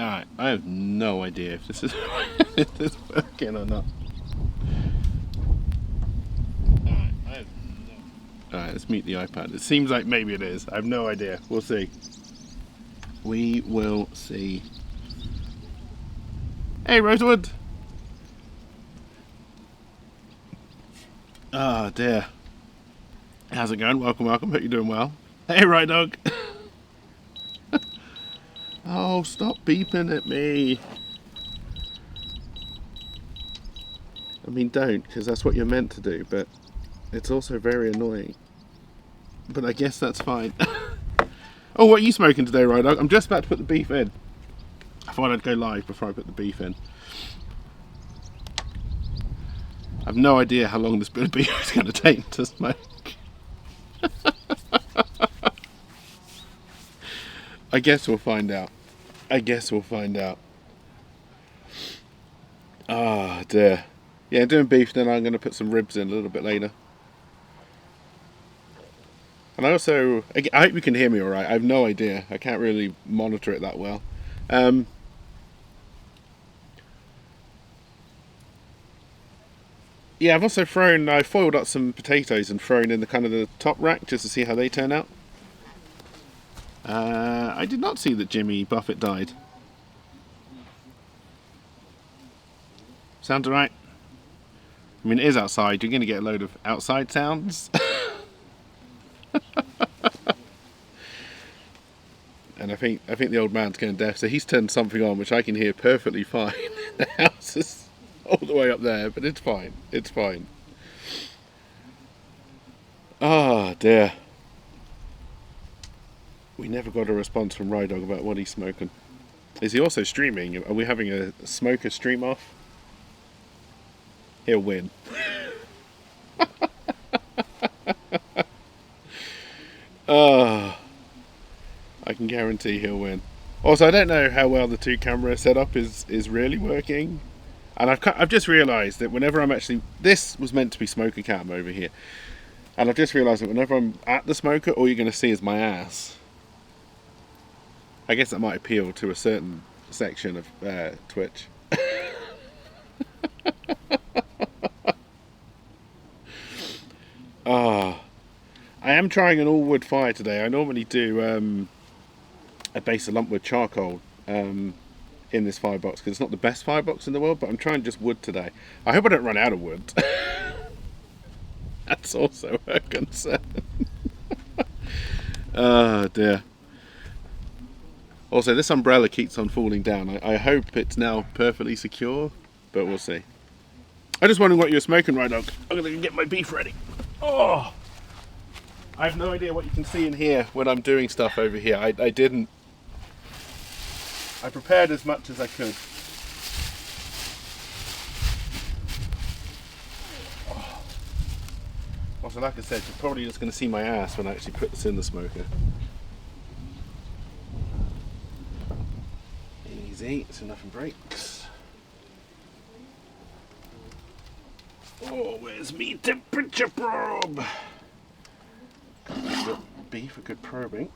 Alright, I have no idea if this is if this is working or not. Alright, let's mute the iPad. It seems like maybe it is. I have no idea. We'll see. We will see. Hey, Rosewood! Oh dear. How's it going? Welcome, welcome. Hope you're doing well. Hey, Right Dog! Oh, stop beeping at me. I mean, don't, because that's what you're meant to do, but it's also very annoying. But I guess that's fine. Oh, what are you smoking today, Right Dog? I'm just about to put the beef in. I thought I'd go live before I put the beef in. I have no idea how long this bit of beef is going to take to smoke. I guess we'll find out. I guess we'll find out. Ah, dear. Yeah, doing beef, then I'm going to put some ribs in a little bit later. And I also, I hope you can hear me alright. I have no idea. I can't really monitor it that well. Yeah, I've also I foiled up some potatoes and thrown in the kind of the top rack just to see how they turn out. I did not see that Jimmy Buffett died. Sounds alright? I mean, it is outside. You're going to get a load of outside sounds. And I think the old man's going deaf, so he's turned something on which I can hear perfectly fine. The house is all the way up there, but it's fine. It's fine. Ah, dear. We never got a response from Rydog about what he's smoking. Is he also streaming? Are we having a smoker stream off? He'll win. I can guarantee he'll win. Also, I don't know how well the two camera setup is really working. And I've just realised that whenever I'm actually... This was meant to be smoker cam over here. And I've just realised that whenever I'm at the smoker, all you're going to see is my ass. I guess that might appeal to a certain section of Twitch. I am trying an all-wood fire today. I normally do a base of lumpwood charcoal in this firebox because it's not the best firebox in the world, but I'm trying just wood today. I hope I don't run out of wood. That's also a concern. Oh dear. Also, this umbrella keeps on falling down. I hope it's now perfectly secure, but we'll see. I'm just wondering what you're smoking, Right Dog. I'm going to get my beef ready. Oh! I have no idea what you can see in here when I'm doing stuff over here. I didn't. I prepared as much as I could. Oh. Also, like I said, you're probably just going to see my ass when I actually put this in the smoker. Easy, so nothing breaks. Oh, where's me temperature probe? Got beef for good probing.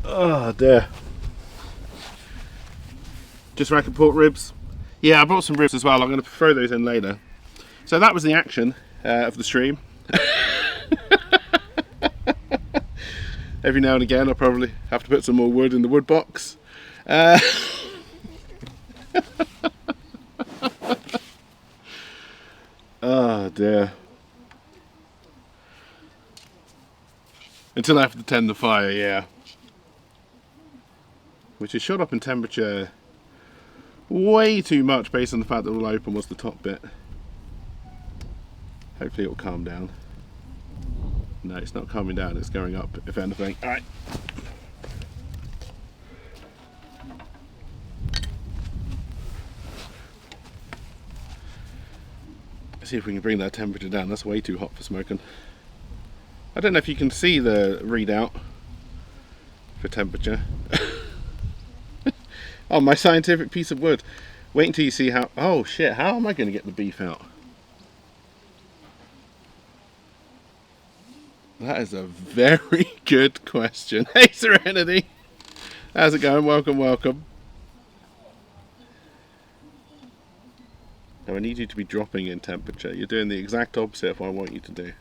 Oh dear. Just rack and pork ribs. Yeah, I brought some ribs as well. I'm going to throw those in later. So that was the action of the stream. Every now and again I'll probably have to put some more wood in the wood box. Oh dear. Until I have to tend the fire, yeah. Which is shot up in temperature way too much based on the fact that all open was the top bit. Hopefully it will calm down. No, it's not calming down, it's going up, if anything. Alright. See if we can bring that temperature down. That's way too hot for smoking. I don't know if you can see the readout for temperature. Oh, my scientific piece of wood. Wait until you see how... Oh shit, how am I going to get the beef out? That is a very good question. Hey Serenity! How's it going? Welcome, welcome. Now I need you to be dropping in temperature. You're doing the exact opposite of what I want you to do.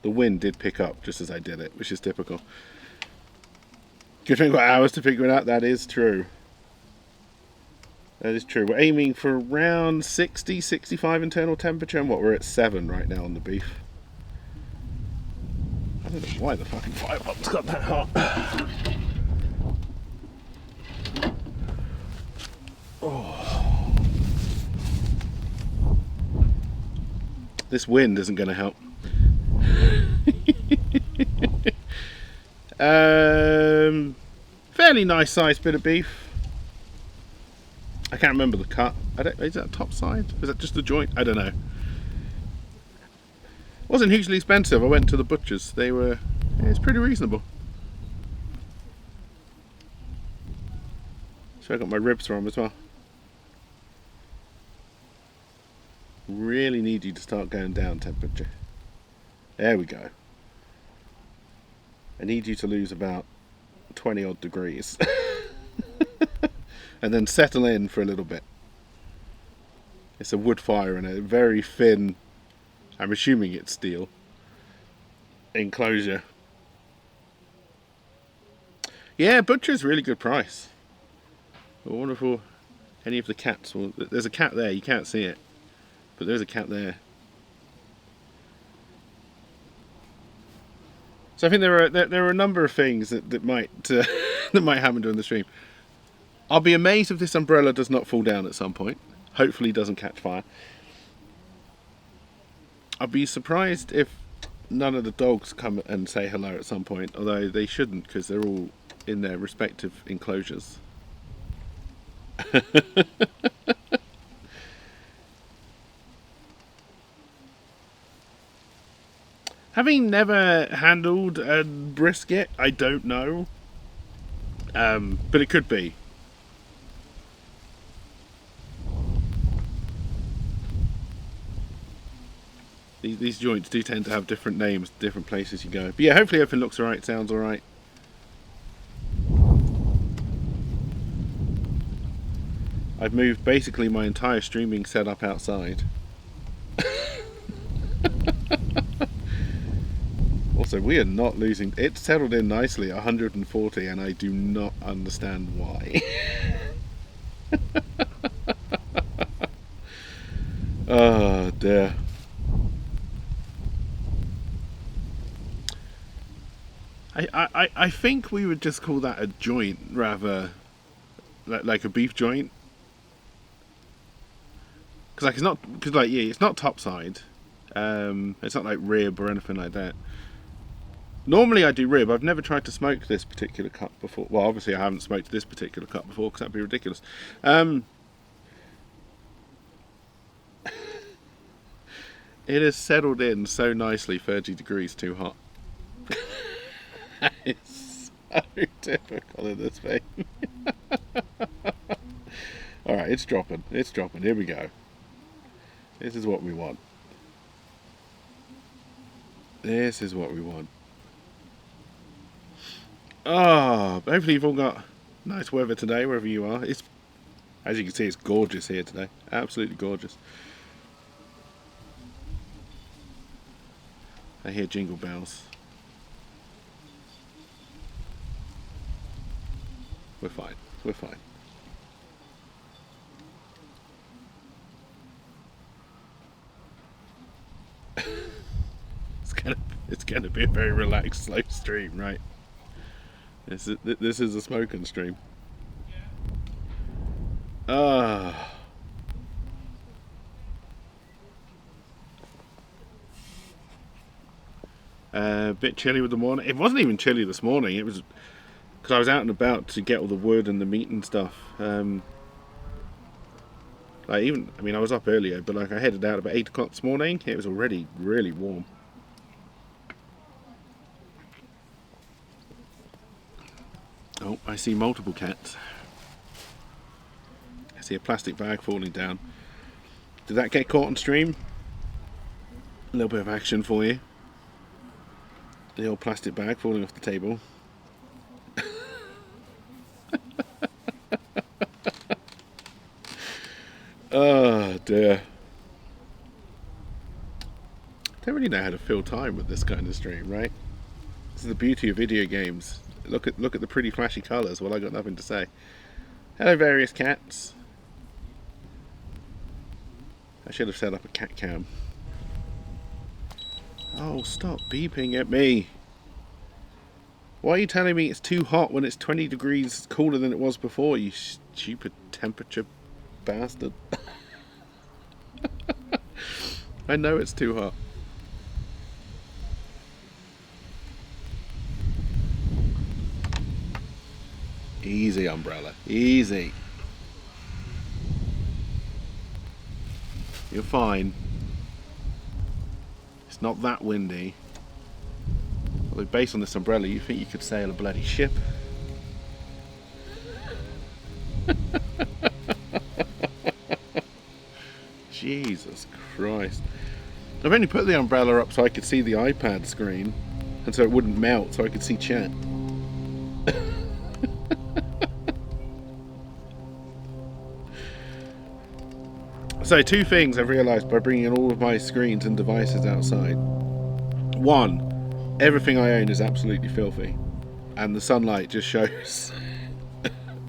The wind did pick up just as I did it, which is typical. Good thing got hours to figure it out. That is true. That is true. We're aiming for around 60, 65 internal temperature, and what, we're at 7 right now on the beef. I don't know why the fucking fire button's got that hot. Oh. This wind isn't going to help. Fairly nice sized bit of beef. I can't remember the cut. Is that top side? Is that just the joint? I don't know. Wasn't hugely expensive. I went to the butcher's. It's pretty reasonable. So I got my ribs from as well. Really need you to start going down temperature. There we go. I need you to lose about 20 odd degrees. And then settle in for a little bit. It's a wood fire and a very thin, I'm assuming it's steel, enclosure. Yeah, butcher's really good price. I wonder if any of the cats will... There's a cat there, you can't see it. But there's a cat there. So I think there are a number of things that might that might happen during the stream. I'll be amazed if this umbrella does not fall down at some point. Hopefully it doesn't catch fire. I'll be surprised if none of the dogs come and say hello at some point, although they shouldn't because they're all in their respective enclosures. Having never handled a brisket, I don't know. But it could be. These joints do tend to have different names, different places you go. But yeah, hopefully everything looks alright, sounds alright. I've moved basically my entire streaming setup outside. Also, we are not losing. It's settled in nicely, 140, and I do not understand why. Oh dear. I think we would just call that a joint rather like a beef joint, because it's not topside, it's not like rib or anything like that. Normally I do rib. I've never tried to smoke this particular cut before. Well, obviously I haven't smoked this particular cut before because that'd be ridiculous. It has settled in so nicely, 30 degrees too hot. It's so typical of this thing. Alright, it's dropping. It's dropping. Here we go. This is what we want. This is what we want. Oh, hopefully you've all got nice weather today, wherever you are. It's, as you can see, it's gorgeous here today. Absolutely gorgeous. I hear jingle bells. We're fine. We're fine. It's gonna be a very relaxed, slow stream, right? This is a smoking stream. Ah. A bit chilly with the morning. It wasn't even chilly this morning. It was because I was out and about to get all the wood and the meat and stuff. I was up earlier, but like I headed out about 8 o'clock this morning. It was already really warm. Oh, I see multiple cats. I see a plastic bag falling down. Did that get caught on stream? A little bit of action for you. The old plastic bag falling off the table. Oh dear. Don't really know how to fill time with this kind of stream, right? This is the beauty of video games. Look at the pretty flashy colours. Well, I got nothing to say. Hello, various cats. I should have set up a cat cam. Oh, stop beeping at me. Why are you telling me it's too hot when it's 20 degrees cooler than it was before, you stupid temperature bastard? I know it's too hot. Easy, umbrella. Easy. You're fine. It's not that windy. Although based on this umbrella, you think you could sail a bloody ship. Jesus Christ. I've only put the umbrella up so I could see the iPad screen and so it wouldn't melt, so I could see chat. So two things I've realised by bringing all of my screens and devices outside. One, everything I own is absolutely filthy, and the sunlight just shows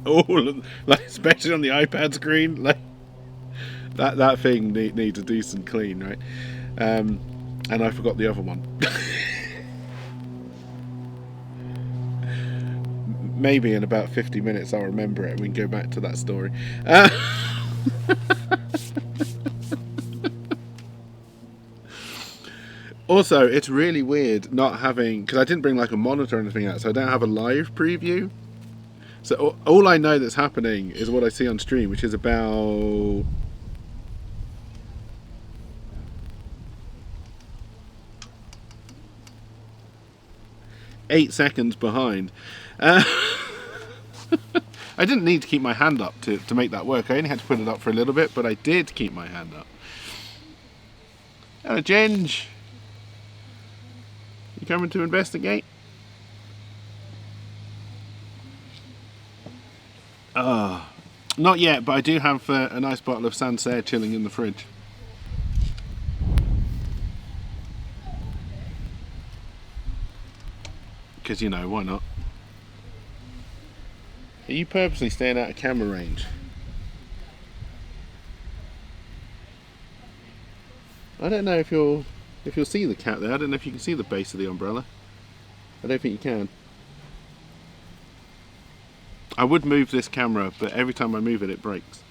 all of, like, especially on the iPad screen, like that thing needs a decent clean, right? And I forgot the other one. Maybe in about 50 minutes I'll remember it and we can go back to that story. Also, it's really weird not having, because I didn't bring like a monitor or anything out, so I don't have a live preview. So all I know that's happening is what I see on stream, which is about 8 seconds behind. I didn't need to keep my hand up to make that work. I only had to put it up for a little bit, but I did keep my hand up. Hello, Ginge. You coming to investigate? Not yet, but I do have a nice bottle of Sancerre chilling in the fridge. Because, you know, why not? Are you purposely staying out of camera range? I don't know if you'll see the cat there. I don't know if you can see the base of the umbrella. I don't think you can. I would move this camera, but every time I move it, it breaks.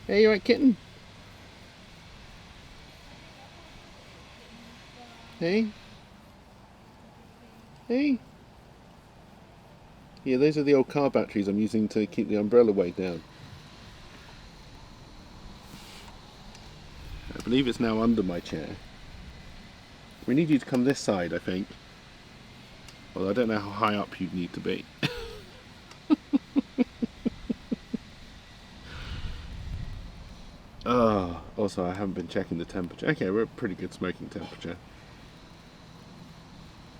Hey, you right, kitten? Hey? Hey? Yeah, those are the old car batteries I'm using to keep the umbrella weight down. I believe it's now under my chair. We need you to come this side, I think. Although I don't know how high up you'd need to be. Oh, also I haven't been checking the temperature. Okay, we're at a pretty good smoking temperature.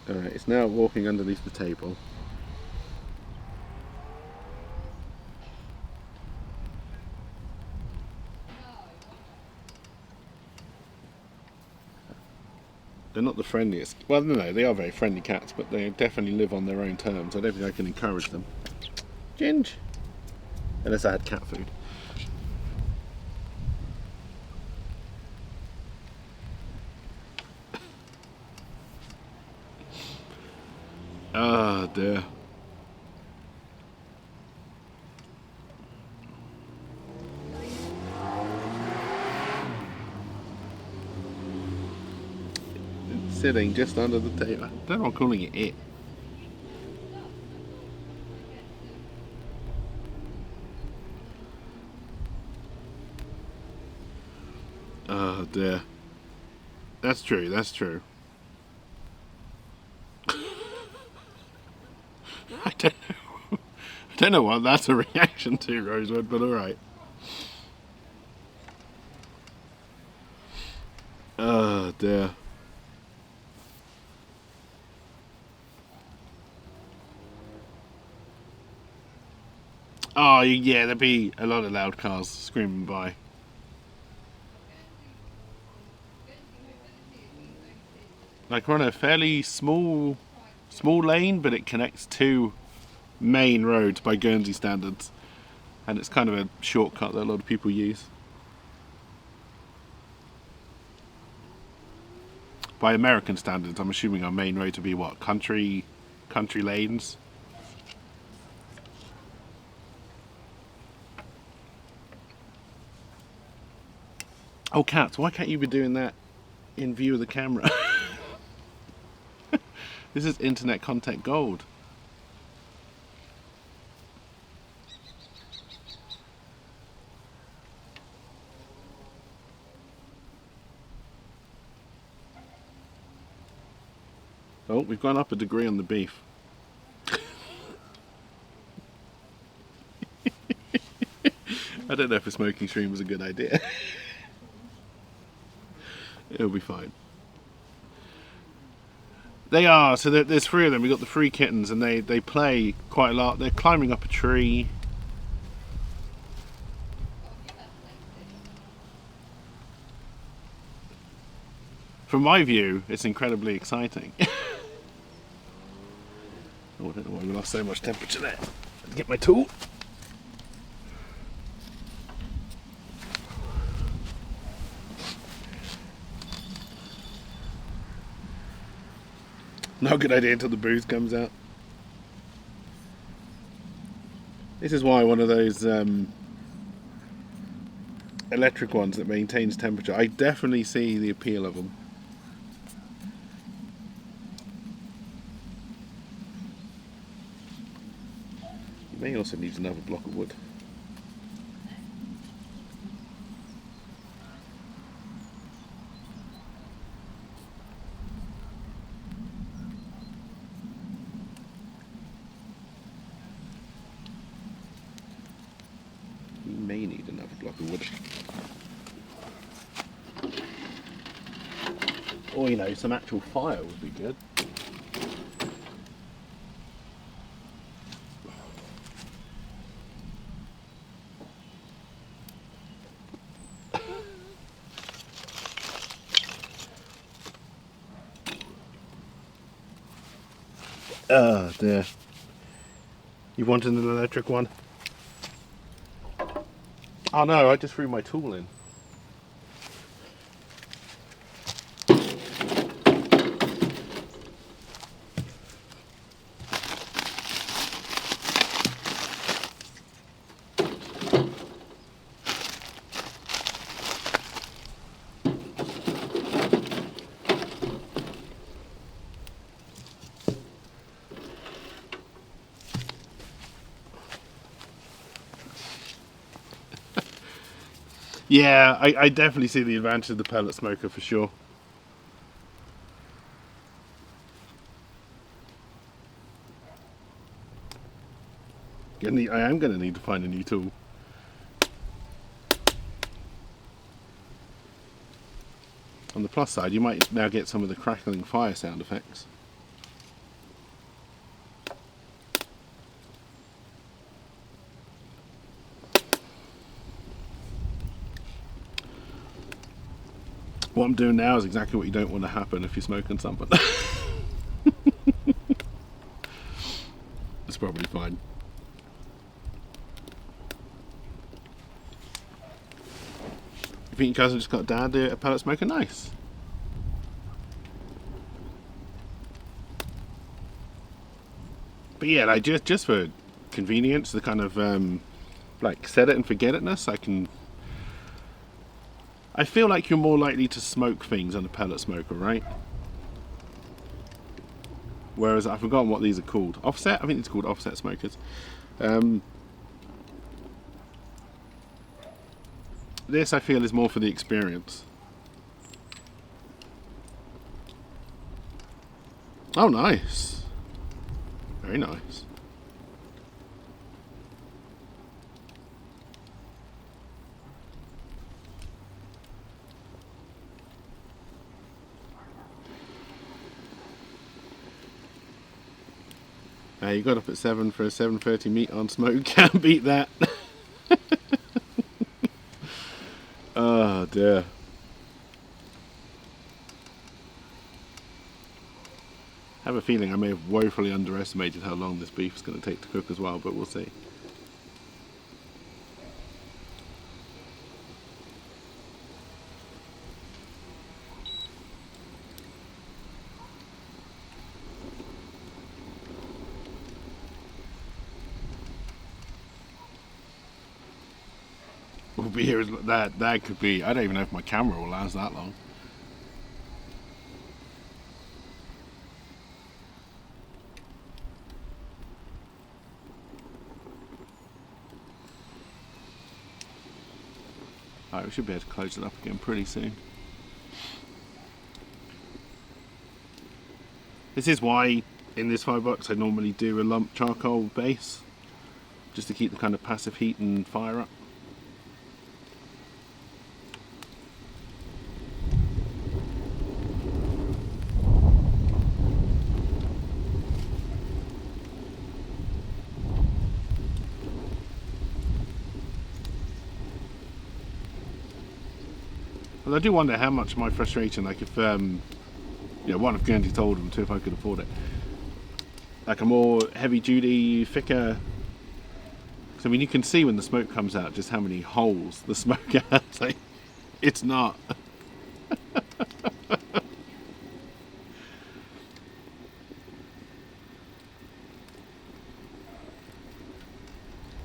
Alright, it's now walking underneath the table. They're not the friendliest. Well, no, they are very friendly cats, but they definitely live on their own terms. I don't think I can encourage them. Ginge! Unless I had cat food. Ah, dear. It's sitting just under the table. I don't know why I'm calling it. Oh dear. That's true. That's true. I don't know. I don't know what that's a reaction to, Rosewood, but all right. Oh dear. Oh yeah, there'd be a lot of loud cars screaming by. Like we're on a fairly small lane, but it connects two main roads by Guernsey standards, and it's kind of a shortcut that a lot of people use. By American standards, I'm assuming our main road to be what, country lanes. Oh, cats! Why can't you be doing that in view of the camera? This is internet content gold. Oh, we've gone up a degree on the beef. I don't know if a smoking stream was a good idea. It'll be fine. They are, so there's three of them. We've got the three kittens and they play quite a lot. They're climbing up a tree. From my view, it's incredibly exciting. Oh, I don't know why we lost so much temperature there. Let's get my tool. Not a good idea until the booze comes out. This is why one of those electric ones that maintains temperature, I definitely see the appeal of them. You may also need another block of wood. You may need another block of wood. Or, you know, some actual fire would be good. Oh dear. You wanted an electric one? Oh no, I just threw my tool in. Yeah, I definitely see the advantage of the pellet smoker for sure. I am going to need to find a new tool. On the plus side, you might now get some of the crackling fire sound effects. What I'm doing now is exactly what you don't want to happen if you're smoking something. It's probably fine. You think you guys have just got Dad a pellet smoker? Nice. But yeah, like just for convenience, the kind of like set it and forget itness, I feel like you're more likely to smoke things on a pellet smoker, right? Whereas I've forgotten what these are called. Offset? I think it's called offset smokers. This I feel is more for the experience. Oh, nice. Very nice. You got up at 7 for a 7:30 meet on smoke. Can't beat that. Oh dear. I have a feeling I may have woefully underestimated how long this beef is going to take to cook as well, but we'll see. We'll be here that could be. I don't even know if my camera will last that long. Alright, we should be able to close it up again pretty soon. This is why in this firebox I normally do a lump charcoal base, just to keep the kind of passive heat and fire up. But I do wonder how much my frustration, like if, one, I've Guernsey told them, two, if I could afford it. Like a more heavy duty, thicker. So, I mean, you can see when the smoke comes out just how many holes the smoke has. Like, it's not.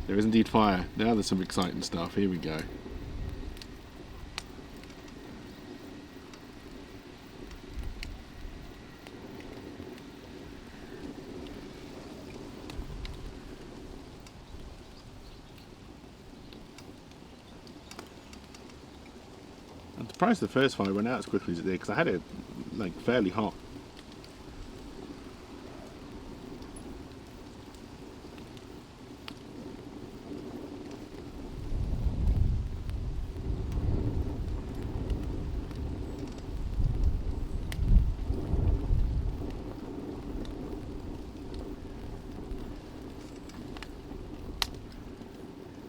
There is indeed fire. Now there's some exciting stuff. Here we go. I'm surprised the first fire went out as quickly as it did, because I had it like fairly hot.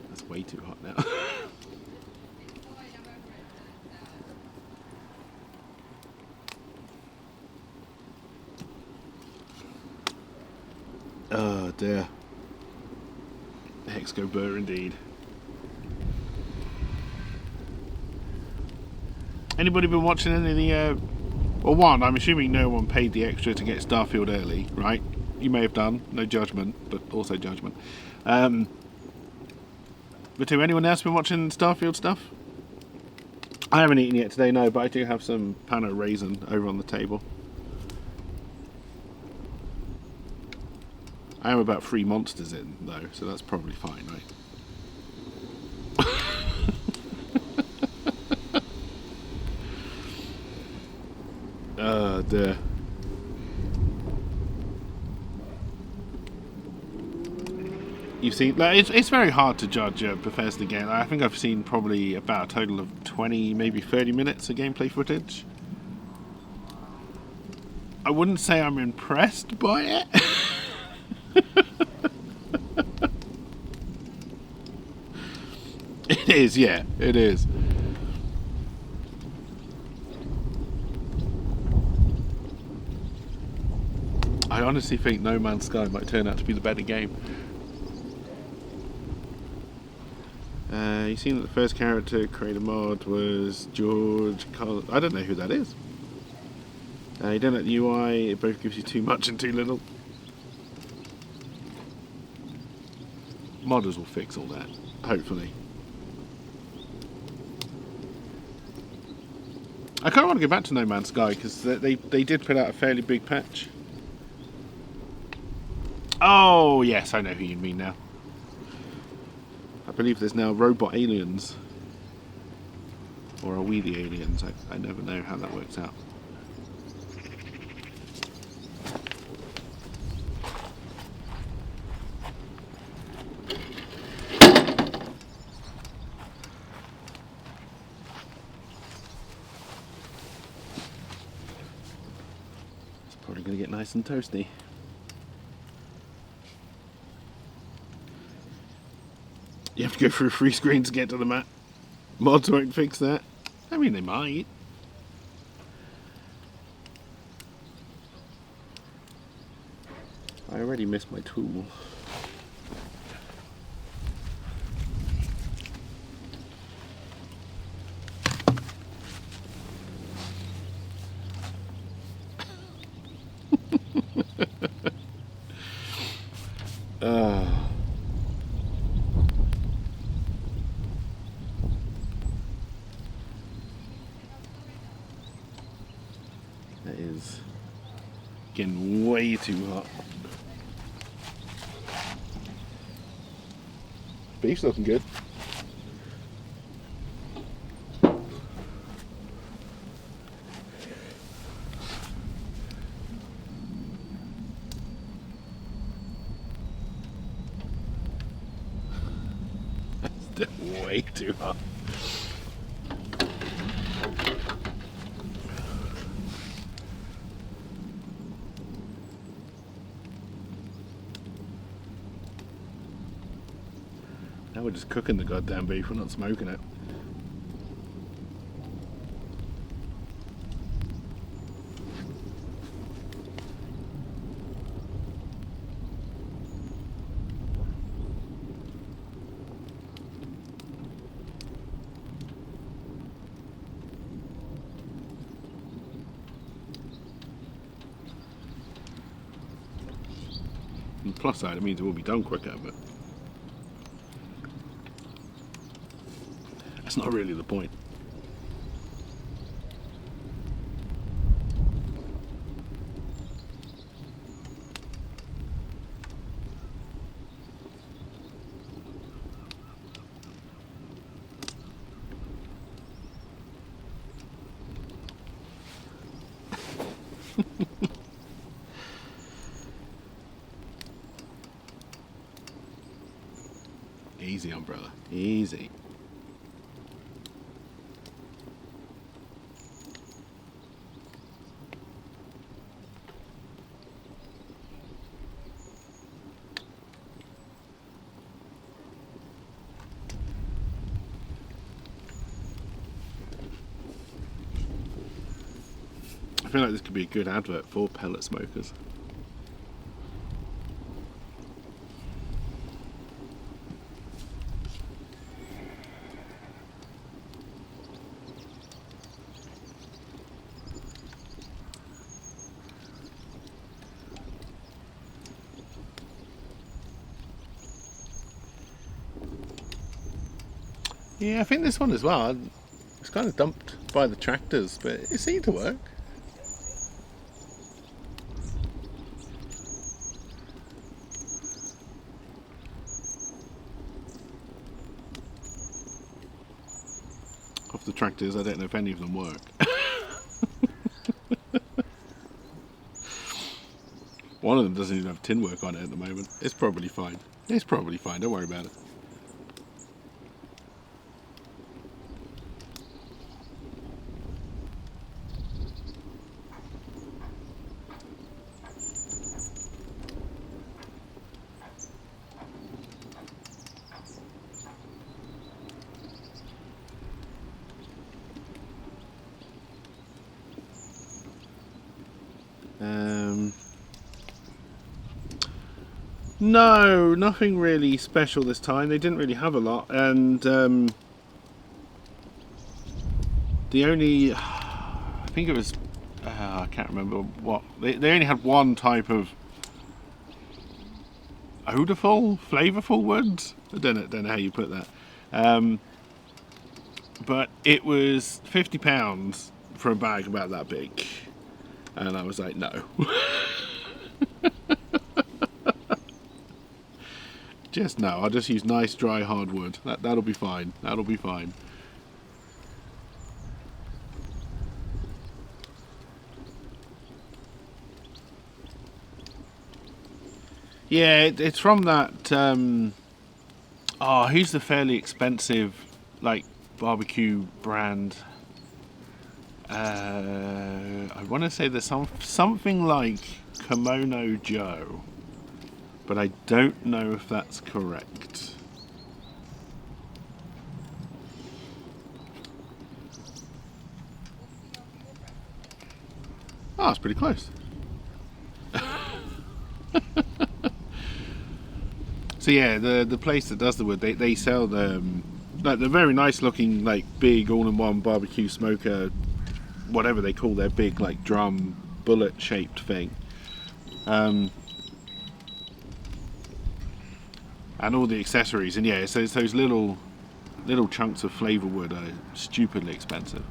That's way too hot now. Oh dear. Hexco burr indeed. Anybody been watching any of the well, one, I'm assuming no one paid the extra to get Starfield early, right? You may have done, no judgment, but also judgment. But two, anyone else been watching Starfield stuff? I haven't eaten yet today, no, but I do have some Pano raisin over on the table. I am about 3 monsters in, though, so that's probably fine, right? Oh, dear. You've seen... Like, it's very hard to judge a Bethesda game. I think I've seen probably about a total of 20, maybe 30 minutes of gameplay footage. I wouldn't say I'm impressed by it. It is, yeah, it is. I honestly think No Man's Sky might turn out to be the better game. You seen that the first character creator mod was George Carl. I don't know who that is. You don't like the UI, it both gives you too much and too little. Modders will fix all that, hopefully. I kind of want to go back to No Man's Sky because they did put out a fairly big patch. Oh yes, I know who you mean now. I believe there's now robot aliens. Or are we the aliens? I never know how that works out. Probably going to get nice and toasty. You have to go through a free screen to get to the map. Mods won't fix that. I mean, they might. I already missed my tool. That is getting way too hot. Beef's looking good. Still way too hot. Now we're just cooking the goddamn beef, we're not smoking it. On the plus side, it means it will be done quicker, but that's not really the point. Easy, umbrella. Easy. I feel like this could be a good advert for pellet smokers. Yeah, I think this one as well. It's kind of dumped by the tractors, but it seemed to work. Of the tractors, I don't know if any of them work. One of them doesn't even have tin work on it at the moment. It's probably fine. It's probably fine, don't worry about it. No, nothing really special this time. They didn't really have a lot, and the only, I think it was, I can't remember what, they only had one type of flavorful woods. I don't know how you put that, but it was £50 for a bag about that big, and I was like, no. Just no, I'll just use nice dry hardwood. That'll be fine. That'll be fine. Yeah, it's from that. Who's the fairly expensive like barbecue brand? I want to say there's something like Kimono Joe, but I don't know if that's correct. Oh, it's pretty close. So yeah, the place that does the wood, they sell the like the very nice looking like big all-in-one barbecue smoker, whatever they call their big like drum bullet shaped thing, and all the accessories. And yeah, so it's those little chunks of flavor wood are stupidly expensive.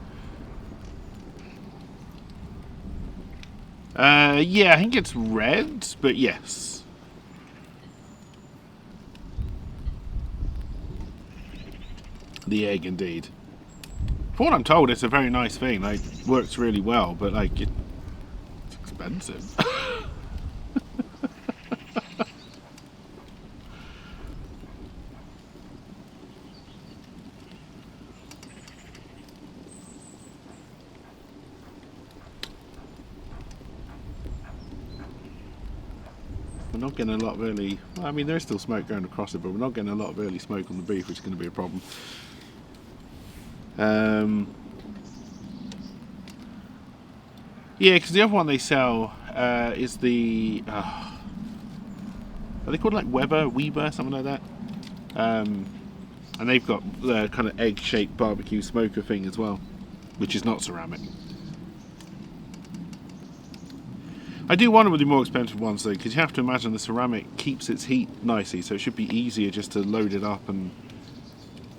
Yeah, I think it's red, but yes. The egg, indeed. For what I'm told, it's a very nice thing. Like, works really well, but like, it's expensive. We're not getting a lot of early. Well, I mean, there's still smoke going across it, but we're not getting a lot of early smoke on the beef, which is going to be a problem. Yeah, because the other one they sell is the. Are they called like Weber, something like that? And they've got the kind of egg-shaped barbecue smoker thing as well, which is not ceramic. I do wonder with the more expensive ones though, because you have to imagine the ceramic keeps its heat nicely, so it should be easier just to load it up and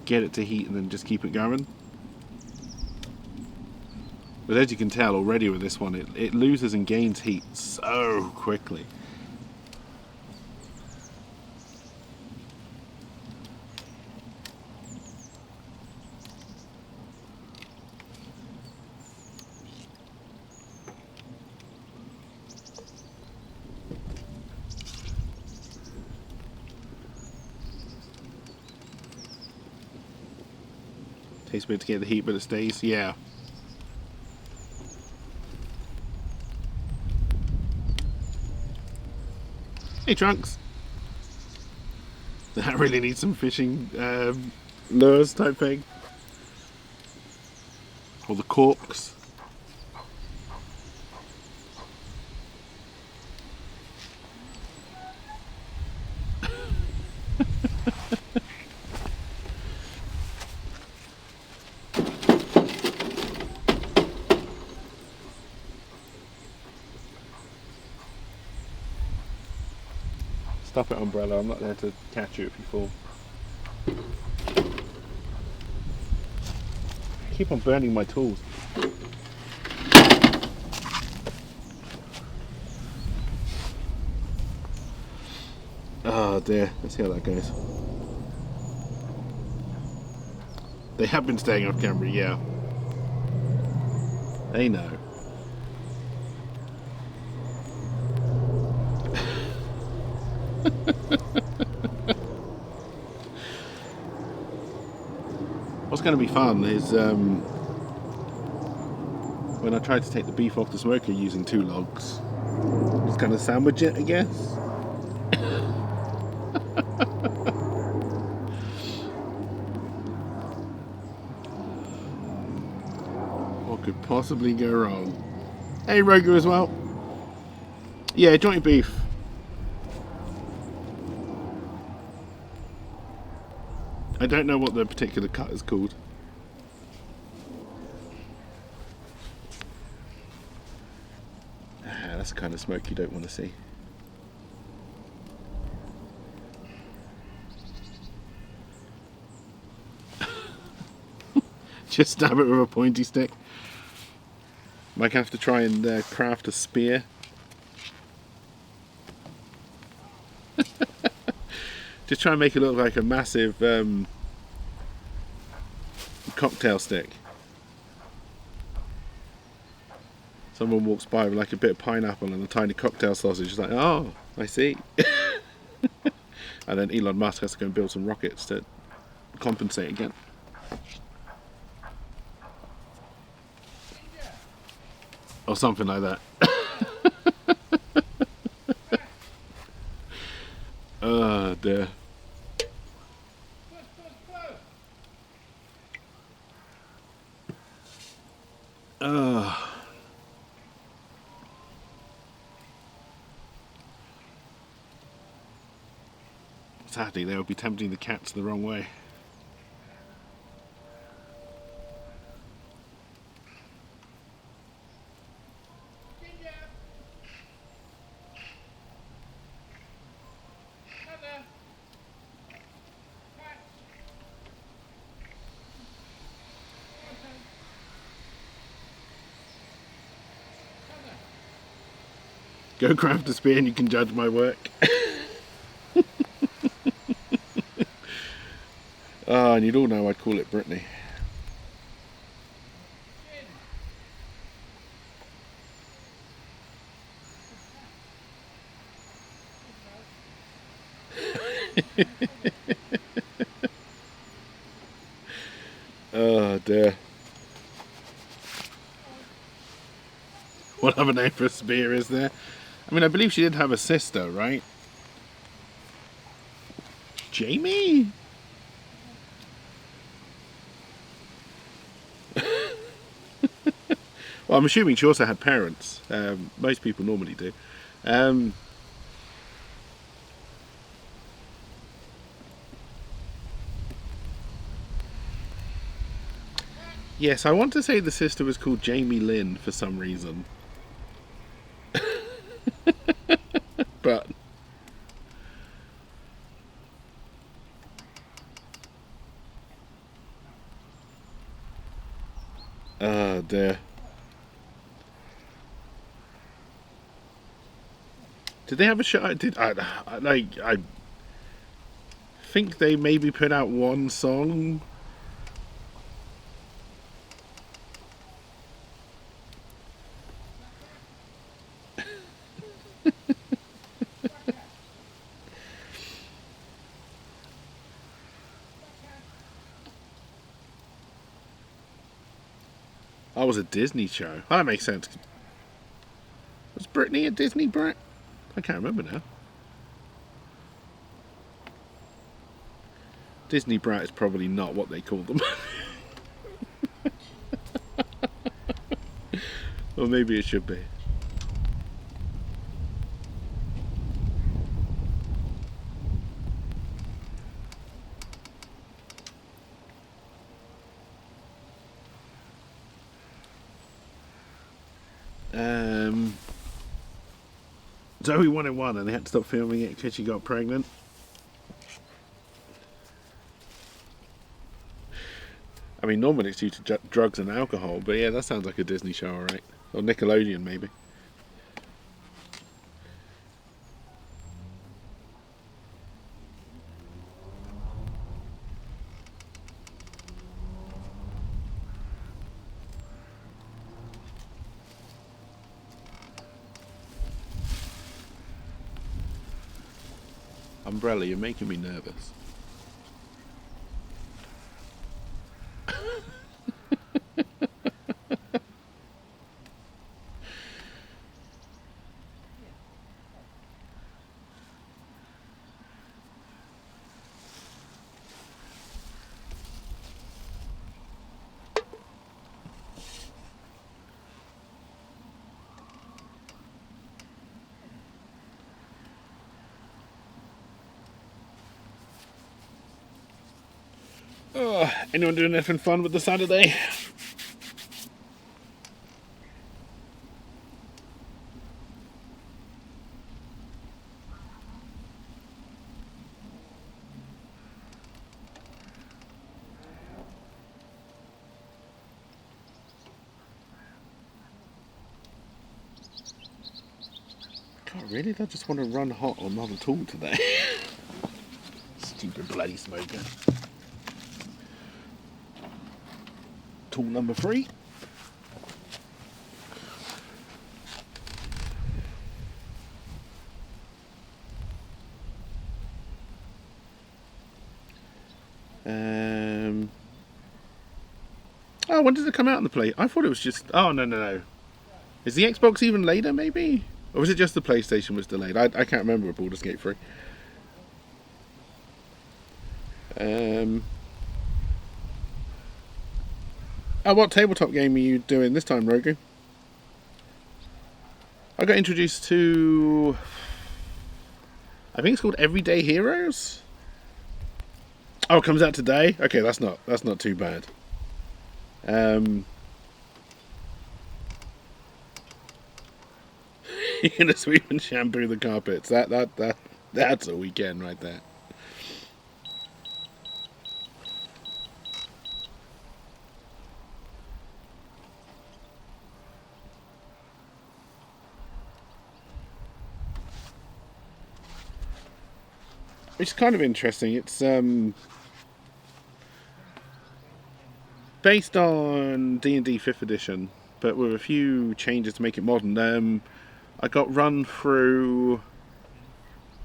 get it to heat and then just keep it going. But as you can tell already with this one, it loses and gains heat so quickly. Takes a bit to get the heat, but it stays. Yeah. Hey, Trunks. That really needs some fishing lures type thing. Or the corks. Stop it, umbrella. I'm not there to catch you if you fall. I keep on burning my tools. Oh dear, let's see how that goes. They have been staying off camera, yeah. They know. What's going to be fun is when I try to take the beef off the smoker using 2 logs, just kind of sandwich it, I guess. What could possibly go wrong? Hey, Rogu as well. Yeah, joint beef. I don't know what the particular cut is called. That's the kind of smoke you don't want to see. Just stab it with a pointy stick. Might have to try and craft a spear. Just try and make it look like a massive cocktail stick. Someone walks by with like a bit of pineapple and a tiny cocktail sausage. It's like, oh, I see. And then Elon Musk has to go and build some rockets to compensate again. or something like that. Oh dear. Oh. Sadly, they would be tempting the cats the wrong way. Go craft a spear and you can judge my work. Oh, and you'd all know I'd call it Brittany. Oh dear. What other name for a spear is there? I mean, I believe she did have a sister, right? Jamie? Well, I'm assuming she also had parents. Most people normally do. Um, yes, I want to say the sister was called Jamie Lynn for some reason. But oh dear. Did they have a show? Did I think they maybe put out one song. That was a Disney show. Oh, that makes sense. Was Brittany a Disney brat? I can't remember now. Disney brat is probably not what they call them. Or maybe it should be. Zoe 101 and they had to stop filming it because she got pregnant. I mean, normally it's due to drugs and alcohol, but yeah, that sounds like a Disney show, alright. Or Nickelodeon, maybe. Umbrella, you're making me nervous. Oh, anyone doing anything fun with the Saturday? God, really? They just want to run hot on another tool today. Stupid bloody smoker. Tool number 3. Oh, when does it come out on the plate? I thought it was just. Oh, no. Is the Xbox even later, maybe? Or was it just the PlayStation was delayed? I can't remember with Baldur's Gate 3. Um, what tabletop game are you doing this time, Rogu? I got introduced to... I think it's called Everyday Heroes? Oh, it comes out today? Okay, that's not too bad. You're gonna sweep and shampoo the carpets. That's a weekend right there. Which is kind of interesting. It's based on D&D 5th edition, but with a few changes to make it modern. I got run through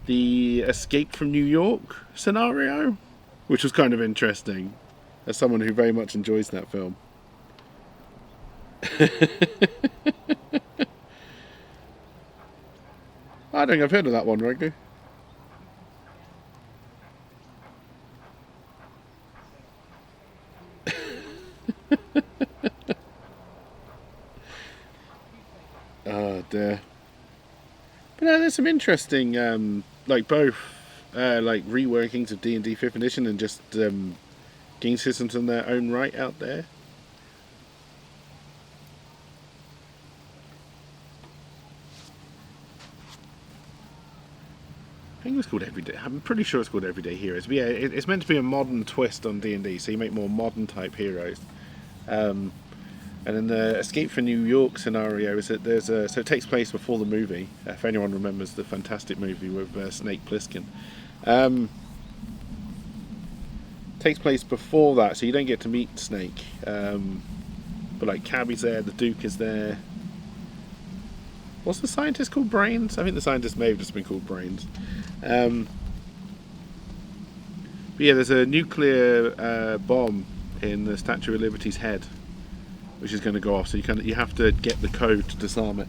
the Escape from New York scenario, which was kind of interesting, as someone who very much enjoys that film. I don't think I've heard of that one, Rogu. Oh dear. But no, there's some interesting, like both, like reworkings of D&D 5th edition and just game systems in their own right out there. I think it was called Everyday. I'm pretty sure it's called Everyday Heroes. But yeah, it's meant to be a modern twist on D&D, so you make more modern type heroes. And in the Escape from New York scenario, is that so it takes place before the movie. If anyone remembers the fantastic movie with Snake Plissken, takes place before that, so you don't get to meet Snake. But like Cabby's there, the Duke is there. What's the scientist called? Brains? I think the scientist may have just been called Brains. But yeah, there's a nuclear bomb in the Statue of Liberty's head, which is going to go off. So you have to get the code to disarm it.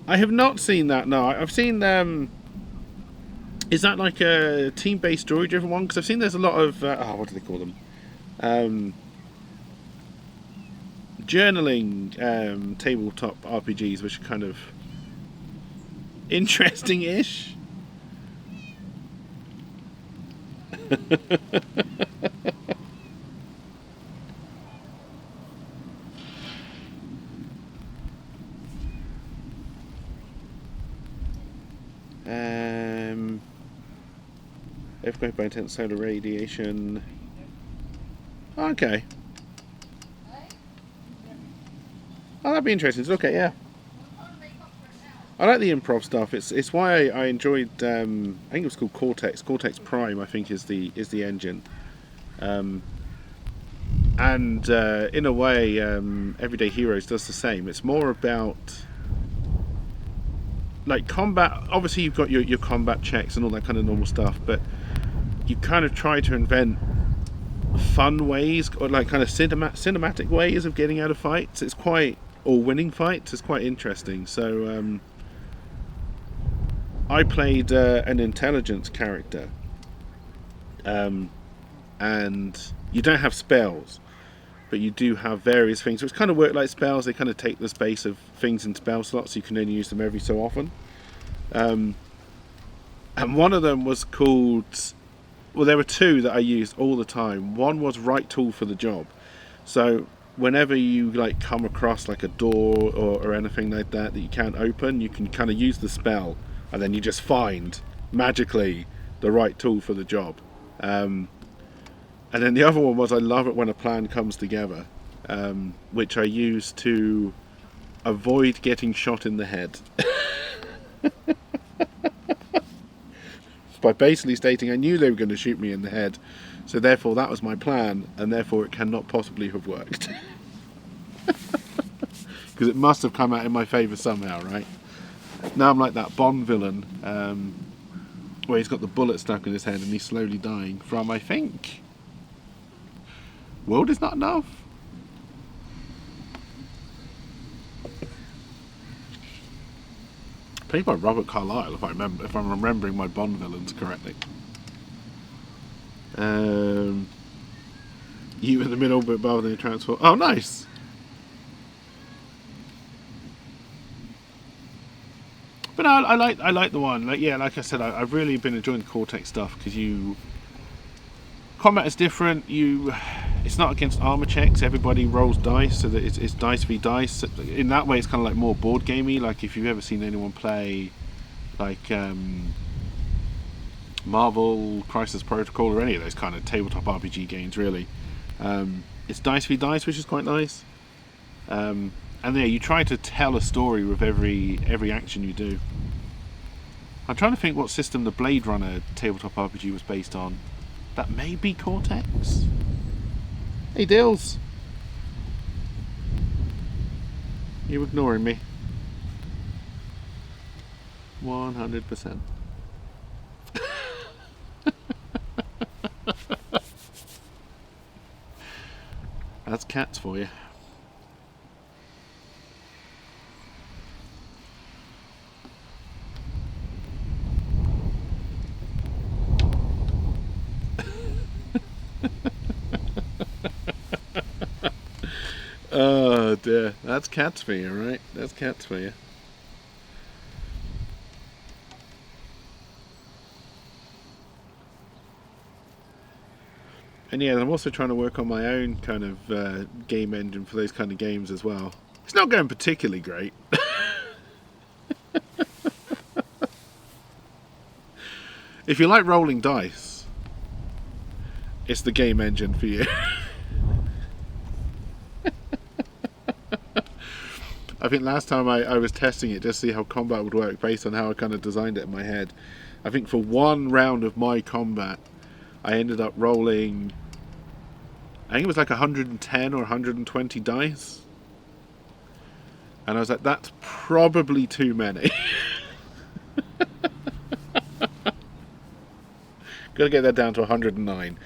I have not seen that. No, I've seen. Is that like a team-based story-driven one? Because I've seen there's a lot of what do they call them? Journaling tabletop RPGs, which are kind of interesting-ish. Earthquake by intense solar radiation. Okay. Oh, that'd be interesting to look at, yeah. I like the improv stuff. It's why I enjoyed. I think it was called Cortex. Cortex Prime, I think, is the engine. And in a way, Everyday Heroes does the same. It's more about like combat. Obviously, you've got your combat checks and all that kind of normal stuff, but you kind of try to invent fun ways or like kind of cinematic ways of getting out of fights. It's quite or winning fights. It's quite interesting. So I played an intelligence character, and you don't have spells, but you do have various things which kind of work like spells. They kind of take the space of things in spell slots, so you can only use them every so often. And one of them was called. Well, there were two that I used all the time. One was right tool for the job. So whenever you like come across like a door or anything like that you can't open, you can kind of use the spell, and then you just find magically the right tool for the job. And then the other one was I love it when a plan comes together, which I use to avoid getting shot in the head. By basically stating I knew they were going to shoot me in the head, so therefore that was my plan, and therefore it cannot possibly have worked. Because it must have come out in my favour somehow, right? Now I'm like that Bond villain, where he's got the bullet stuck in his head and he's slowly dying from, I think, World is not enough. Played by Robert Carlyle, if I'm remembering my Bond villains correctly. You in the middle, but above the transport. Oh, nice. But no, I like the one. Like I said, I've really been enjoying the Cortex stuff because combat is different. It's not against armor checks. Everybody rolls dice, so that it's dice v dice. In that way, it's kind of like more board gamey. Like if you've ever seen anyone play, like Marvel Crisis Protocol or any of those kind of tabletop RPG games, really, it's dice v dice, which is quite nice. And yeah, you try to tell a story with every action you do. I'm trying to think what system the Blade Runner tabletop RPG was based on. That may be Cortex. Hey, Dills. You ignoring me? 100%. That's cats for you. Oh dear, that's cats for you, right? That's cats for you. And yeah, I'm also trying to work on my own kind of game engine for those kind of games as well. It's not going particularly great. If you like rolling dice, it's the game engine for you. I think last time I was testing it just to see how combat would work based on how I kind of designed it in my head. I think for one round of my combat, I ended up rolling, I think it was like 110 or 120 dice. And I was like, that's probably too many. Gotta get that down to 109.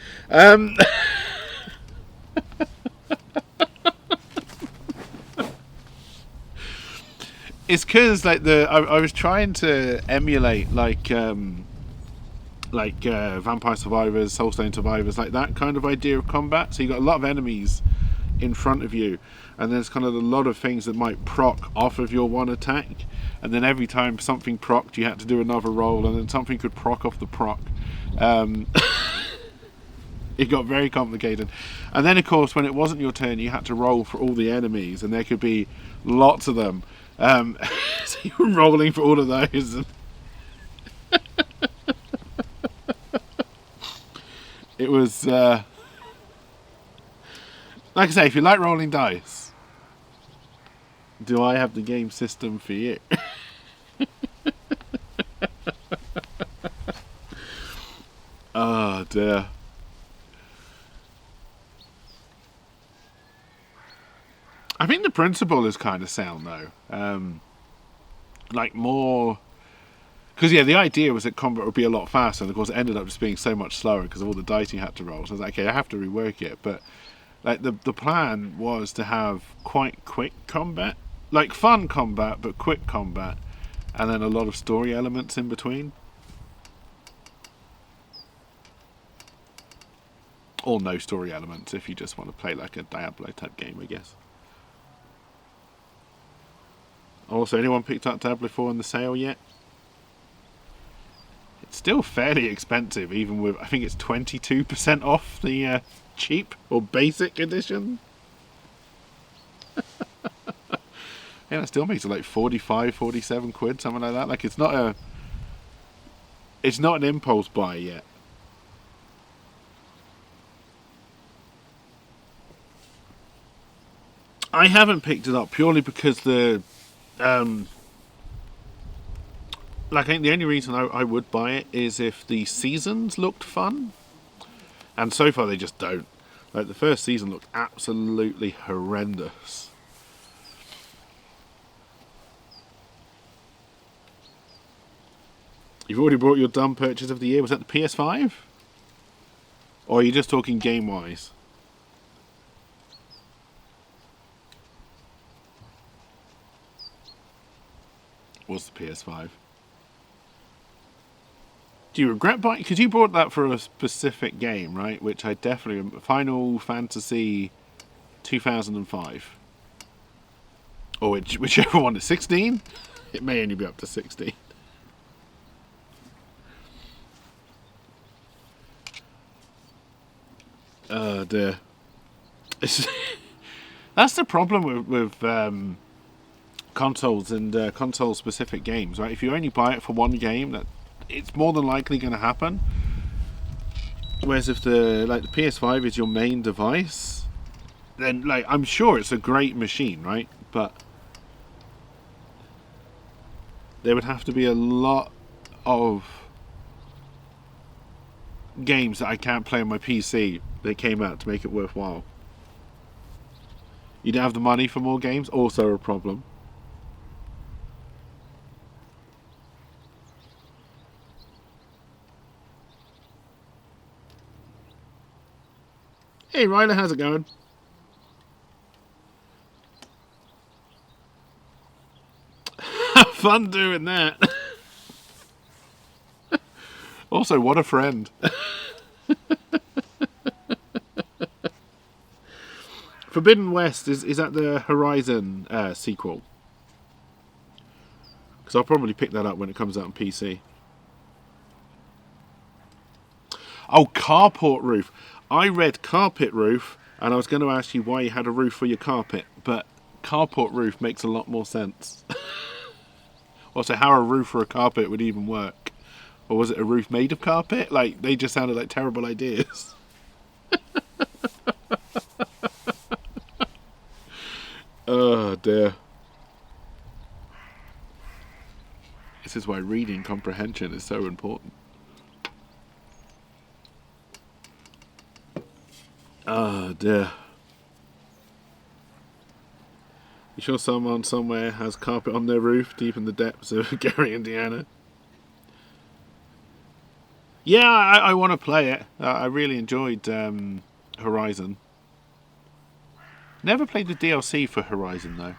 It's because like I was trying to emulate like Vampire Survivors, Soulstone Survivors, like that kind of idea of combat. So you got a lot of enemies in front of you, and there's kind of a lot of things that might proc off of your one attack, and then every time something procced, you had to do another roll, and then something could proc off the proc. It got very complicated, and then of course when it wasn't your turn, you had to roll for all the enemies, and there could be lots of them. So you were rolling for all of those. It was, like I say, if you like rolling dice, do I have the game system for you? Oh dear. I think the principle is kind of sound though. Like more, because yeah, the idea was that combat would be a lot faster, and of course it ended up just being so much slower because of all the dice you had to roll. So I was like, okay, I have to rework it. But like the plan was to have quite quick combat, like fun combat, but quick combat, and then a lot of story elements in between. Or no story elements if you just want to play like a Diablo type game, I guess. Also, anyone picked up Diablo 4 in the sale yet? It's still fairly expensive, even with, I think it's 22% off the cheap or basic edition. Yeah, that still makes it like 45, 47 quid, something like that. Like it's not an impulse buy yet. I haven't picked it up purely because I think the only reason I would buy it is if the seasons looked fun, and so far they just don't. Like the first season looked absolutely horrendous. You've already bought your dumb purchase of the year. Was that the PS5? Or are you just talking game wise? Was the PS5. Do you regret buying? Because you bought that for a specific game, right? Which I definitely... Final Fantasy 2005. Or whichever one is 16? It may only be up to 16. Oh dear. That's the problem with consoles and console-specific games, right? If you only buy it for one game, that it's more than likely going to happen. Whereas if the PS5 is your main device, then I'm sure it's a great machine, right? But there would have to be a lot of games that I can't play on my PC that came out to make it worthwhile. You don't have the money for more games, also a problem. Hey Ryder, how's it going? Have fun doing that. Also, what a friend. Forbidden West, is that the Horizon sequel? Because I'll probably pick that up when it comes out on PC. Oh, carport roof. I read carpet roof, and I was going to ask you why you had a roof for your carpet, but carport roof makes a lot more sense. Also, how a roof for a carpet would even work. Or was it a roof made of carpet? They just sounded like terrible ideas. Oh dear. This is why reading comprehension is so important. Oh dear. You sure someone somewhere has carpet on their roof deep in the depths of Gary, Indiana? Yeah, I want to play it. I really enjoyed Horizon. Never played the DLC for Horizon though.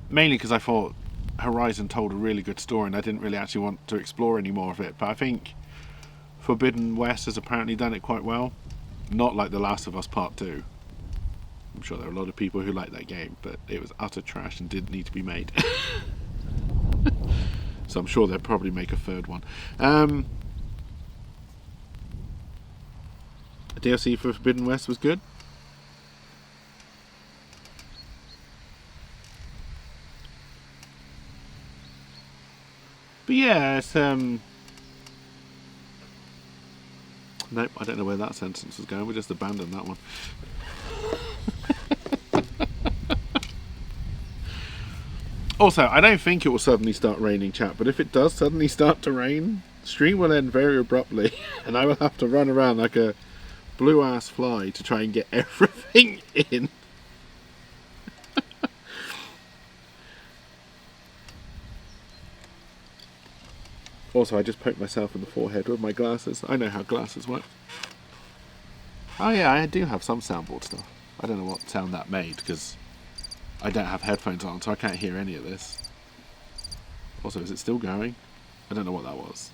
Mainly because I thought Horizon told a really good story and I didn't really actually want to explore any more of it. But I think Forbidden West has apparently done it quite well. Not like The Last of Us Part 2. I'm sure there are a lot of people who like that game, but it was utter trash and didn't need to be made. So I'm sure they'll probably make a third one. DLC for Forbidden West was good. But yeah, it's nope, I don't know where that sentence was going. We'll just abandon that one. Also, I don't think it will suddenly start raining, chat, but if it does suddenly start to rain, stream will end very abruptly, and I will have to run around like a blue-ass fly to try and get everything in. Also, I just poked myself in the forehead with my glasses. I know how glasses work. Oh yeah, I do have some soundboard stuff. I don't know what sound that made, because I don't have headphones on, so I can't hear any of this. Also, is it still going? I don't know what that was.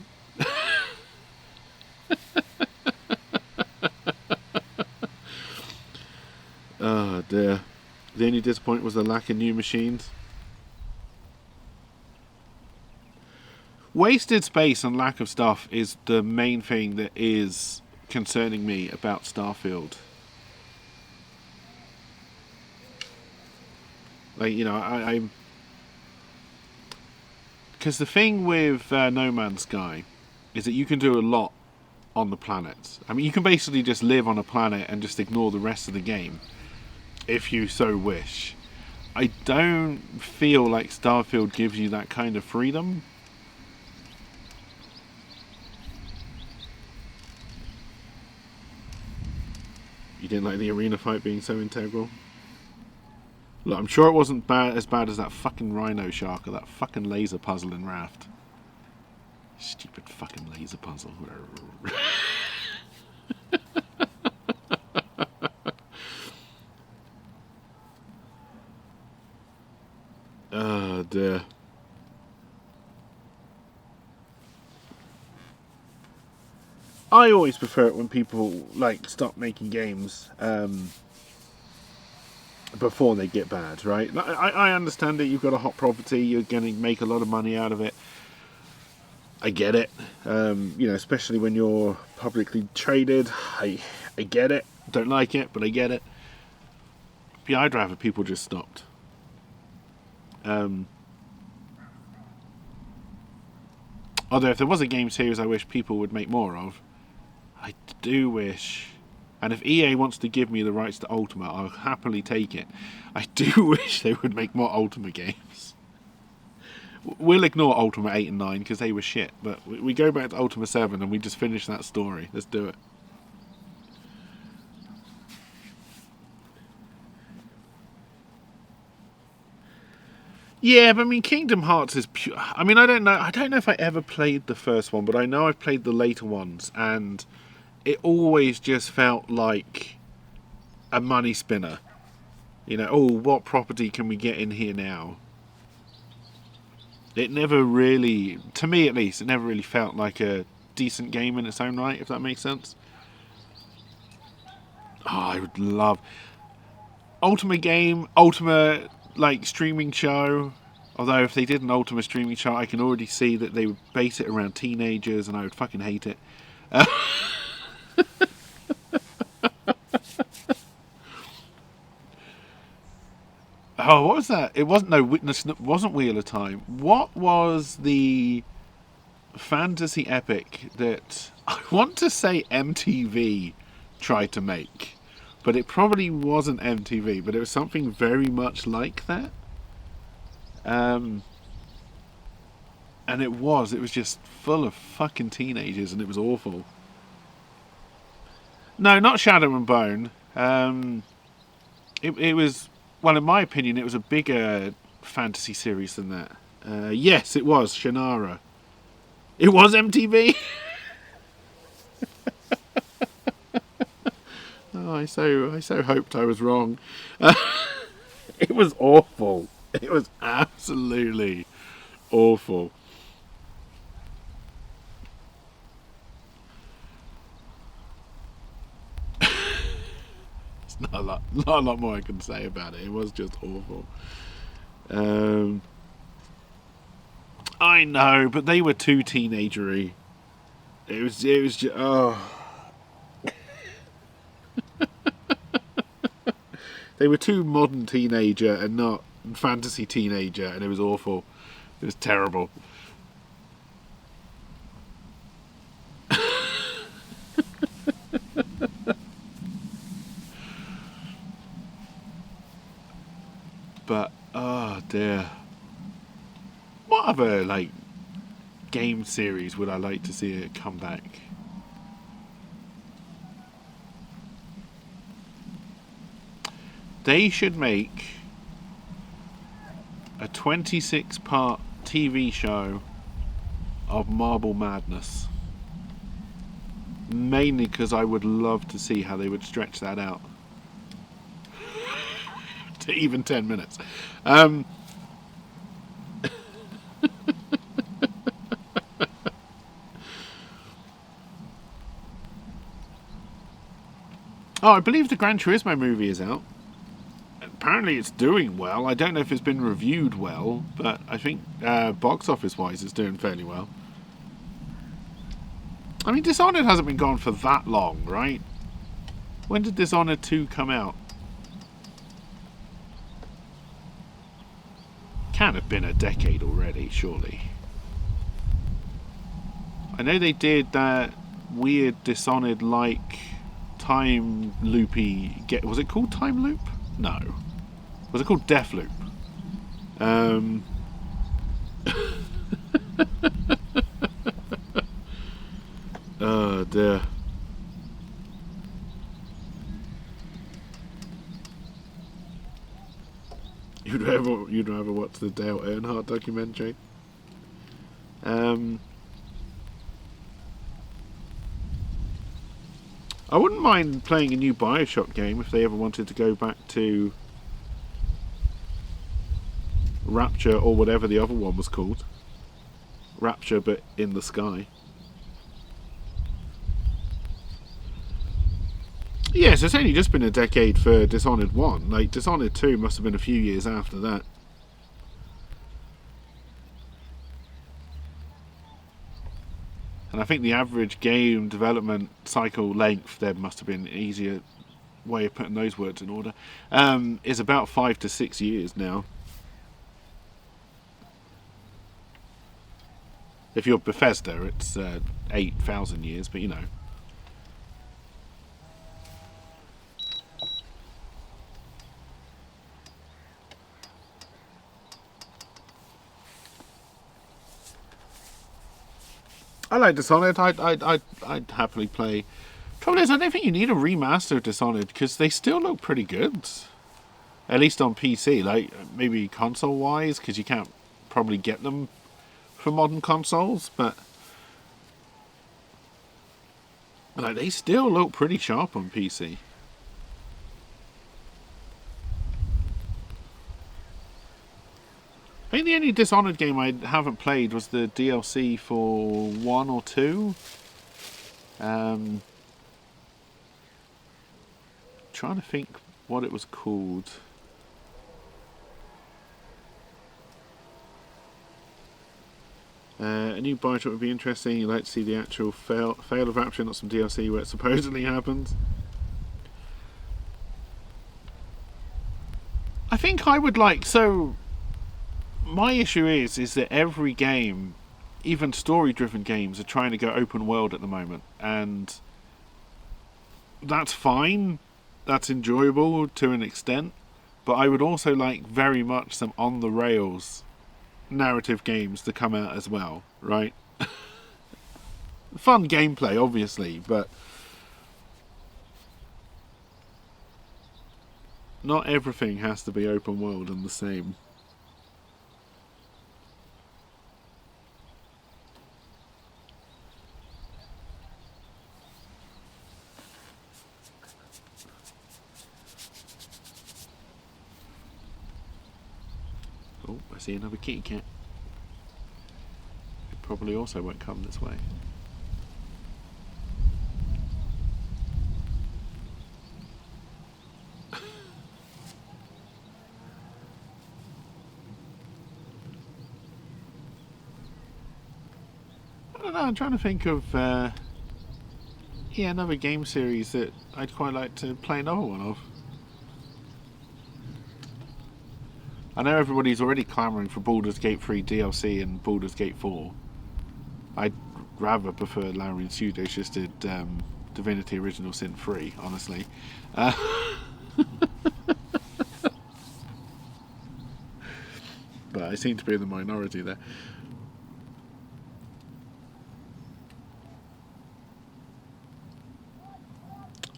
Oh dear. The only disappointment was the lack of new machines. Wasted space and lack of stuff is the main thing that is concerning me about Starfield. I'm... Because the thing with No Man's Sky is that you can do a lot on the planet. I mean, you can basically just live on a planet and just ignore the rest of the game, if you so wish. I don't feel like Starfield gives you that kind of freedom. You didn't like the arena fight being so integral? Look, I'm sure it wasn't as bad as that fucking rhino shark or that fucking laser puzzle in Raft. Stupid fucking laser puzzle. I always prefer it when people like stop making games before they get bad, right? I understand that you've got a hot property, you're going to make a lot of money out of it. I get it, especially when you're publicly traded. I get it. Don't like it, but I get it. But yeah, I'd rather people just stopped. Although if there was a game series I wish people would make more of, I do wish, and if EA wants to give me the rights to Ultima, I'll happily take it. I do wish they would make more Ultima games. We'll ignore Ultima 8 and 9 because they were shit, but we go back to Ultima 7 and we just finish that story. Let's do it. Yeah, but I mean, Kingdom Hearts is pure. I mean, I don't know if I ever played the first one, but I know I've played the later ones, and it always just felt like a money spinner. Oh, what property can we get in here now? It never really, to me at least, it never really felt like a decent game in its own right, if that makes sense. Oh, I would love Ultimate game, Ultimate like streaming show. Although if they did an Ultimate streaming show, I can already see that they would base it around teenagers, and I would fucking hate it. Oh, what was that? It wasn't wasn't Wheel of Time. What was the fantasy epic that I want to say MTV tried to make, but it probably wasn't MTV, but it was something very much like that. And it was just full of fucking teenagers, and it was awful. No, not Shadow and Bone. It was, well, in my opinion, it was a bigger fantasy series than that. Yes, it was Shannara. It was MTV. Oh, I so hoped I was wrong. It was awful. It was absolutely awful. It's not a lot more I can say about it. It was just awful. I know, but they were too teenagery. It was just, oh. They were too modern teenager and not fantasy teenager, and it was awful. It was terrible. But oh dear, what other like game series would I like to see it come back? They should make a 26-part TV show of Marble Madness. Mainly because I would love to see how they would stretch that out to even 10 minutes. Oh, I believe the Gran Turismo movie is out. Apparently it's doing well. I don't know if it's been reviewed well, but I think box office wise it's doing fairly well. I mean, Dishonored hasn't been gone for that long, right? When did Dishonored 2 come out? Can't have been a decade already, surely. I know they did that weird Dishonored-like time loopy... Was it called Time Loop? No. Was it called Deathloop? Oh dear. You'd rather watch the Dale Earnhardt documentary? I wouldn't mind playing a new Bioshock game if they ever wanted to go back to Rapture or whatever the other one was called. Rapture, but in the sky. Yes, it's only just been a decade for Dishonored 1. Like, Dishonored 2 must have been a few years after that. And I think the average game development cycle length, there must have been an easier way of putting those words in order, is about 5 to 6 years now. If you're Bethesda, it's 8,000 years, but you know. I like Dishonored. I'd happily play. Trouble is, I don't think you need a remaster of Dishonored because they still look pretty good. At least on PC, like maybe console wise, because you can't probably get them for modern consoles, but like they still look pretty sharp on PC. I think the only Dishonored game I haven't played was the DLC for 1 or 2. Trying to think what it was called. A new Bioshock would be interesting. You'd like to see the actual fail of Rapture, not some DLC where it supposedly happens. I think I would like... So, my issue is that every game, even story-driven games, are trying to go open world at the moment. And that's fine. That's enjoyable to an extent. But I would also like very much some on-the-rails narrative games to come out as well, right? Fun gameplay, obviously, but not everything has to be open world and the same. Oh, I see another kitty cat. It probably also won't come this way. I don't know, I'm trying to think of another game series that I'd quite like to play another one of. I know everybody's already clamouring for Baldur's Gate 3 DLC and Baldur's Gate 4. I'd rather prefer Larian Studios just did Divinity Original Sin 3, honestly. But I seem to be in the minority there.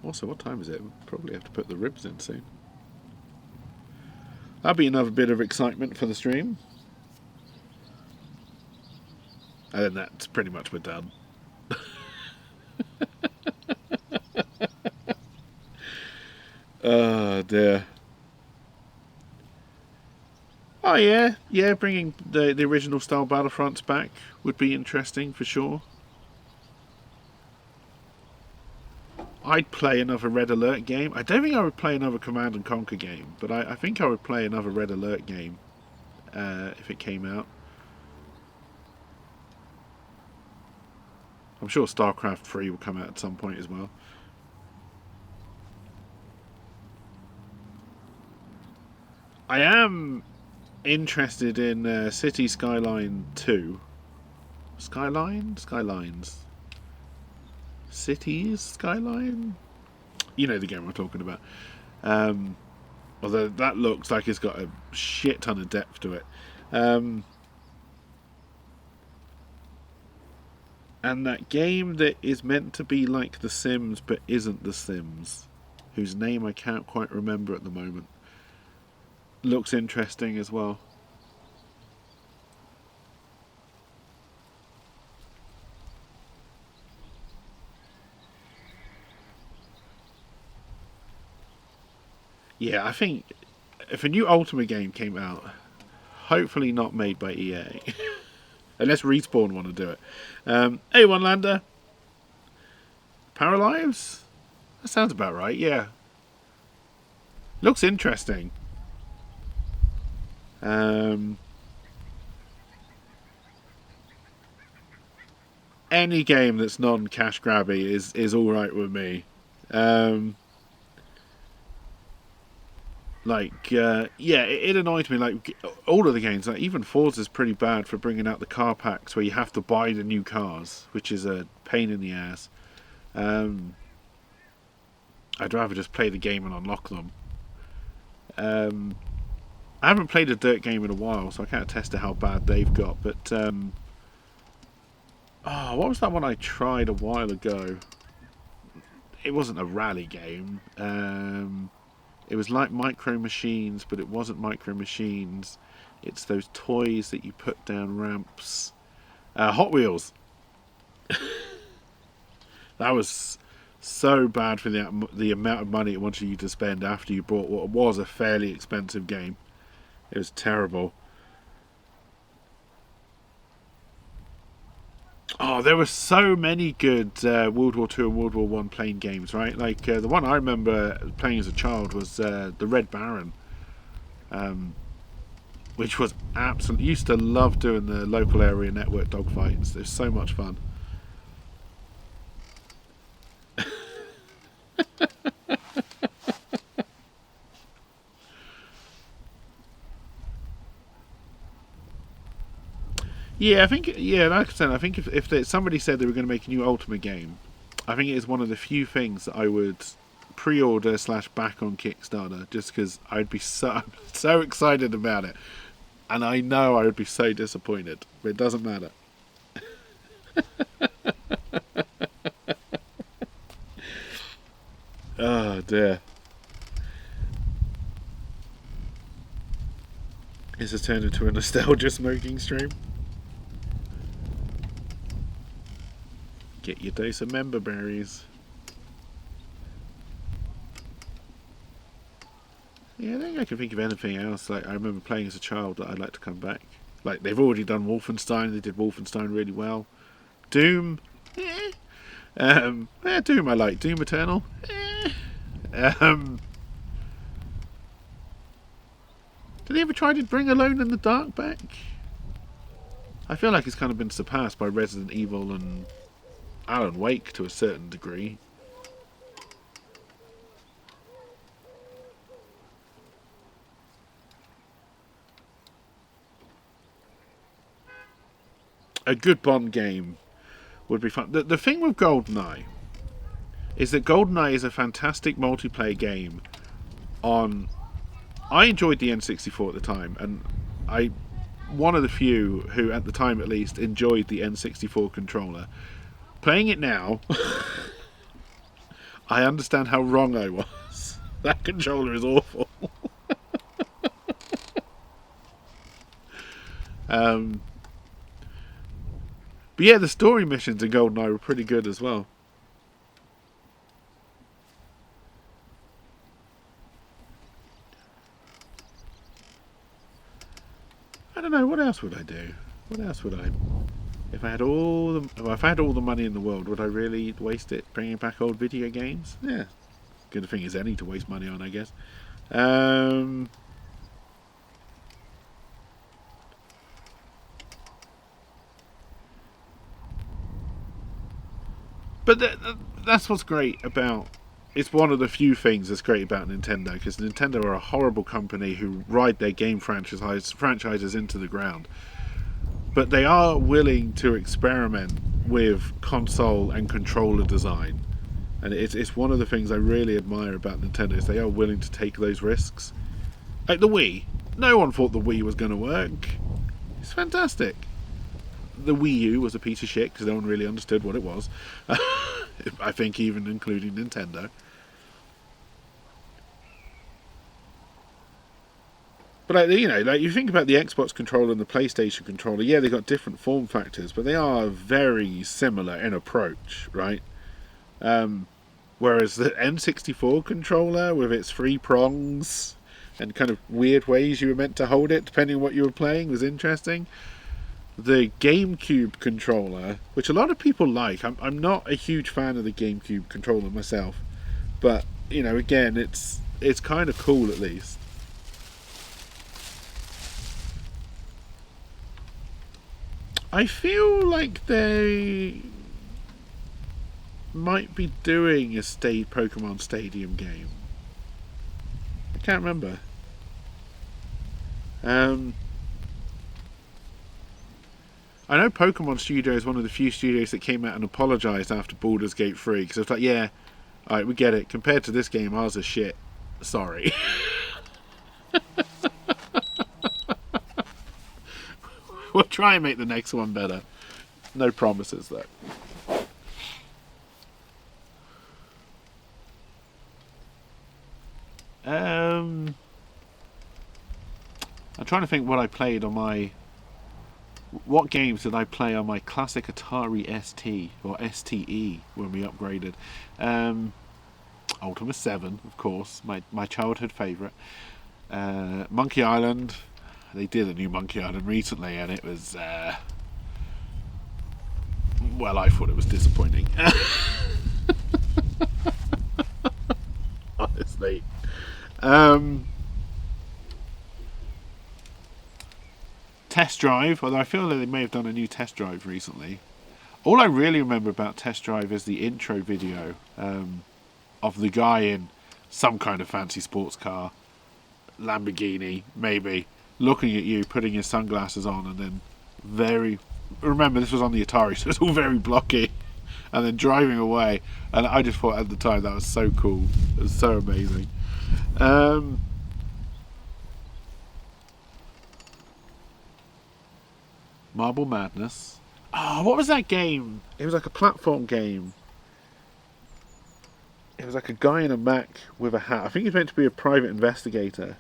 Also, what time is it? We'll probably have to put the ribs in soon. That'll be another bit of excitement for the stream. And then that's pretty much we're done. Oh dear. Oh yeah, bringing the original style Battlefronts back would be interesting for sure. I'd play another Red Alert game. I don't think I would play another Command and Conquer game, but I think I would play another Red Alert game if it came out. I'm sure StarCraft 3 will come out at some point as well. I am interested in City Skyline 2. Skylines? Cities Skyline? You know the game I'm talking about. Although that looks like it's got a shit ton of depth to it. And that game that is meant to be like The Sims but isn't The Sims, whose name I can't quite remember at the moment, looks interesting as well. Yeah, I think if a new Ultimate game came out, hopefully not made by EA, unless Respawn want to do it. Hey, One Lander. Paralives? That sounds about right, yeah. Looks interesting. Any game that's non-cash grabby is all right with me. Um, it annoyed me. Like all of the games, like even Forza's pretty bad for bringing out the car packs where you have to buy the new cars, which is a pain in the ass. Um, I'd rather just play the game and unlock them. Um, I haven't played a dirt game in a while, so I can't attest to how bad they've got. But what was that one I tried a while ago? It wasn't a rally game. It was like Micro Machines, but it wasn't Micro Machines. It's those toys that you put down ramps. Hot Wheels. That was so bad for the amount of money it wanted you to spend after you bought what was a fairly expensive game. It was terrible. Oh, there were so many good World War Two and World War One plane games, right? Like the one I remember playing as a child was the Red Baron, which was absolutely. Used to love doing the local area network dogfights. It was so much fun. Yeah, I think. Yeah, like I said, I think if somebody said they were going to make a new Ultimate game, I think it is one of the few things that I would pre-order / back on Kickstarter, just because I'd be so excited about it, and I know I would be so disappointed, but it doesn't matter. Oh dear. This has turned into a nostalgia smoking stream. Get your dose of member berries. Yeah, I think I can think of anything else. Like I remember playing as a child that I'd like to come back. Like they've already done Wolfenstein. They did Wolfenstein really well. Doom. Doom I like. Doom Eternal. Did they ever try to bring Alone in the Dark back? I feel like it's kind of been surpassed by Resident Evil and Alan Wake to a certain degree. A good Bond game would be fun. The thing with GoldenEye is that GoldenEye is a fantastic multiplayer game on... I enjoyed the N64 at the time, and one of the few who, at the time at least, enjoyed the N64 controller. Playing it now, I understand how wrong I was. That controller is awful. But yeah, the story missions in GoldenEye were pretty good as well. I don't know, what else would I do? What else would I... If I had all the money in the world, would I really waste it bringing back old video games? Yeah, good thing as any to waste money on, I guess. But that's what's great about... It's one of the few things that's great about Nintendo, because Nintendo are a horrible company who ride their game franchises into the ground. But they are willing to experiment with console and controller design. And it's one of the things I really admire about Nintendo, is they are willing to take those risks. Like the Wii. No one thought the Wii was going to work. It's fantastic. The Wii U was a piece of shit because no one really understood what it was. I think even including Nintendo. But like you think about the Xbox controller and the PlayStation controller, yeah, they've got different form factors, but they are very similar in approach, right? Whereas the N64 controller, with its 3 prongs and kind of weird ways you were meant to hold it, depending on what you were playing, was interesting. The GameCube controller, which a lot of people like, I'm not a huge fan of the GameCube controller myself, But you know, again, it's kind of cool at least. I feel like they might be doing a Pokemon Stadium game. I can't remember. I know Pokemon Studio is one of the few studios that came out and apologised after Baldur's Gate 3, because it's like, yeah, alright, we get it. Compared to this game, ours is shit. Sorry. We'll try and make the next one better. No promises, though. I'm trying to think what I played on my... What games did I play on my classic Atari ST, or STE, when we upgraded? Ultima 7, of course, my childhood favourite. Monkey Island. They did a new Monkey Island recently, and it was... well, I thought it was disappointing. Honestly. Test Drive, although I feel that they may have done a new Test Drive recently. All I really remember about Test Drive is the intro video of the guy in some kind of fancy sports car, Lamborghini, maybe, looking at you, putting his sunglasses on, and then remember, this was on the Atari, so it's all very blocky, and then driving away. And I just thought at the time that was so cool. It was so amazing. Marble Madness. Oh, what was that game? It was like a platform game. It was like a guy in a Mac with a hat. I think he's meant to be a private investigator.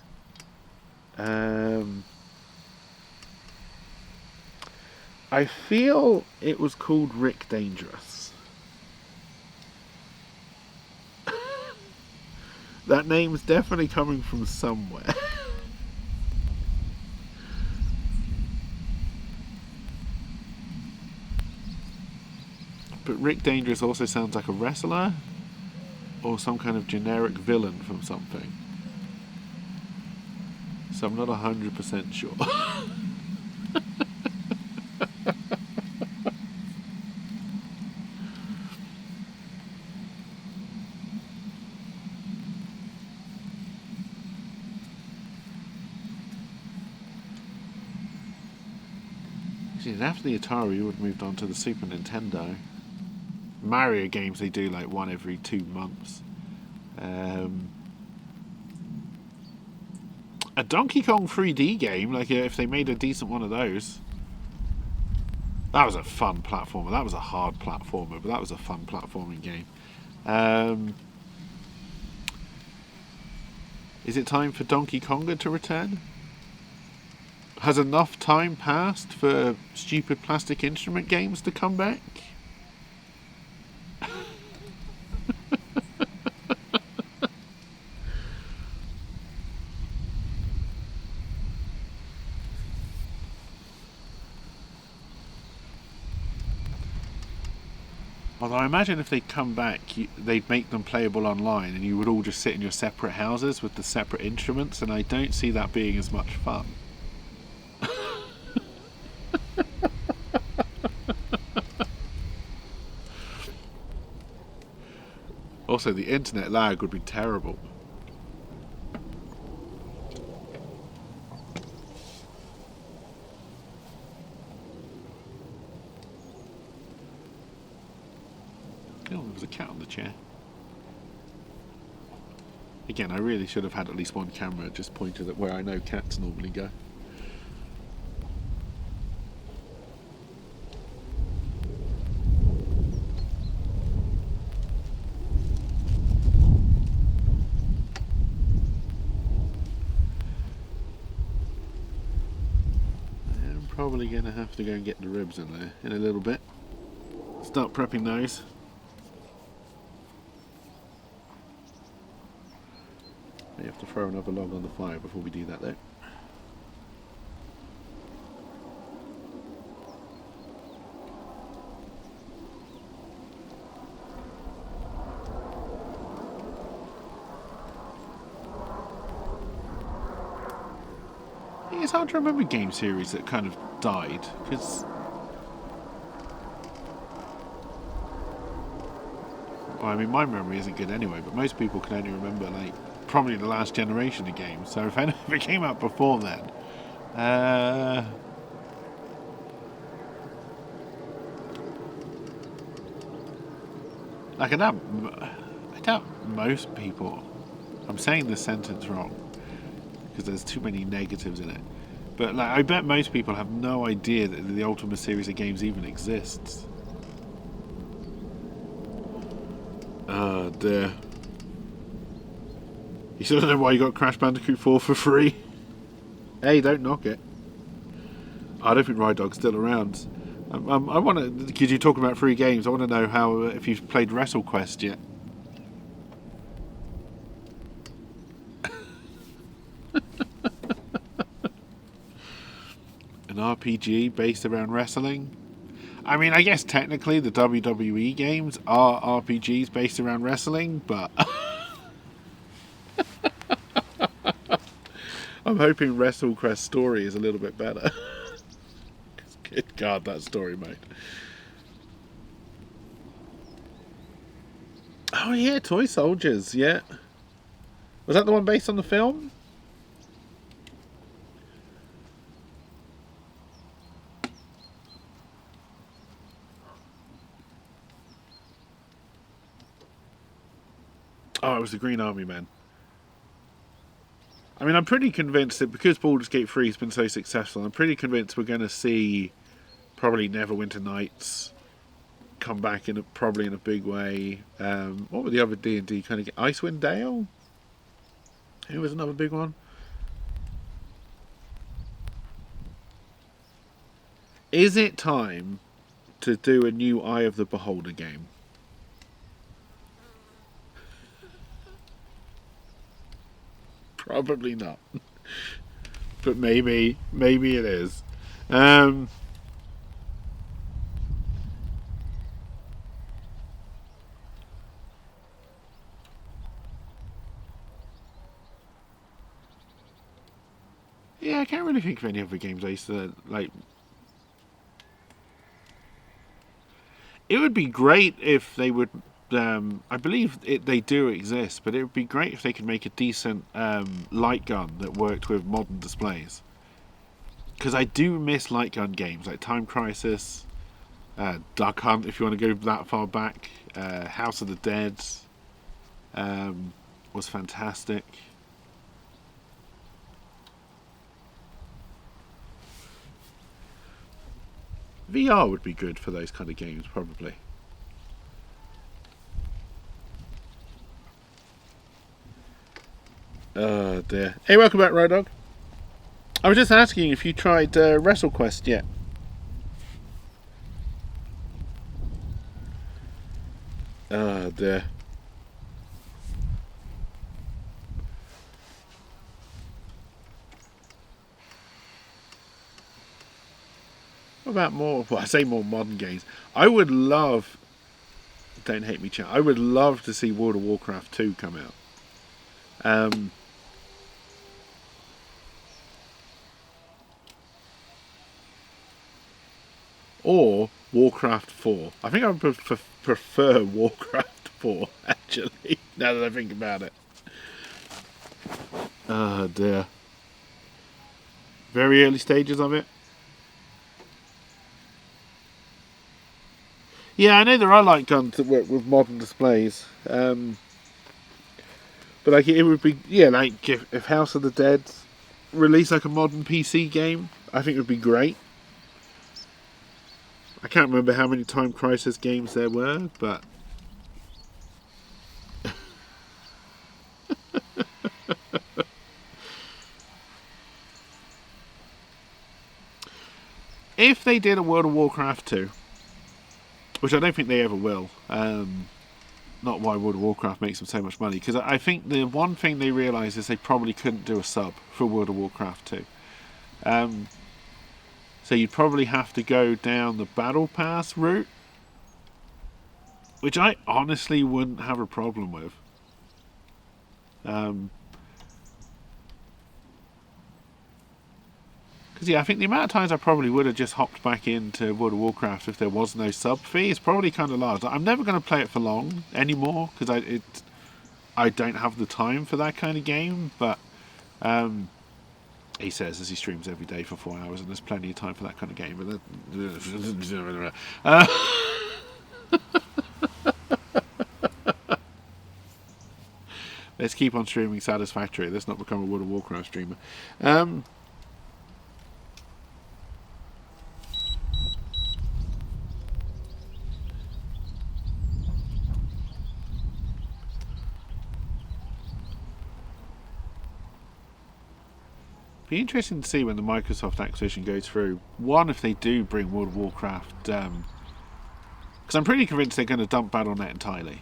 I feel it was called Rick Dangerous. That name's definitely coming from somewhere. But Rick Dangerous also sounds like a wrestler or some kind of generic villain from something. So I'm not 100% sure. After the Atari, you would have moved on to the Super Nintendo. Mario games, they do like one every 2 months. A Donkey Kong 3D game, like if they made a decent one of those. That was a fun platformer. That was a hard platformer, but that was a fun platforming game. Is it time for Donkey Konga to return? Has enough time passed for stupid plastic instrument games to come back? Although I imagine if they'd come back, they'd make them playable online and you would all just sit in your separate houses with the separate instruments, and I don't see that being as much fun. Also, the internet lag would be terrible. Oh, there was a cat on the chair. Again, I really should have had at least one camera just pointed at where I know cats normally go. I'm probably going to have to go and get the ribs in there in a little bit. Start prepping those. We have to throw another log on the fire before we do that though. it's hard to remember game series that kind of died, because well, I mean, my memory isn't good anyway, but most people can only remember, like, probably the last generation of games. So if it came out before then, like, I doubt most people, I'm saying this sentence wrong, because there's too many negatives in it, but, like, I bet most people have no idea that the Ultima series of games even exists. Oh dear. You still don't know why you got Crash Bandicoot 4 for free? Hey, don't knock it. I don't think Ride Dog's still around. I want to, because you talk about free games, I want to know how, if you've played WrestleQuest yet. An RPG based around wrestling? I mean, I guess technically the WWE games are RPGs based around wrestling, but I'm hoping WrestleQuest story is a little bit better. Good God, that story mode. Oh yeah, Toy Soldiers, yeah. Was that the one based on the film? Oh, it was the Green Army Man. I mean, I'm pretty convinced that because Baldur's Gate 3 has been so successful, I'm pretty convinced we're going to see probably Neverwinter Nights come back probably in a big way. What were the other D&D kind of Icewind Dale? Who was another big one? Is it time to do a new Eye of the Beholder game? Probably not. But maybe it is. Yeah, I can't really think of any other games I used to like. It would be great if they would. I believe they do exist, but it would be great if they could make a decent light gun that worked with modern displays. Because I do miss light gun games like Time Crisis, Duck Hunt, if you want to go that far back. House of the Dead was fantastic. VR would be good for those kind of games, probably. Oh dear. Hey, welcome back, Ride Dog. I was just asking if you tried WrestleQuest yet. Oh dear. What about more? Well, I say more modern games. I would love. Don't hate me, chat. I would love to see World of Warcraft 2 come out. Or Warcraft 4. I think I would prefer Warcraft 4, actually, now that I think about it. Oh dear. Very early stages of it. Yeah, I know there are light guns that work with modern displays. But like it would be, yeah, like if House of the Dead released like a modern PC game, I think it would be great. I can't remember how many Time Crisis games there were, but if they did a World of Warcraft 2, which I don't think they ever will, not why World of Warcraft makes them so much money, because I think the one thing they realised is they probably couldn't do a sub for World of Warcraft 2. So you'd probably have to go down the Battle Pass route, which I honestly wouldn't have a problem with. Because yeah, I think the amount of times I probably would have just hopped back into World of Warcraft if there was no sub fee is probably kind of large. I'm never going to play it for long anymore because I don't have the time for that kind of game. But he says as he streams every day for 4 hours, and there's plenty of time for that kind of game. But let's keep on streaming Satisfactory. Let's not become a World of Warcraft streamer. Be interesting to see when the Microsoft acquisition goes through. One, if they do bring World of Warcraft, because I'm pretty convinced they're going to dump Battle.net entirely,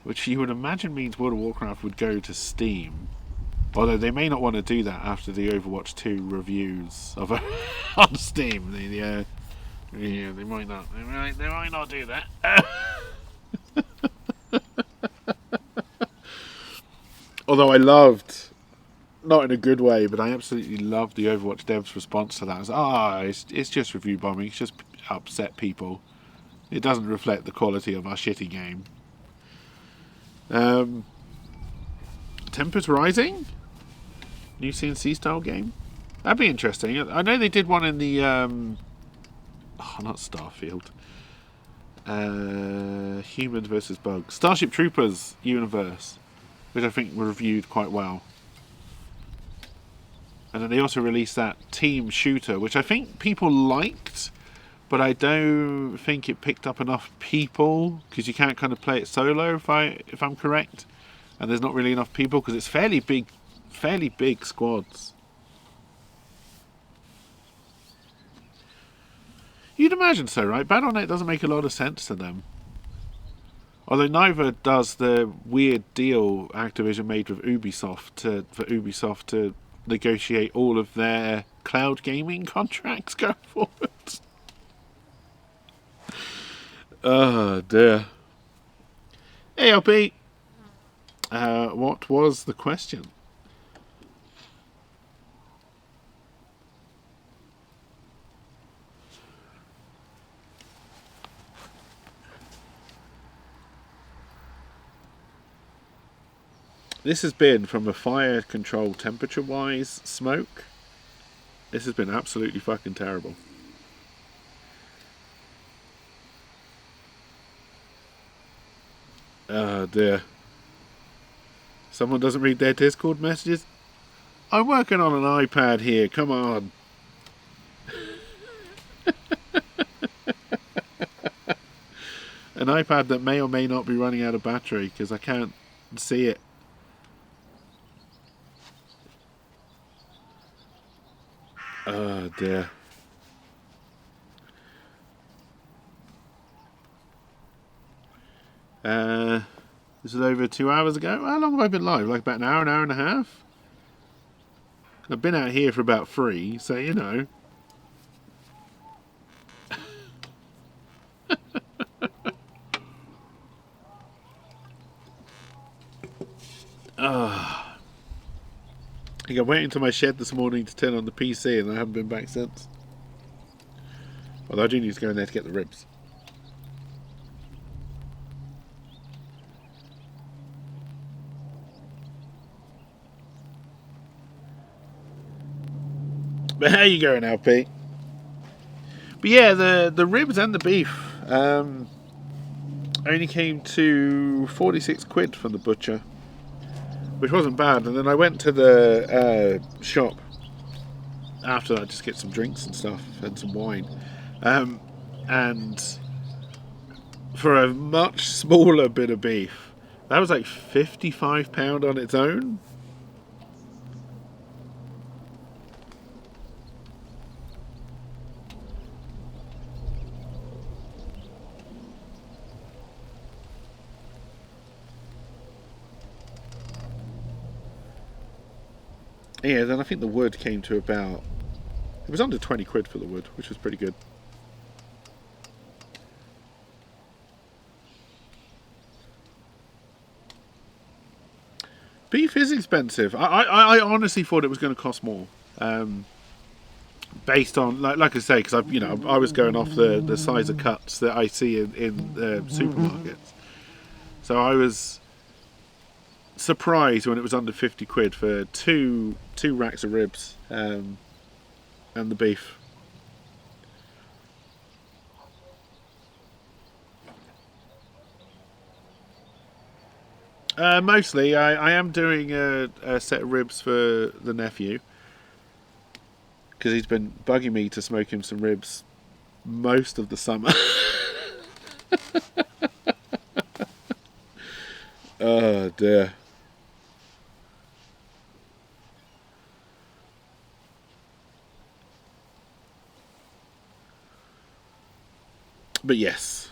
which you would imagine means World of Warcraft would go to Steam. Although they may not want to do that after the Overwatch 2 reviews of on Steam. Yeah, they might not. They might not do that. Although I loved, not in a good way, but I absolutely loved the Overwatch devs' response to that. It was, it's just review bombing. It's just upset people. It doesn't reflect the quality of our shitty game. Tempest Rising? New CNC style game? That'd be interesting. I know they did one in the not Starfield. Humans versus Bugs. Starship Troopers universe, which I think were reviewed quite well. And then they also released that team shooter, which I think people liked, but I don't think it picked up enough people because you can't kind of play it solo, if I'm correct. And there's not really enough people because it's fairly big squads. You'd imagine so, right? Battle.net doesn't make a lot of sense to them. Although neither does the weird deal Activision made with Ubisoft for Ubisoft to negotiate all of their cloud gaming contracts going forward. Oh dear. Hey LP, what was the question? This has been, from a fire control temperature wise smoke, this has been absolutely fucking terrible. Oh dear. Someone doesn't read their Discord messages? I'm working on an iPad here, come on. An iPad that may or may not be running out of battery because I can't see it. Oh dear. This was over 2 hours ago. How long have I been live? Like about an hour and a half? I've been out here for about 3, so you know. I think I went into my shed this morning to turn on the PC and I haven't been back since. Although I do need to go in there to get the ribs. But how you going, LP? But yeah, the ribs and the beef only came to 46 quid from the butcher, which wasn't bad. And then I went to the shop after that just to get some drinks and stuff and some wine. And for a much smaller bit of beef, that was like £55 on its own. Yeah, then I think the wood came to about... It was under 20 quid for the wood, which was pretty good. Beef is expensive. I honestly thought it was going to cost more. based on like I say, because I was going off the size of cuts that I see in supermarkets. So I was surprised when it was under 50 quid for two racks of ribs and the beef. Mostly, I am doing a set of ribs for the nephew because he's been bugging me to smoke him some ribs most of the summer. Oh dear. But yes,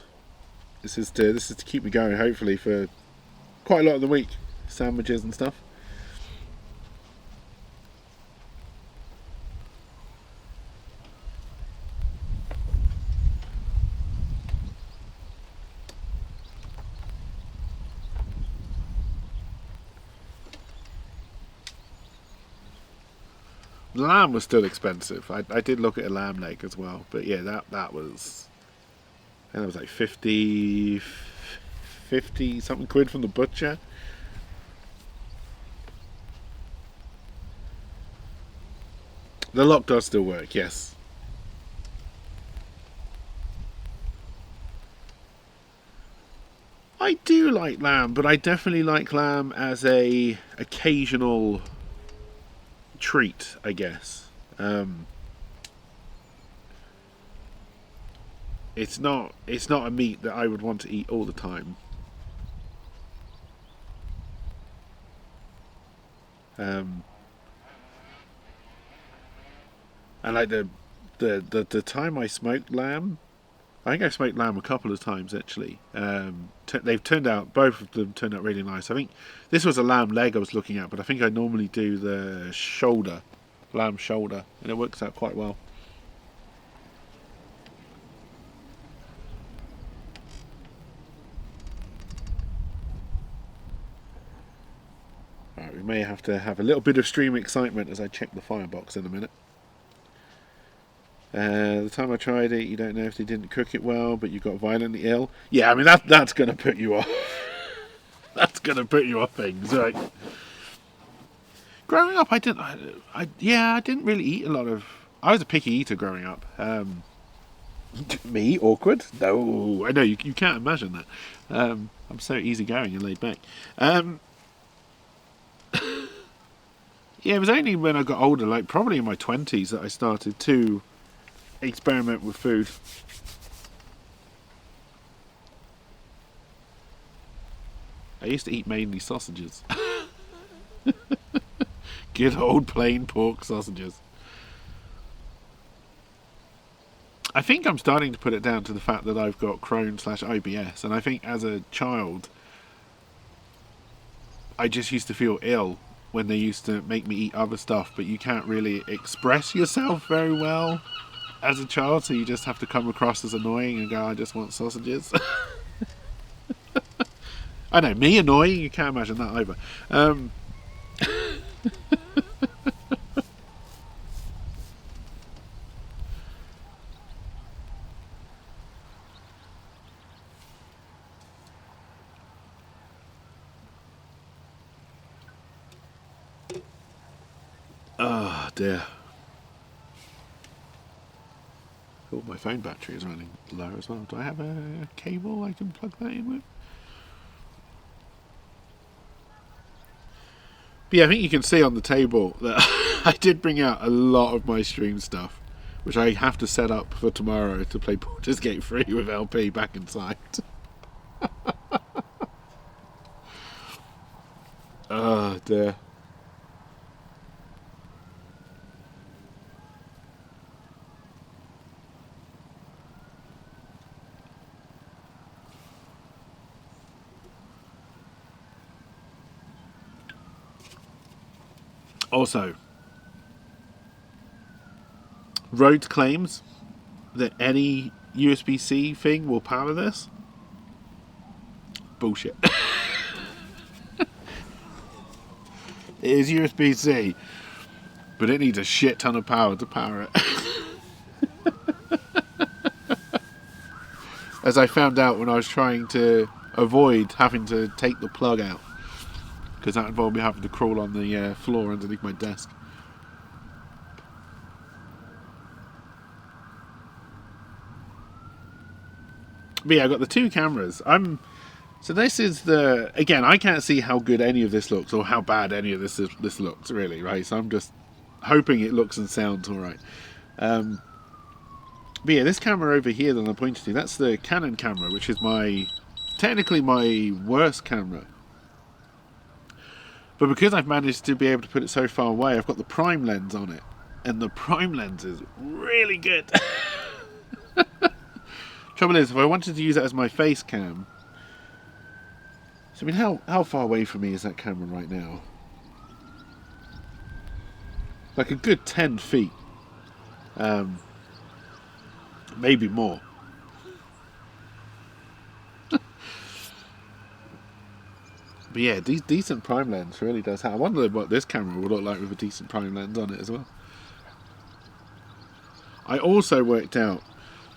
this is to keep me going. Hopefully for quite a lot of the week, sandwiches and stuff. The lamb was still expensive. I did look at a lamb leg as well, but yeah, that was, and that was like 50 something quid from the butcher. The lock does still work, yes. I do like lamb, but I definitely like lamb as a occasional treat, I guess. It's not a meat that I would want to eat all the time. Um, and like the time I smoked lamb, I think I smoked lamb a couple of times actually. They've turned out, both of them turned out really nice. I think this was a lamb leg I was looking at, but I think I normally do the shoulder, lamb shoulder, and it works out quite well. Right, we may have to have a little bit of stream excitement as I check the firebox in a minute. The time I tried it, you don't know if they didn't cook it well, but you got violently ill. Yeah, I mean that's going to put you off. That's going to put you off things, right? Growing up, I didn't really eat a lot of. I was a picky eater growing up. Me awkward? No, I know you can't imagine that. I'm so easygoing and laid back. Yeah, it was only when I got older, like probably in my 20s, that I started to experiment with food. I used to eat mainly sausages. Good old plain pork sausages. I think I'm starting to put it down to the fact that I've got Crohn/IBS, and I think as a child, I just used to feel ill when they used to make me eat other stuff, but you can't really express yourself very well as a child, so you just have to come across as annoying and go, I just want sausages. I know, me annoying, you can't imagine that either. Oh dear. Oh, my phone battery is running low as well. Do I have a cable I can plug that in with? But yeah, I think you can see on the table that I did bring out a lot of my stream stuff, which I have to set up for tomorrow to play Baldur's Gate 3 with LP back inside. Oh dear. Also, Rhodes claims that any USB-C thing will power this. Bullshit. It is USB-C, but it needs a shit ton of power to power it. As I found out when I was trying to avoid having to take the plug out, because that involved me having to crawl on the floor underneath my desk. But yeah, I've got the two cameras. So this is again, I can't see how good any of this looks or how bad any of this looks, really, right? So I'm just hoping it looks and sounds alright. But yeah, this camera over here that I'm pointing to, that's the Canon camera, which is technically my worst camera. But because I've managed to be able to put it so far away, I've got the prime lens on it. And the prime lens is really good. Trouble is, if I wanted to use it as my face cam... So I mean, how far away from me is that camera right now? Like a good 10 feet. Maybe more. But yeah, decent prime lens really does help. I wonder what this camera would look like with a decent prime lens on it as well. I also worked out,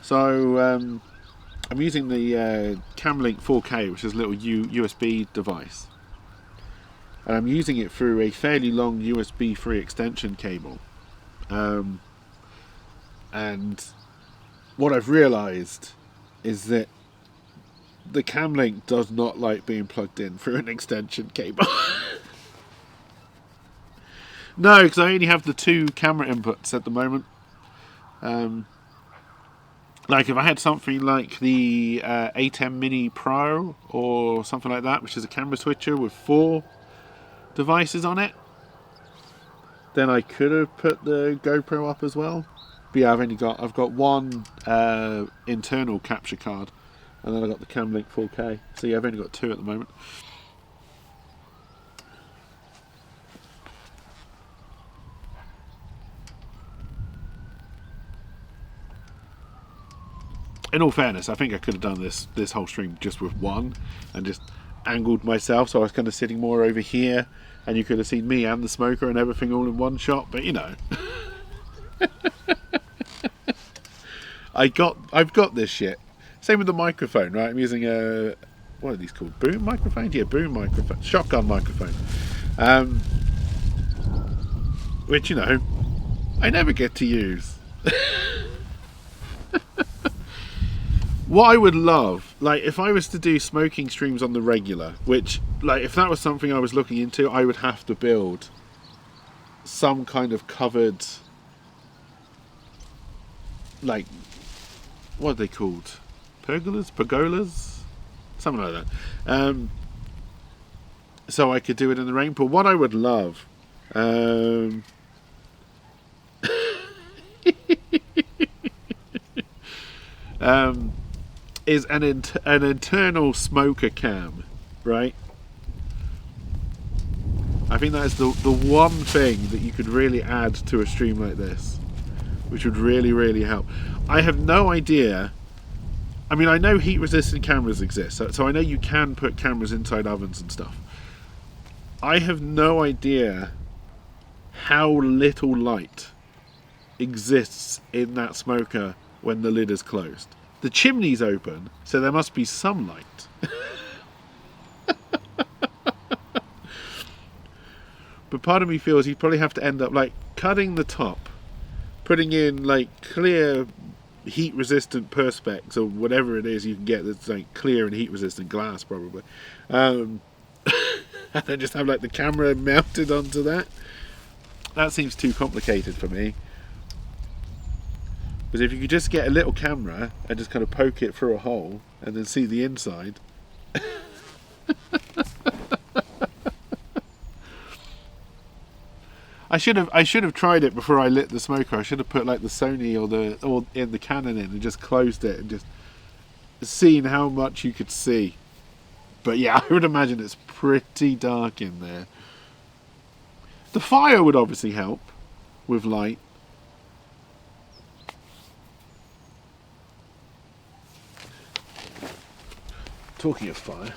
so I'm using the Camlink 4K, which is a little USB device, and I'm using it through a fairly long USB 3 extension cable, and what I've realised is that the Camlink does not like being plugged in through an extension cable. No, because I only have the two camera inputs at the moment. Like if I had something like the A10 Mini Pro or something like that, which is a camera switcher with 4 devices on it, then I could have put the GoPro up as well. But yeah, I've got one internal capture card, and then I've got the Camlink 4K. So yeah, I've only got 2 at the moment. In all fairness, I think I could have done this whole stream just with one, and just angled myself so I was kind of sitting more over here, and you could have seen me and the smoker and everything all in one shot. But you know, I've got this shit. Same with the microphone, right? I'm using a, what are these called? Boom microphone? Yeah, boom microphone, shotgun microphone. Which, you know, I never get to use. What I would love, like if I was to do smoking streams on the regular, which, like if that was something I was looking into, I would have to build some kind of covered, like, what are they called? Pergolas? Something like that. So I could do it in the rain. But what I would love, is an internal smoker cam, right? I think that is the one thing that you could really add to a stream like this, which would really, really help. I have no idea. I mean, I know heat resistant cameras exist, so I know you can put cameras inside ovens and stuff. I have no idea how little light exists in that smoker when the lid is closed. The chimney's open, so there must be some light. But part of me feels you'd probably have to end up like cutting the top, putting in like clear heat resistant perspex or whatever it is you can get that's like clear and heat resistant glass probably, and then just have like the camera mounted onto that. That seems too complicated for me. Because if you could just get a little camera and just kind of poke it through a hole and then see the inside. I should have tried it before I lit the smoker. I should have put like the Sony or in the Canon in and just closed it and just seen how much you could see. But yeah, I would imagine it's pretty dark in there. The fire would obviously help with light. Talking of fire,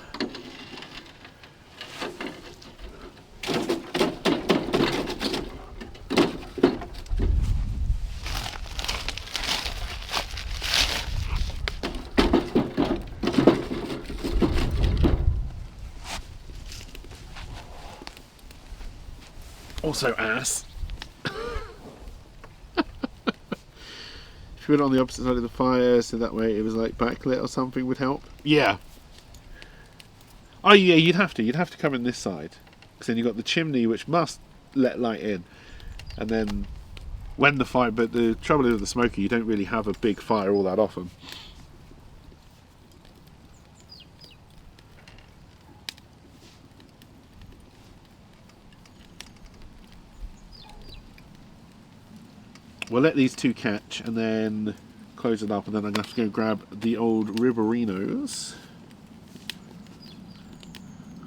Also ass. If you put it on the opposite side of the fire, so that way it was like backlit or something would help. Yeah. Oh yeah, you'd have to come in this side, because then you've got the chimney which must let light in, and then when the fire. But the trouble is with the smoker, you don't really have a big fire all that often. We'll let these two catch and then close it up, and then I'm going to have to go grab the old Riberinos.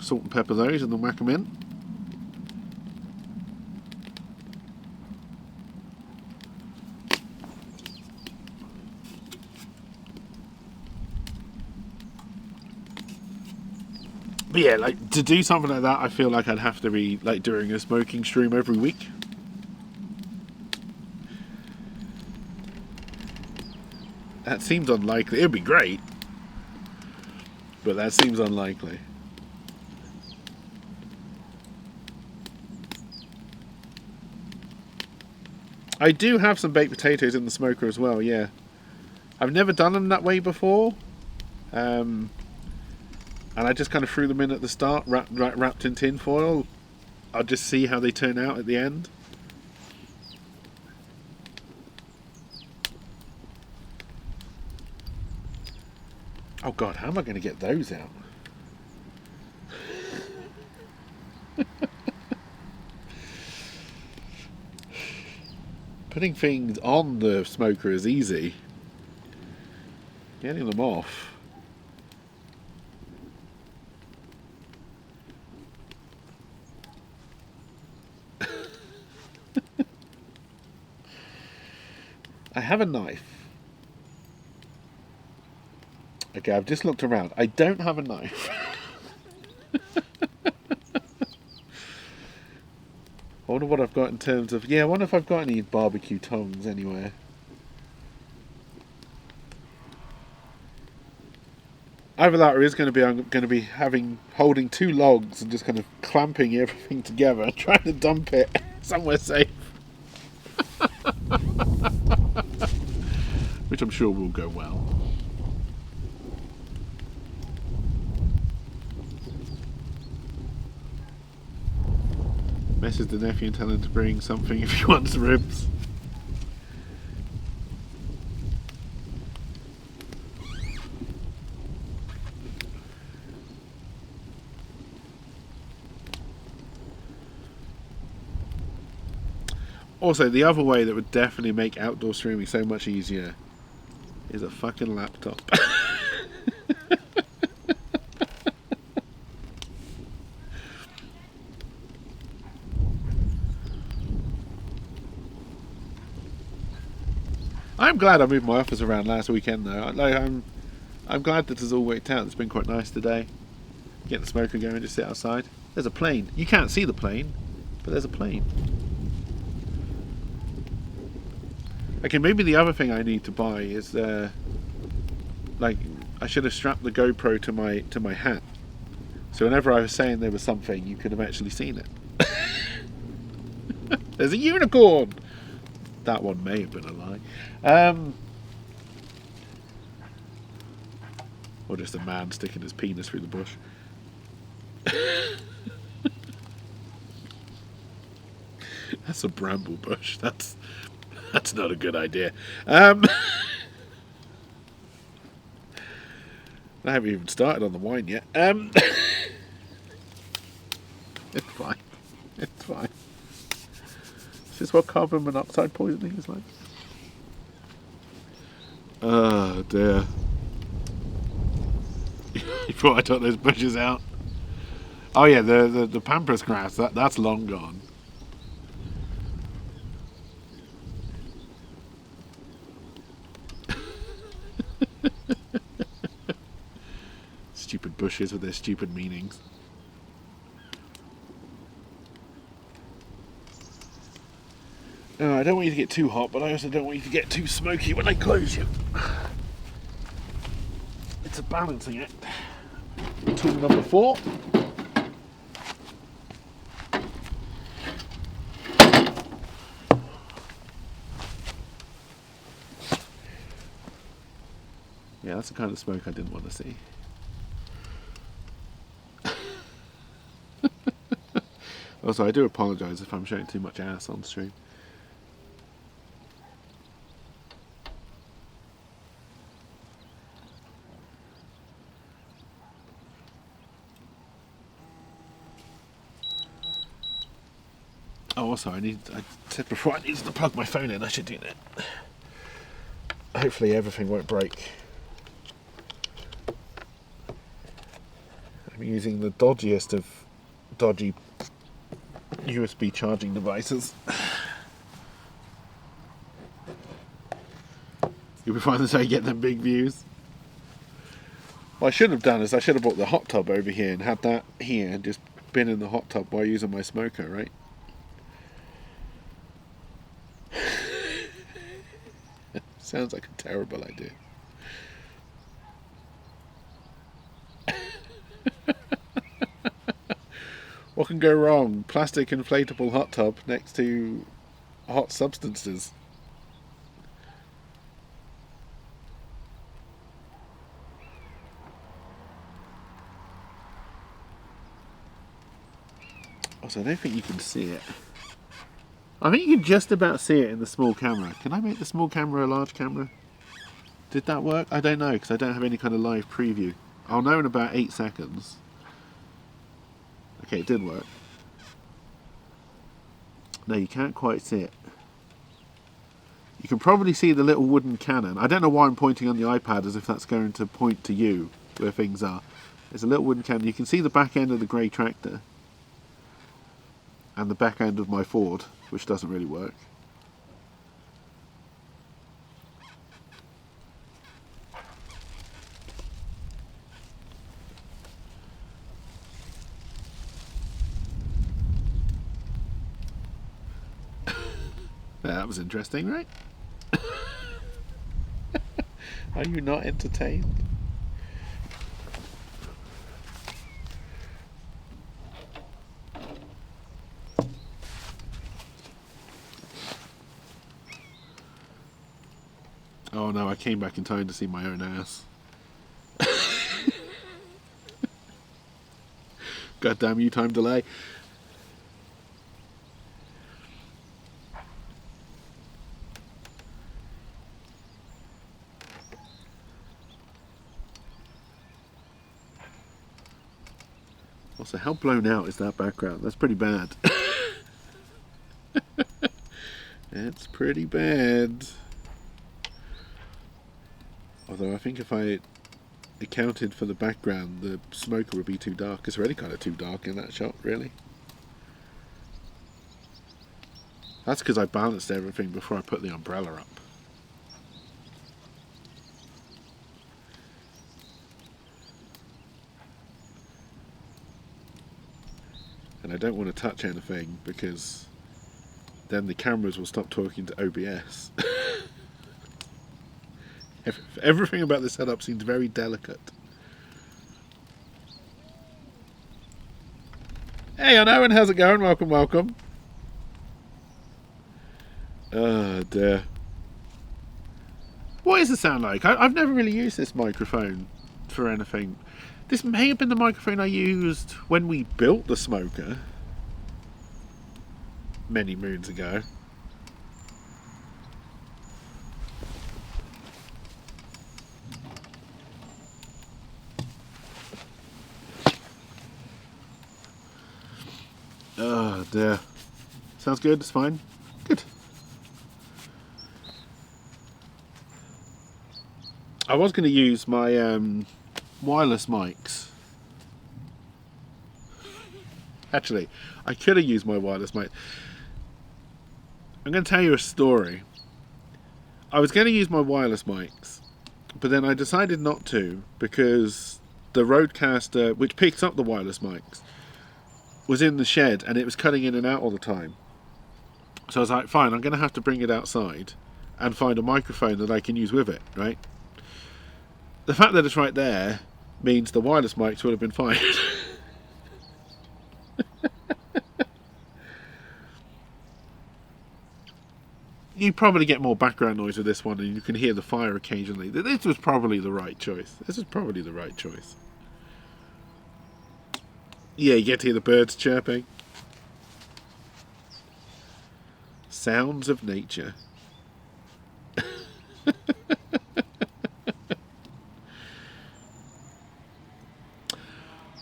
Salt and pepper those and then whack them in. But yeah, like to do something like that, I feel like I'd have to be like doing a smoking stream every week. That seems unlikely. It'd be great, but that seems unlikely. I do have some baked potatoes in the smoker as well, yeah. I've never done them that way before. And I just kind of threw them in at the start, wrapped in tin foil. I'll just see how they turn out at the end. Oh god, how am I going to get those out? Putting things on the smoker is easy. Getting them off. I have a knife. Okay, I've just looked around. I don't have a knife. I wonder what I've got in terms of... Yeah, I wonder if I've got any barbecue tongs anywhere. Either that or is going to be I'm going to be holding two logs and just kind of clamping everything together and trying to dump it somewhere safe. Which I'm sure will go well. Message the nephew and tell him to bring something if he wants ribs. Also, the other way that would definitely make outdoor streaming so much easier is a fucking laptop. I'm glad I moved my office around last weekend though. I'm glad that it's all worked out. It's been quite nice today. Get the smoker going, just sit outside. There's a plane. You can't see the plane, but there's a plane. Okay, maybe the other thing I need to buy is like I should have strapped the GoPro to my hat. So whenever I was saying there was something, you could have actually seen it. There's a unicorn! That one may have been a lie. Or just a man sticking his penis through the bush. That's a bramble bush. That's not a good idea. I haven't even started on the wine yet. It's fine. It's fine. Is this what carbon monoxide poisoning is like? Oh dear. You thought I took those bushes out? Oh yeah, the pampas grass, that's long gone. Stupid bushes with their stupid meanings. I don't want you to get too hot, but I also don't want you to get too smoky when I close you. It's a balancing act. Tool number 4. Yeah, that's the kind of smoke I didn't want to see. Also, I do apologise if I'm showing too much ass on stream. Oh, also, I said before I needed to plug my phone in. I should do that. Hopefully everything won't break. I'm using the dodgiest of dodgy USB charging devices. You'll be fine until you get them big views. What I should have done is I should have brought the hot tub over here and had that here and just been in the hot tub while using my smoker, right? Sounds like a terrible idea. What can go wrong? Plastic inflatable hot tub next to hot substances. Also, I don't think you can see it. I think you can just about see it in the small camera. Can I make the small camera a large camera? Did that work? I don't know, because I don't have any kind of live preview. I'll know in about 8 seconds. Okay, it did work. No, you can't quite see it. You can probably see the little wooden cannon. I don't know why I'm pointing on the iPad as if that's going to point to you, where things are. There's a little wooden cannon. You can see the back end of the grey tractor. And the back end of my Ford, which doesn't really work. That was interesting, right? Are you not entertained? Oh no, I came back in time to see my own ass. God damn you, time delay. Also, how blown out is that background? That's pretty bad. It's pretty bad. Although I think if I accounted for the background, the smoker would be too dark. It's already kind of too dark in that shot, really. That's because I balanced everything before I put the umbrella up. And I don't want to touch anything because then the cameras will stop talking to OBS. Everything about the setup seems very delicate. Hey, Owen, how's it going? Welcome, welcome. Oh dear. What does it sound like? I've never really used this microphone for anything. This may have been the microphone I used when we built the smoker many moons ago. Oh dear. Sounds good, it's fine. Good. I was going to use my wireless mics. Actually, I could have used my wireless mic. I'm going to tell you a story. I was going to use my wireless mics, but then I decided not to because the Rodecaster, which picks up the wireless mics, was in the shed and it was cutting in and out all the time. So I was like, fine, I'm going to have to bring it outside and find a microphone that I can use with it, right? The fact that it's right there means the wireless mics would have been fine. you probably get more background noise with this one, and you can hear the fire occasionally. This was probably the right choice. Yeah, you get to hear the birds chirping. Sounds of nature.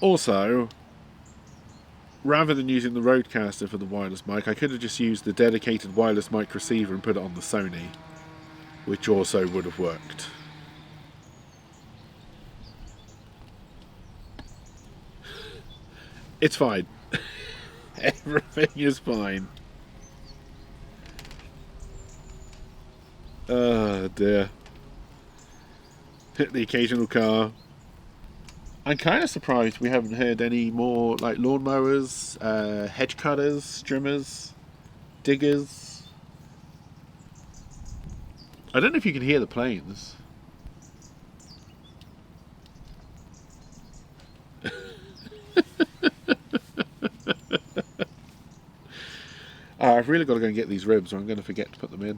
Also, rather than using the Rodecaster for the wireless mic, I could have just used the dedicated wireless mic receiver and put it on the Sony, which also would have worked. It's fine. Everything is fine. Oh dear. Hit the occasional car. I'm kind of surprised we haven't heard any more like lawnmowers, hedge cutters, trimmers, diggers. I don't know if you can hear the planes. I've really got to go and get these ribs or I'm going to forget to put them in.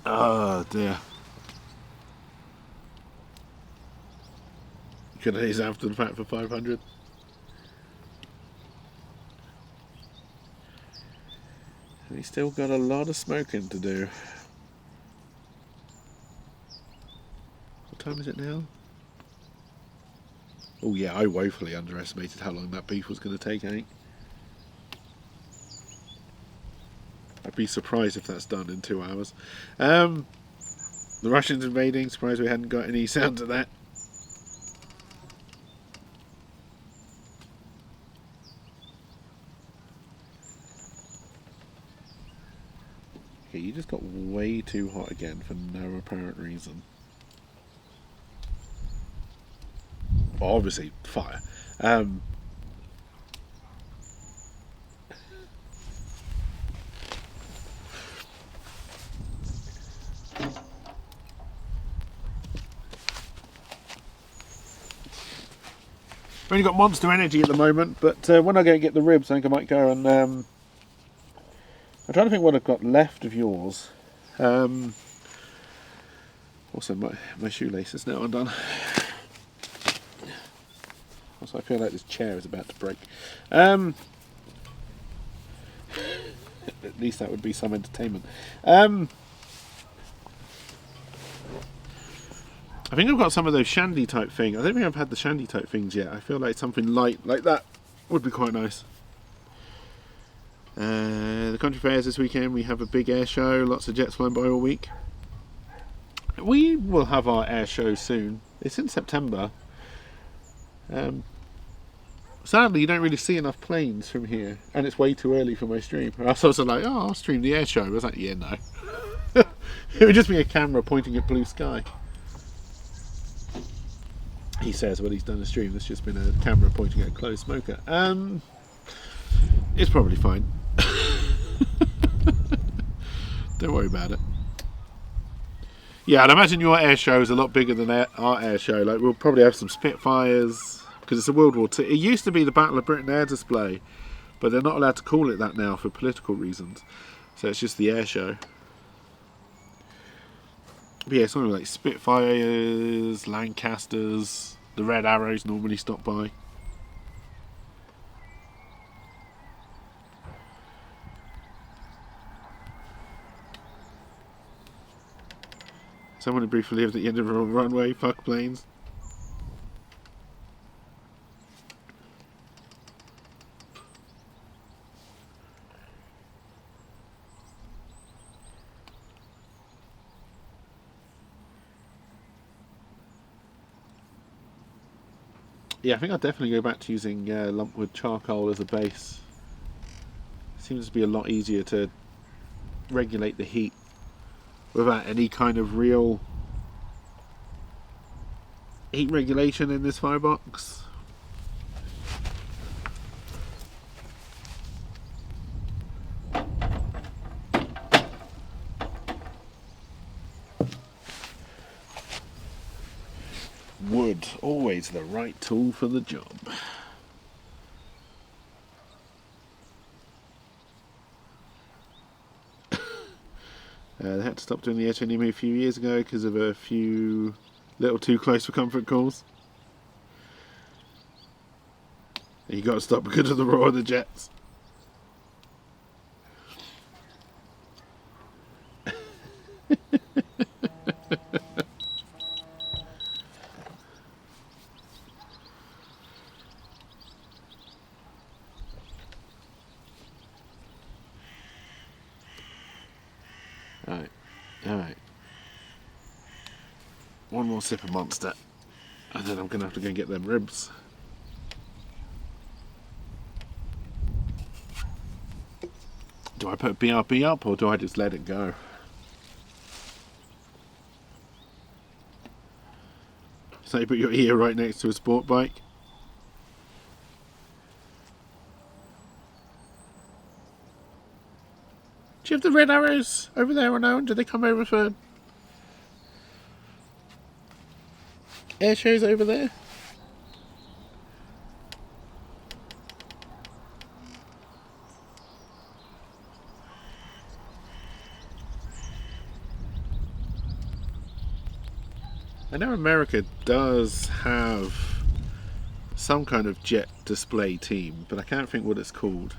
Oh dear. Could I use after the fact for 500? We still got a lot of smoking to do. What time is it now? Oh yeah, I woefully underestimated how long that beef was going to take, eh? I'd be surprised if that's done in 2 hours. The Russians invading, surprised we hadn't got any sound of that. Okay, you just got way too hot again for no apparent reason. Well, obviously, fire. I've only got Monster Energy at the moment, but when I go and get the ribs, I think I might go and... I'm trying to think what I've got left of yours. Also, my shoelace is now undone. Also, I feel like this chair is about to break. At least that would be some entertainment. I think I've got some of those shandy type things. I don't think I've had the shandy type things yet. I feel like something light like that would be quite nice. The country fairs this weekend. We have a big air show. Lots of jets flying by all week. We will have our air show soon. It's in September. Sadly, you don't really see enough planes from here, and it's way too early for my stream. I was also like, oh, I'll stream the air show. I was like, yeah, no. It would just be a camera pointing at blue sky. He says when he's done a stream, there's just been a camera pointing at a closed smoker. It's probably fine. Don't worry about it. Yeah, I'd imagine your air show is a lot bigger than our air show. Like, we'll probably have some Spitfires, because it's a World War II. It used to be the Battle of Britain Air Display, but they're not allowed to call it that now for political reasons. So it's just the air show. But yeah, something like Spitfires, Lancasters, the Red Arrows normally stop by. Someone who briefly lived at the end of a runway, fuck planes. Yeah, I think I'll definitely go back to using lumpwood charcoal as a base. Seems to be a lot easier to regulate the heat without any kind of real heat regulation in this firebox. Wood, always the right tool for the job. They had to stop doing the Edge anime a few years ago because of a few little too close for comfort calls. And you got to stop because of the roar of the jets. Alright. One more sip of Monster, and then I'm going to have to go and get them ribs. Do I put BRB up, or do I just let it go? So you put your ear right next to a sport bike. Do you have the red arrows over there or no? Do they come over for air shows over there? I know America does have some kind of jet display team, but I can't think what it's called.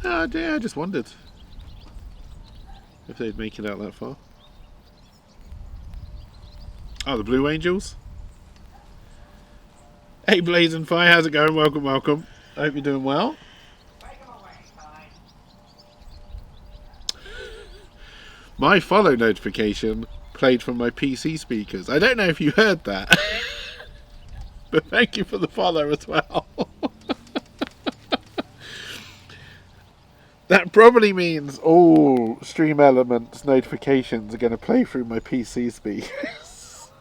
Oh dear, I just wondered if they'd make it out that far. Oh, the Blue Angels? Hey Blaze and Fire, how's it going? Welcome, welcome. I hope you're doing well. My follow notification played from my PC speakers. I don't know if you heard that. But thank you for the follow as well. That probably means all Stream Elements notifications are going to play through my PC speakers.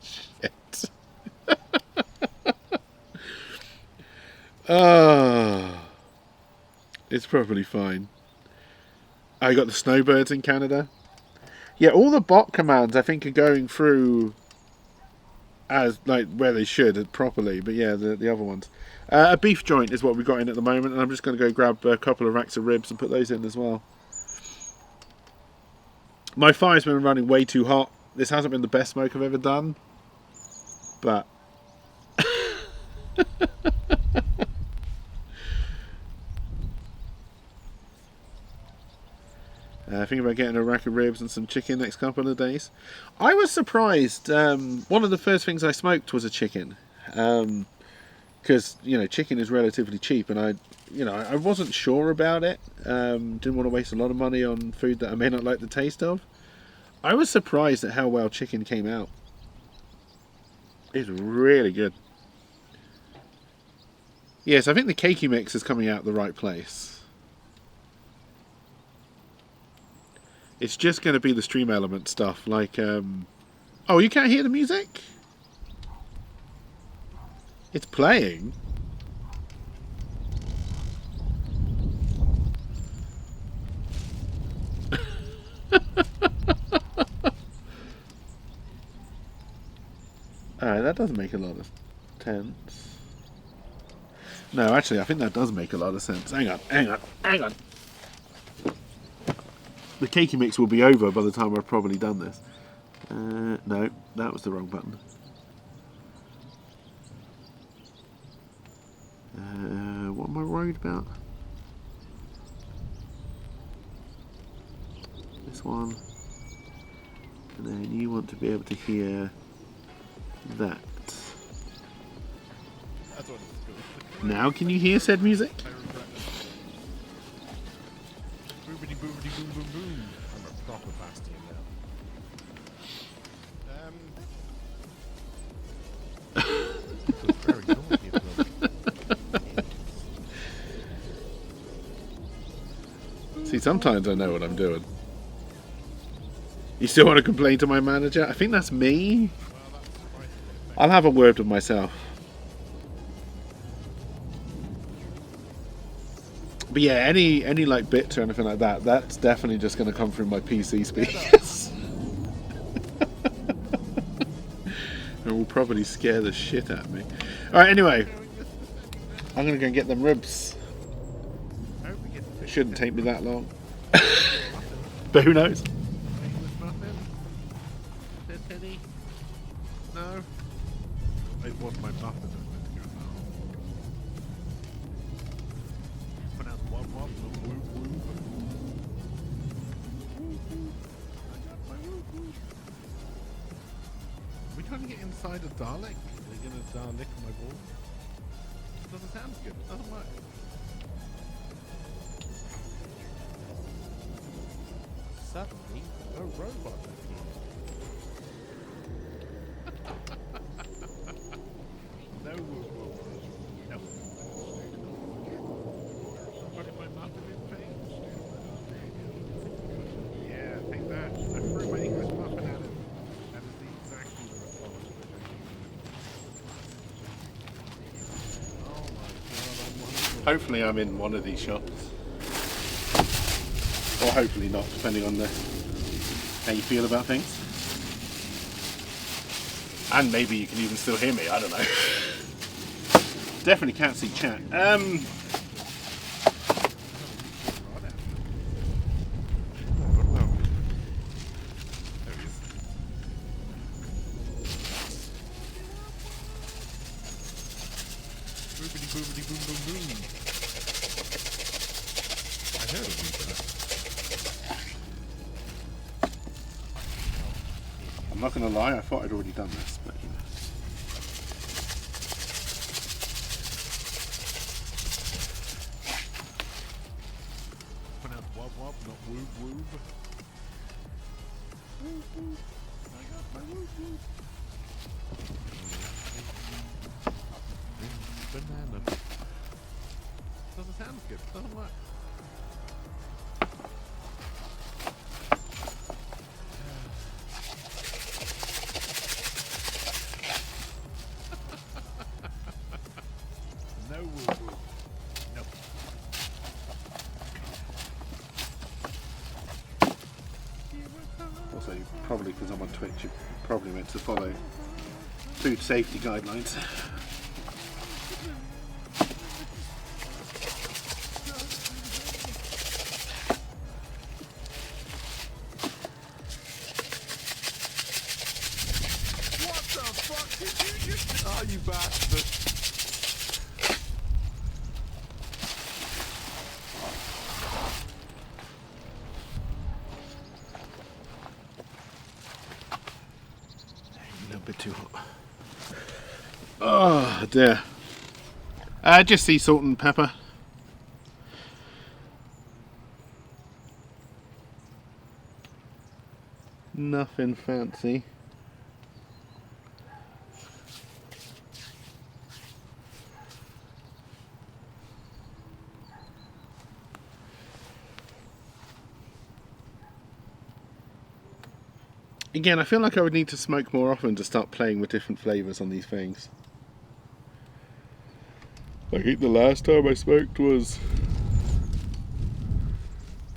Shit. It's probably fine. I got the snowbirds in Canada. Yeah, all the bot commands I think are going through as like where they should properly, but yeah, the other ones. A beef joint is what we've got in at the moment, and I'm just going to go grab a couple of racks of ribs and put those in as well. My fire's been running way too hot. This hasn't been the best smoke I've ever done, but thinking about getting a rack of ribs and some chicken next couple of days. I was surprised. One of the first things I smoked was a chicken. Because chicken is relatively cheap, and I wasn't sure about it. Didn't want to waste a lot of money on food that I may not like the taste of. I was surprised at how well chicken came out. It's really good. Yes, I think the cakey mix is coming out the right place. It's just going to be the Stream Element stuff, like oh, you can't hear the music? It's playing. Alright, that does make a lot of sense. No, actually, I think that does make a lot of sense. Hang on. The cakey mix will be over by the time I've probably done this. No, that was the wrong button. What am I worried about? This one. And then you want to be able to hear that. Now can you hear said music? Boobity boobity boom boom boom. I'm a proper bastion now. It was very naughty of them. See, sometimes I know what I'm doing. You still want to complain to my manager? I think that's me. I'll have a word with myself. But yeah, any like bits or anything like that, that's definitely just going to come through my PC speakers. probably scare the shit out of me. Alright, anyway. I'm gonna go and get them ribs. I hope we get It shouldn't take me that long. muffin. But who knows? English muffin. There, Teddy. No. It was my muffin that was meant to go now. Pronounce wub wub, not whoop whoop. I got my whoop whoop. Are we trying to get inside a Dalek? Are they gonna Dalek my balls? Doesn't sound good. Doesn't work. Suddenly, a robot appeared. No, no. Somebody my muffin in pain. Yeah, take that. I threw my English muffin at him. That is exactly the response. Oh my god, I'm wonderful. Hopefully I'm in one of these shops. Or hopefully not, depending on how you feel about things. And maybe you can even still hear me, I don't know. Definitely can't see chat. Boobity boobity boom boom boom. I heard a weed. I'm not gonna lie, I thought I'd already done this, but you know. Pronounced wub wub, not woob woob. Woob woob. I got my woob woob. Banana. Doesn't sound good. Doesn't work. No woob woob. No. Also, probably because I'm on Twitch, you're probably meant to follow food safety guidelines. What the fuck did you just... Oh, you bastard. A little bit too hot. Oh dear. Just sea salt and pepper. Nothing fancy. Again, I feel like I would need to smoke more often to start playing with different flavours on these things. I think the last time I smoked was...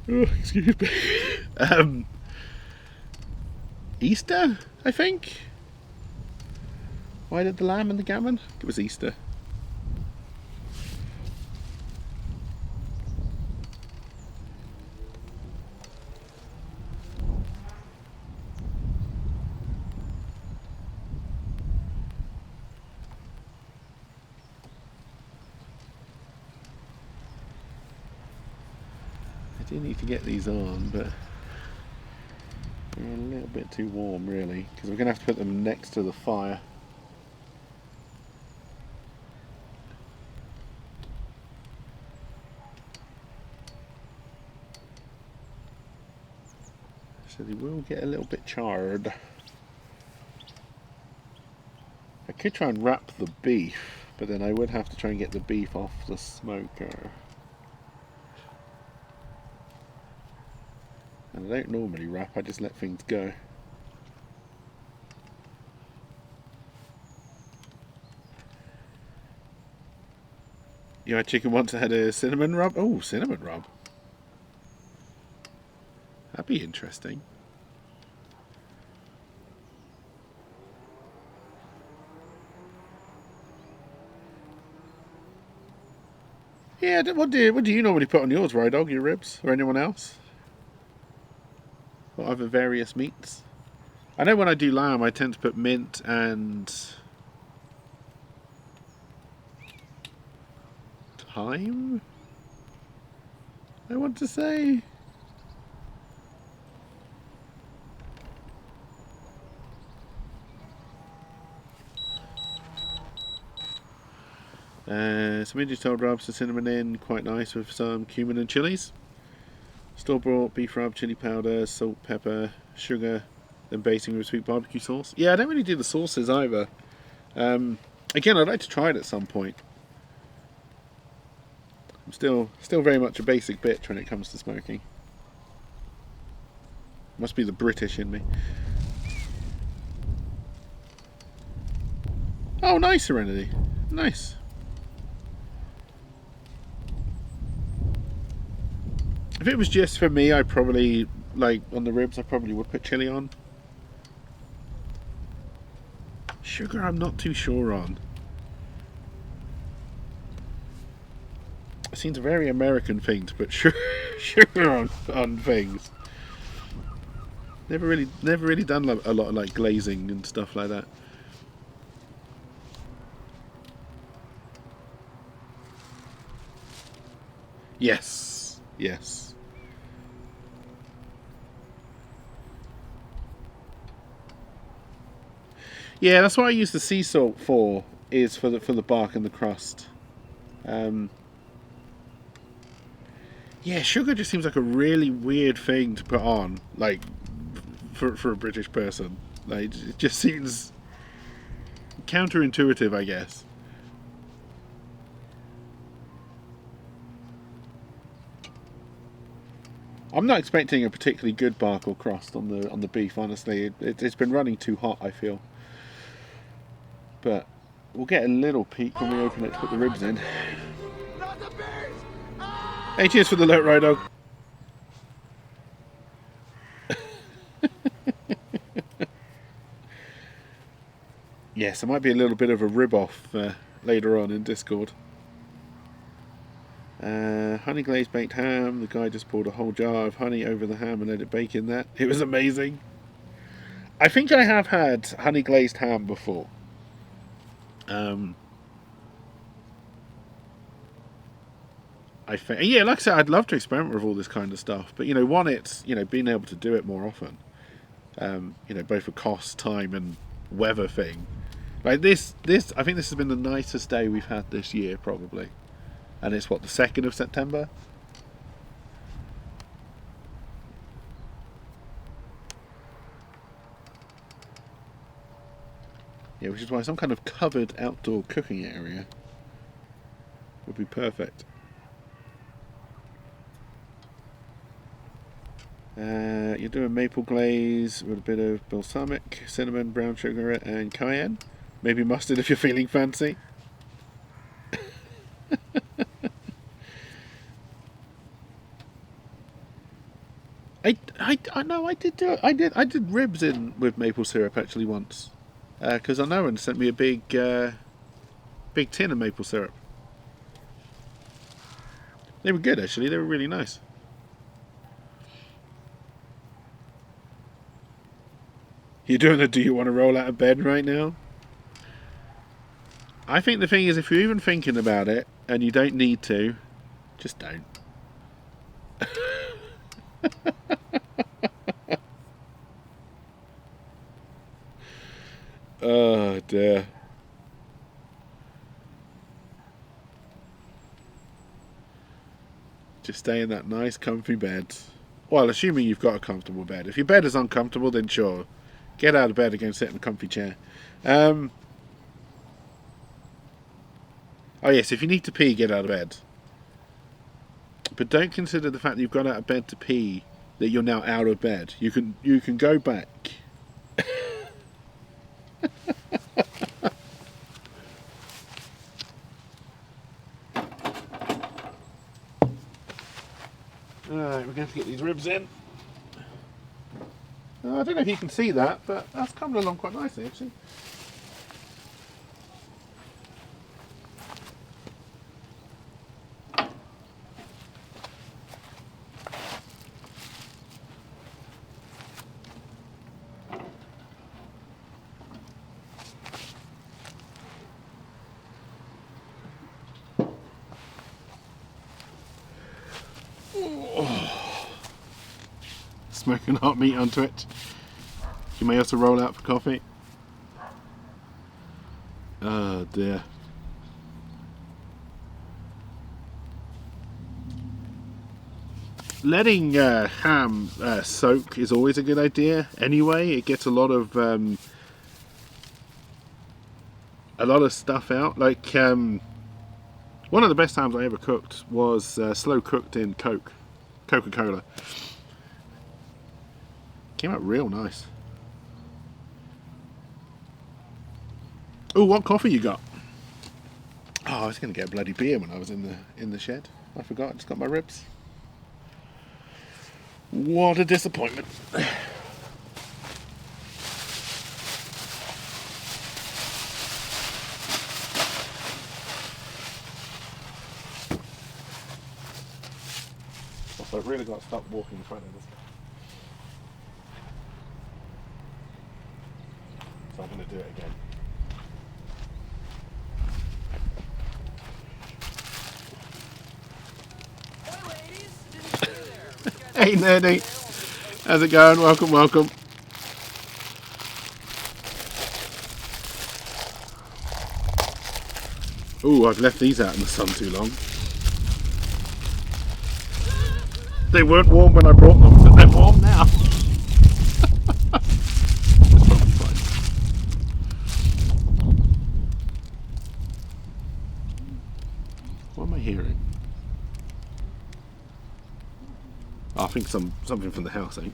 Oh, excuse me. Easter, I think? Why did the lamb and the gammon? It was Easter. I do need to get these on, but they're a little bit too warm really, because we're going to have to put them next to the fire. So they will get a little bit charred. I could try and wrap the beef, but then I would have to try and get the beef off the smoker. And I don't normally wrap, I just let things go. You had chicken once that had a cinnamon rub? Oh, cinnamon rub. That'd be interesting. Yeah, what do you normally put on yours, Rydog? Your ribs or anyone else? What other various meats? I know when I do lamb, I tend to put mint and thyme. I want to say. Some Indian-style rubs, some cinnamon in, quite nice with some cumin and chilies. Store-bought beef rub, chili powder, salt, pepper, sugar, then basting with sweet barbecue sauce. Yeah, I don't really do the sauces either. Again, I'd like to try it at some point. I'm still very much a basic bitch when it comes to smoking. Must be the British in me. Oh, nice, Serenity. Nice. If it was just for me, I'd probably, like, on the ribs, I probably would put chili on. Sugar, I'm not too sure on. It seems a very American thing to put sugar on things. Never really done a lot of, like, glazing and stuff like that. Yes. Yes. Yeah, that's what I use the sea salt for. Is for the bark and the crust. Yeah, sugar just seems like a really weird thing to put on, like for a British person. Like it just seems counterintuitive, I guess. I'm not expecting a particularly good bark or crust on the beef. Honestly, it's been running too hot, I feel. But we'll get a little peek when we open it to put the ribs in. Hey, cheers for the alert, Rydog. Yes, there might be a little bit of a rib-off later on in Discord. Honey glazed baked ham. The guy just poured a whole jar of honey over the ham and let it bake in that. It was amazing. I think I have had honey glazed ham before. Yeah, like I said, I'd love to experiment with all this kind of stuff, but one, it's being able to do it more often. Both a cost, time, and weather thing. Like this, I think this has been the nicest day we've had this year, probably, and it's what, the 2nd of September. Yeah, which is why some kind of covered outdoor cooking area would be perfect. You're doing maple glaze with a bit of balsamic, cinnamon, brown sugar, and cayenne. Maybe mustard if you're feeling fancy. I know I did do it. I did ribs in with maple syrup actually once, because I know one sent me a big tin of maple syrup. They were good actually. They were really nice. You're doing the do you want to roll out of bed right now? I think the thing is, if you're even thinking about it and you don't need to, just don't. Oh dear. Just stay in that nice comfy bed. Well, assuming you've got a comfortable bed. If your bed is uncomfortable, then sure. Get out of bed and go and sit in a comfy chair. Oh yes, if you need to pee, get out of bed. But don't consider the fact that you've got out of bed to pee that you're now out of bed. You can go back. Alright, we're going to get these ribs in. I don't know if you can see that, but that's coming along quite nicely actually. Smoking hot meat on Twitch. You may also roll out for coffee. Oh dear. Letting ham soak is always a good idea. Anyway, it gets a lot of stuff out. Like one of the best hams I ever cooked was slow cooked in Coca-Cola. Came out real nice. Oh, what coffee you got? Oh, I was going to get a bloody beer when I was in the shed. I forgot. I just got my ribs. What a disappointment. Also, I've really got to stop walking in front of this. So I'm going to do it again. Hey Nerdy, how's it going? Welcome, welcome. Ooh, I've left these out in the sun too long. They weren't warm when I brought them, but they're warm now. That's probably fine. What am I hearing? I think something from the house, eh?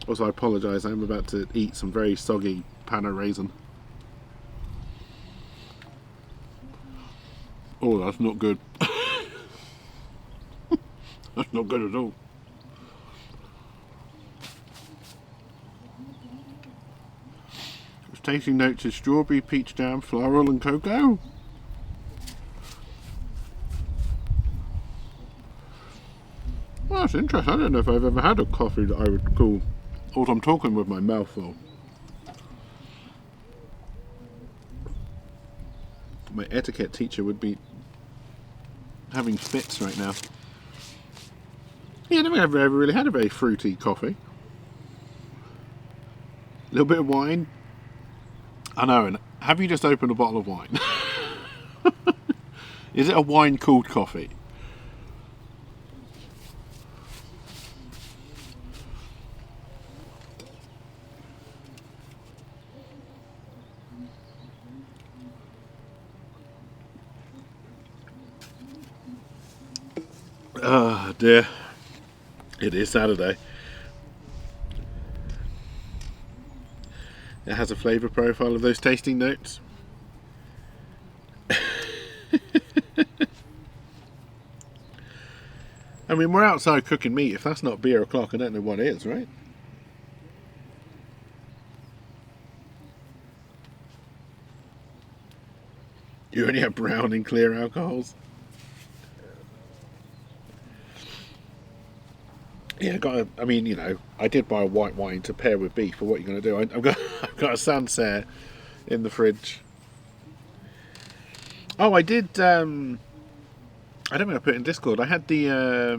Also, I apologise, I'm about to eat some very soggy pan au raisin. Oh, that's not good. That's not good at all. Tasting notes is strawberry, peach jam, floral and cocoa. Well, that's interesting. I don't know if I've ever had a coffee that I would call... Also, I'm talking with my mouth full. My etiquette teacher would be having fits right now. Yeah, I don't think I've ever really had a very fruity coffee. A little bit of wine. I know, and have you just opened a bottle of wine? Is it a wine called coffee? Oh dear. It is Saturday. It has a flavour profile of those tasting notes. I mean, we're outside cooking meat. If that's not beer o'clock, I don't know what is, right? You only have brown and clear alcohols. Yeah, I mean, you know, I did buy a white wine to pair with beef, but what are you going to do? I've got a Sancerre in the fridge. Oh, I did, I don't think I put it in Discord. I had the, I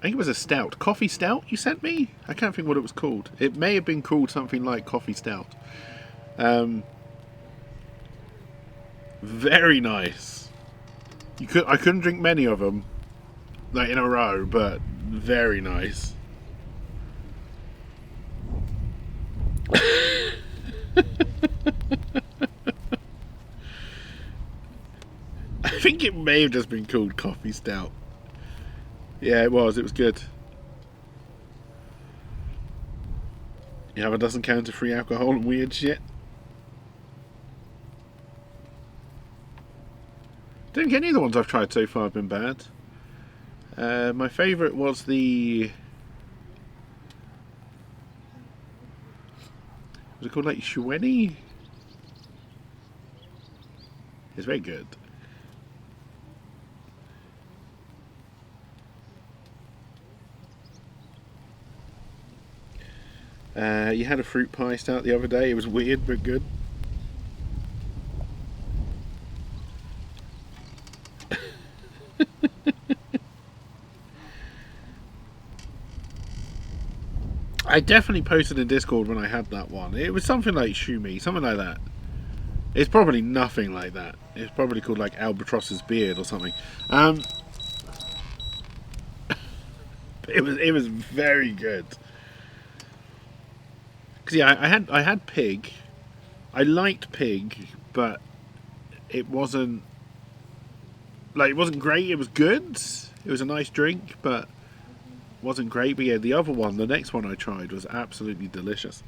think it was a stout. Coffee stout you sent me? I can't think what it was called. It may have been called something like coffee stout. Very nice. I couldn't drink many of them, like in a row, but very nice. I think it may have just been called coffee stout. Yeah, it was good. You have a dozen cans of free alcohol and weird shit. Don't think any of the ones I've tried so far have been bad. My favourite was the... Was it called like Shueni? It's very good. You had a fruit pie stout the other day. It was weird but good. I definitely posted in Discord when I had that one. It was something like Shumi, something like that. It's probably nothing like that. It's probably called like Albatross's Beard or something. It was very good. Cause yeah, I had Pig. I liked Pig, but it wasn't great. It was good. It was a nice drink, but wasn't great. But yeah, the other one, the next one I tried was absolutely delicious.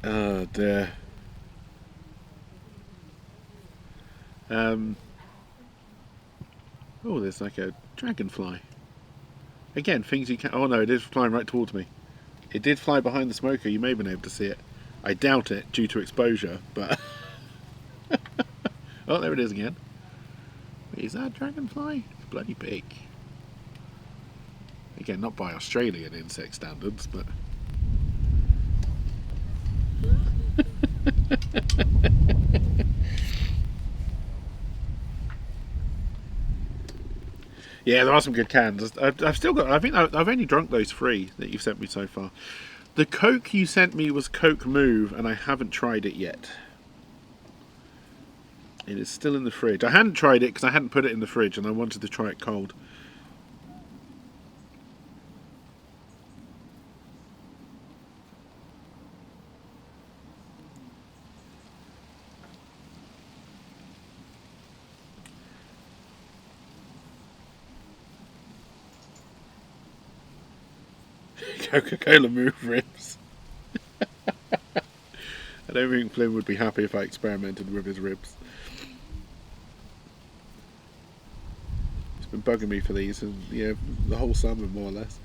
Oh dear. Oh, there's like a dragonfly. Again, things you can. Oh no, it is flying right towards me. It did fly behind the smoker. You may have been able to see it. I doubt it due to exposure, but. Oh, there it is again. Wait, is that a dragonfly? It's bloody big. Again, not by Australian insect standards, but. Yeah, there are some good cans. I've still got. I think I've only drunk those 3 that you've sent me so far. The Coke you sent me was Coke Move, and I haven't tried it yet. It is still in the fridge. I hadn't tried it because I hadn't put it in the fridge, and I wanted to try it cold. Coca-Cola Move ribs. I don't think Flynn would be happy if I experimented with his ribs. He's been bugging me for these, and yeah, the whole summer more or less.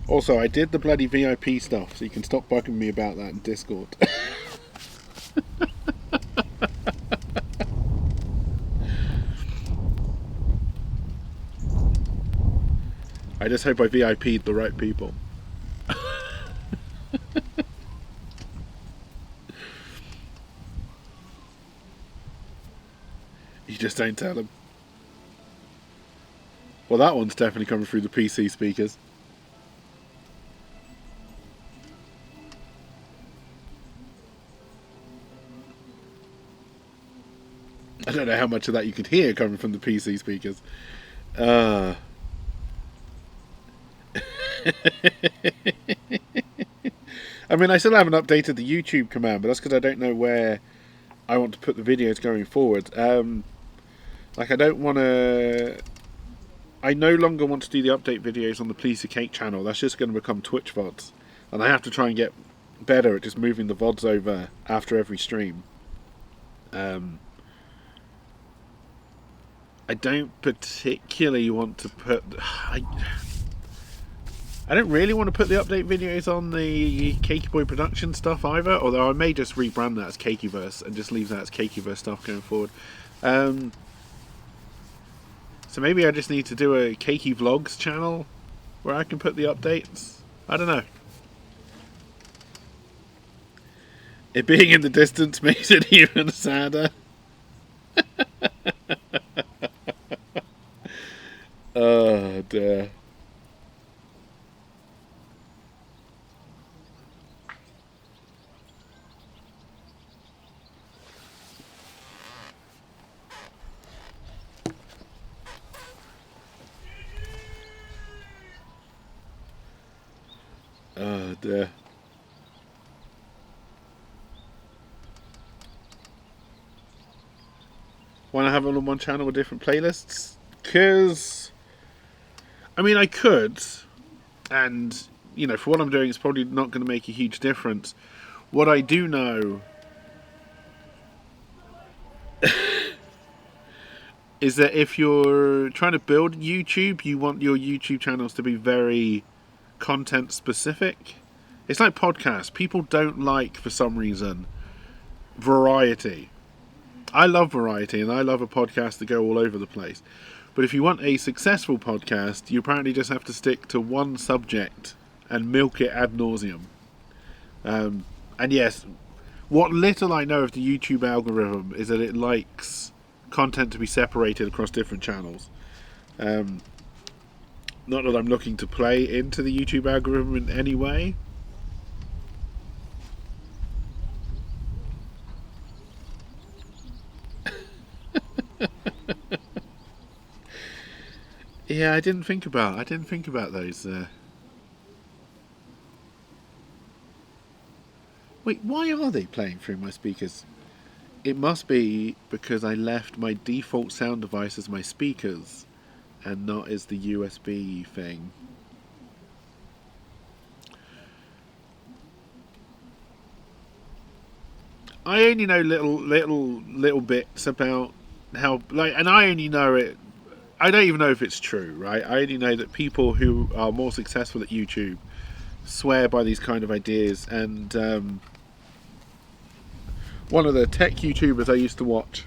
Also, I did the bloody VIP stuff, so you can stop bugging me about that in Discord. I just hope I VIP'd the right people. You just don't tell them. Well, that one's definitely coming through the PC speakers. I don't know how much of that you could hear coming from the PC speakers. I mean, I still haven't updated the YouTube command, but that's because I don't know where I want to put the videos going forward. Like, I don't want to... I no longer want to do the update videos on the Please the Cake channel. That's just going to become Twitch VODs. And I have to try and get better at just moving the VODs over after every stream. I don't particularly want to put... I don't really want to put the update videos on the Cakey Boy production stuff either, although I may just rebrand that as Cakeyverse and just leave that as Cakeyverse stuff going forward. So maybe I just need to do a Cakey Vlogs channel where I can put the updates. I don't know. It being in the distance makes it even sadder. Oh dear. Oh dear. Want to have it on one channel with different playlists? Because, I mean, I could, and, you know, for what I'm doing, it's probably not going to make a huge difference. What I do know is that if you're trying to build YouTube, you want your YouTube channels to be very content specific. It's like podcasts. People don't like, for some reason, variety. I love variety, and I love a podcast to go all over the place. But if you want a successful podcast, you apparently just have to stick to one subject and milk it ad nauseum. And yes, What little I know of the YouTube algorithm is that it likes content to be separated across different channels. Not that I'm looking to play into the YouTube algorithm in any way. Yeah, I didn't think about those. Wait, why are they playing through my speakers? It must be because I left my default sound device as my speakers and not as the USB thing. I only know little bits about how, like, and I only know it. I don't even know if it's true, right? I only know that people who are more successful at YouTube swear by these kind of ideas. And one of the tech YouTubers I used to watch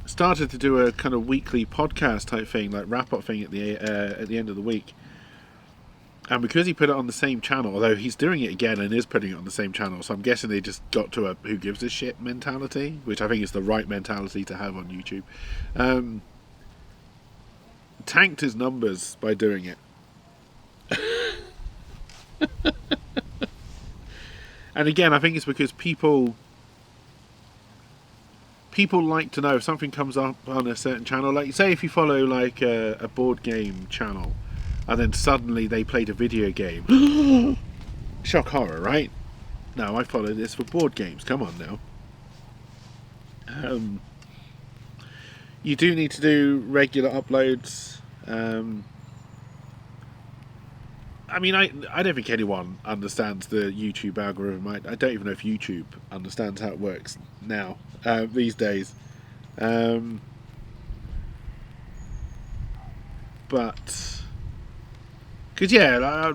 started to do a kind of weekly podcast type thing, like wrap up thing at the end of the week. And because he put it on the same channel, although he's doing it again and is putting it on the same channel, so I'm guessing they just got to a who gives a shit mentality, which I think is the right mentality to have on YouTube. Tanked his numbers by doing it. And again, I think it's because people like to know if something comes up on a certain channel. Like, say if you follow like a board game channel, and then suddenly they played a video game. Shock horror, right? No, I follow this for board games. Come on now. You do need to do regular uploads. I mean, I don't think anyone understands the YouTube algorithm. I don't even know if YouTube understands how it works now, these days. But... Because, yeah,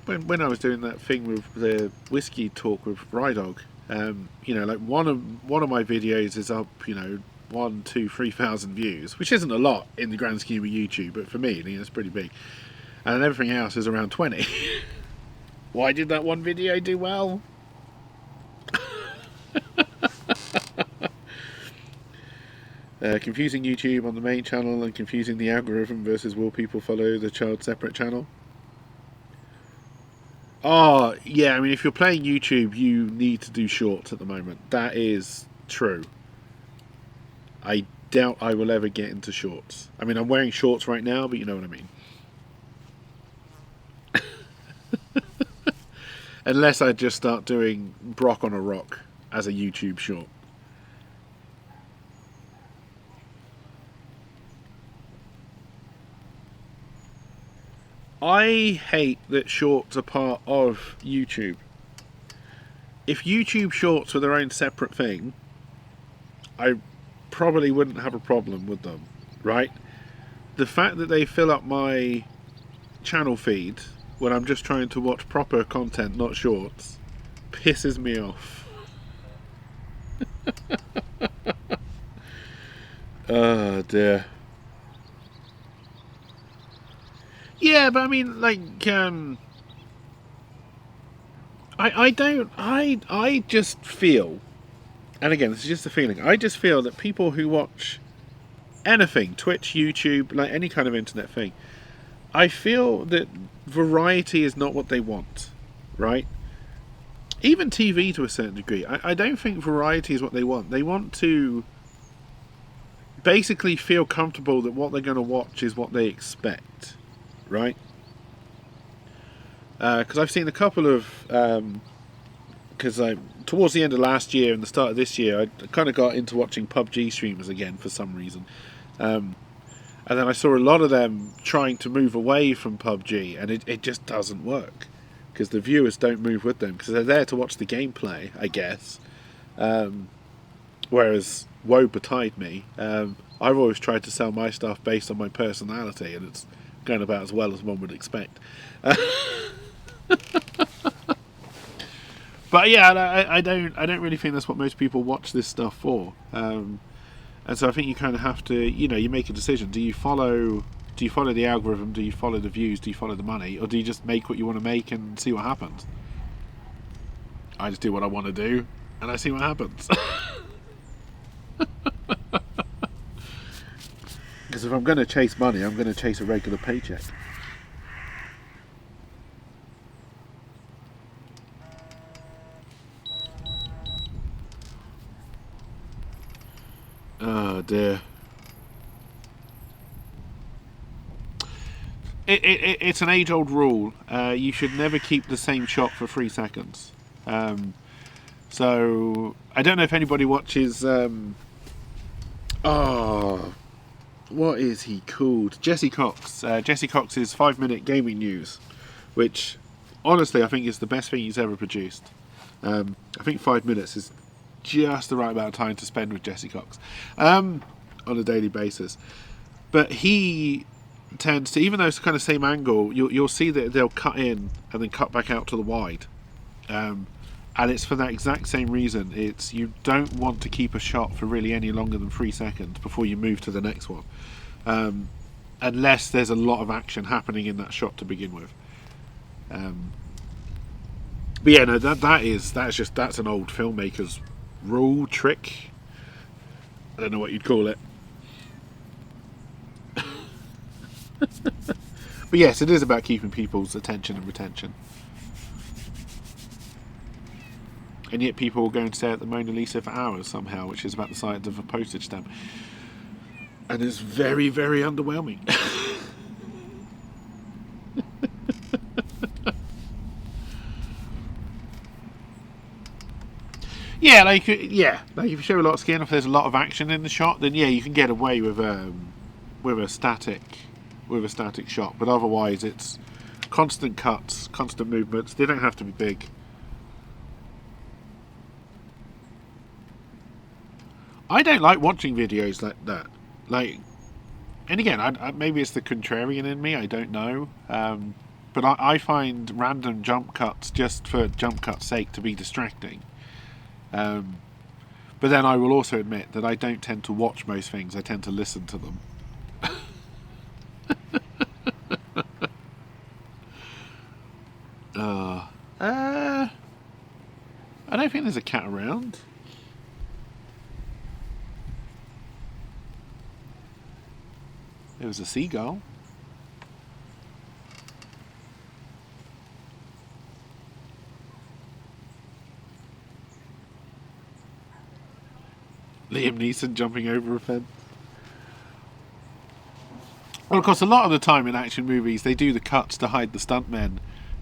when I was doing that thing with the whiskey talk with Rydog, like one of my videos is up, 1, 2, 3,000 views, which isn't a lot in the grand scheme of YouTube, but for me, it's pretty big. And everything else is around 20. Why did that one video do well? Confusing YouTube on the main channel and confusing the algorithm versus will people follow the child separate channel? Oh, yeah, I mean, if you're playing YouTube, you need to do shorts at the moment. That is true. I doubt I will ever get into shorts. I mean, I'm wearing shorts right now, but you know what I mean. Unless I just start doing Brock on a Rock as a YouTube short. I hate that shorts are part of YouTube. If YouTube shorts were their own separate thing, I probably wouldn't have a problem with them, right? The fact that they fill up my channel feed when I'm just trying to watch proper content, not shorts, pisses me off. Oh dear. Yeah, but I mean, like, I just feel, and again, this is just a feeling, I just feel that people who watch anything, Twitch, YouTube, like any kind of internet thing, I feel that variety is not what they want, right? Even TV to a certain degree. I don't think variety is what they want. They want to basically feel comfortable that what they're going to watch is what they expect, right? Because I've seen a couple of... Because towards the end of last year and the start of this year, I kind of got into watching PUBG streamers again for some reason. And then I saw a lot of them trying to move away from PUBG, and it just doesn't work. Because the viewers don't move with them, because they're there to watch the gameplay, I guess. Whereas, woe betide me, I've always tried to sell my stuff based on my personality, and it's going about as well as one would expect. But yeah, I don't really think that's what most people watch this stuff for. And so I think you kind of have to, you make a decision. Do you follow the algorithm? Do you follow the views? Do you follow the money? Or do you just make what you want to make and see what happens? I just do what I want to do, and I see what happens. Because if I'm going to chase money, I'm going to chase a regular paycheck. Oh dear. It's an age-old rule. You should never keep the same shot for 3 seconds. So I don't know if anybody watches. What is he called? Jesse Cox. Jesse Cox's 5-minute gaming news, which honestly I think is the best thing he's ever produced. I think 5 minutes is just the right amount of time to spend with Jesse Cox on a daily basis. But he tends to, even though it's kind of same angle, you'll see that they'll cut in and then cut back out to the wide. And it's for that exact same reason. It's you don't want to keep a shot for really any longer than 3 seconds before you move to the next one, unless there's a lot of action happening in that shot to begin with. But yeah, no, that's an old filmmaker's rule, trick. I don't know what you'd call it. But yes, it is about keeping people's attention and retention. And yet people will go and stare at the Mona Lisa for hours somehow, which is about the size of a postage stamp. And it's very, very underwhelming. like if you show a lot of skin, if there's a lot of action in the shot, then yeah, you can get away with a static shot. But otherwise, it's constant cuts, constant movements. They don't have to be big. I don't like watching videos like that. And again, maybe it's the contrarian in me. I don't know. But I find random jump cuts just for jump cut's sake to be distracting. But then I will also admit that I don't tend to watch most things. I tend to listen to them. I don't think there's a cat around. There was a seagull. Liam Neeson jumping over a fence. Well, of course, a lot of the time in action movies, they do the cuts to hide the stuntmen.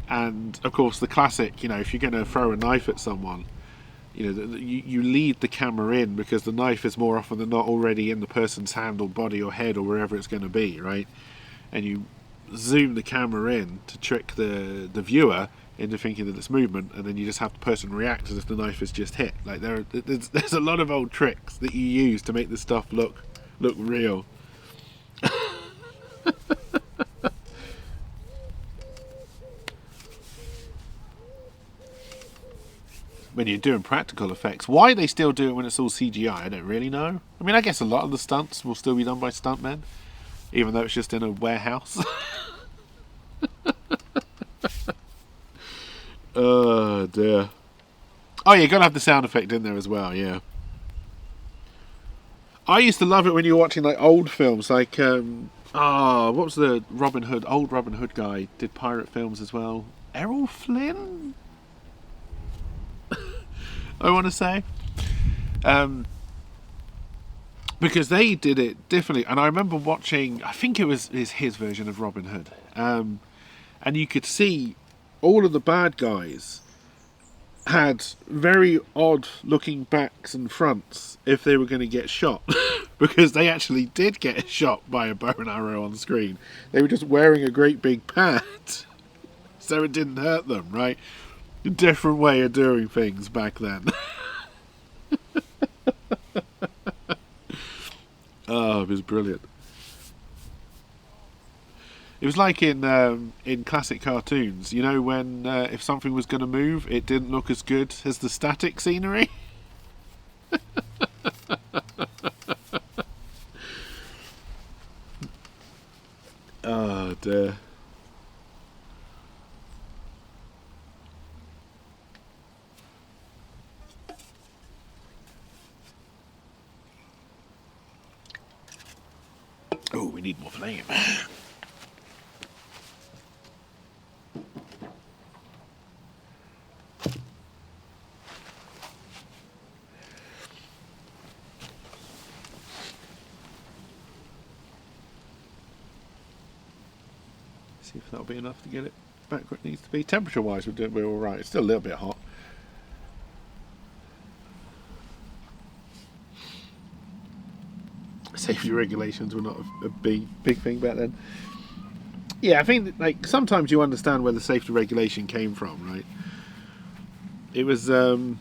And, of course, the classic, if you're going to throw a knife at someone, you lead the camera in because the knife is more often than not already in the person's hand or body or head or wherever it's going to be, right? And you zoom the camera in to trick the viewer into thinking that it's movement, and then you just have the person react as if the knife has just hit. Like there's a lot of old tricks that you use to make this stuff look real. When you're doing practical effects, why they still do it when it's all CGI, I don't really know. I mean, I guess a lot of the stunts will still be done by stuntmen, even though it's just in a warehouse. Oh dear. Oh, you gotta have the sound effect in there as well, yeah. I used to love it when you were watching like old films, like what was the old Robin Hood guy did pirate films as well? Errol Flynn, I want to say, because they did it differently. And I remember watching, I think it was his version of Robin Hood, and you could see all of the bad guys had very odd looking backs and fronts if they were going to get shot. Because they actually did get shot by a bow and arrow on screen. They were just wearing a great big pad so it didn't hurt them, right? A different way of doing things back then. Oh, it was brilliant. It was like in classic cartoons, when if something was going to move, it didn't look as good as the static scenery. Oh dear. Oh, we need more flame. See if that'll be enough to get it back where it needs to be. Temperature wise, we're all right. It's still a little bit hot. Safety regulations were not a big thing back then. Yeah, I think that, like, sometimes you understand where the safety regulation came from, right? It was the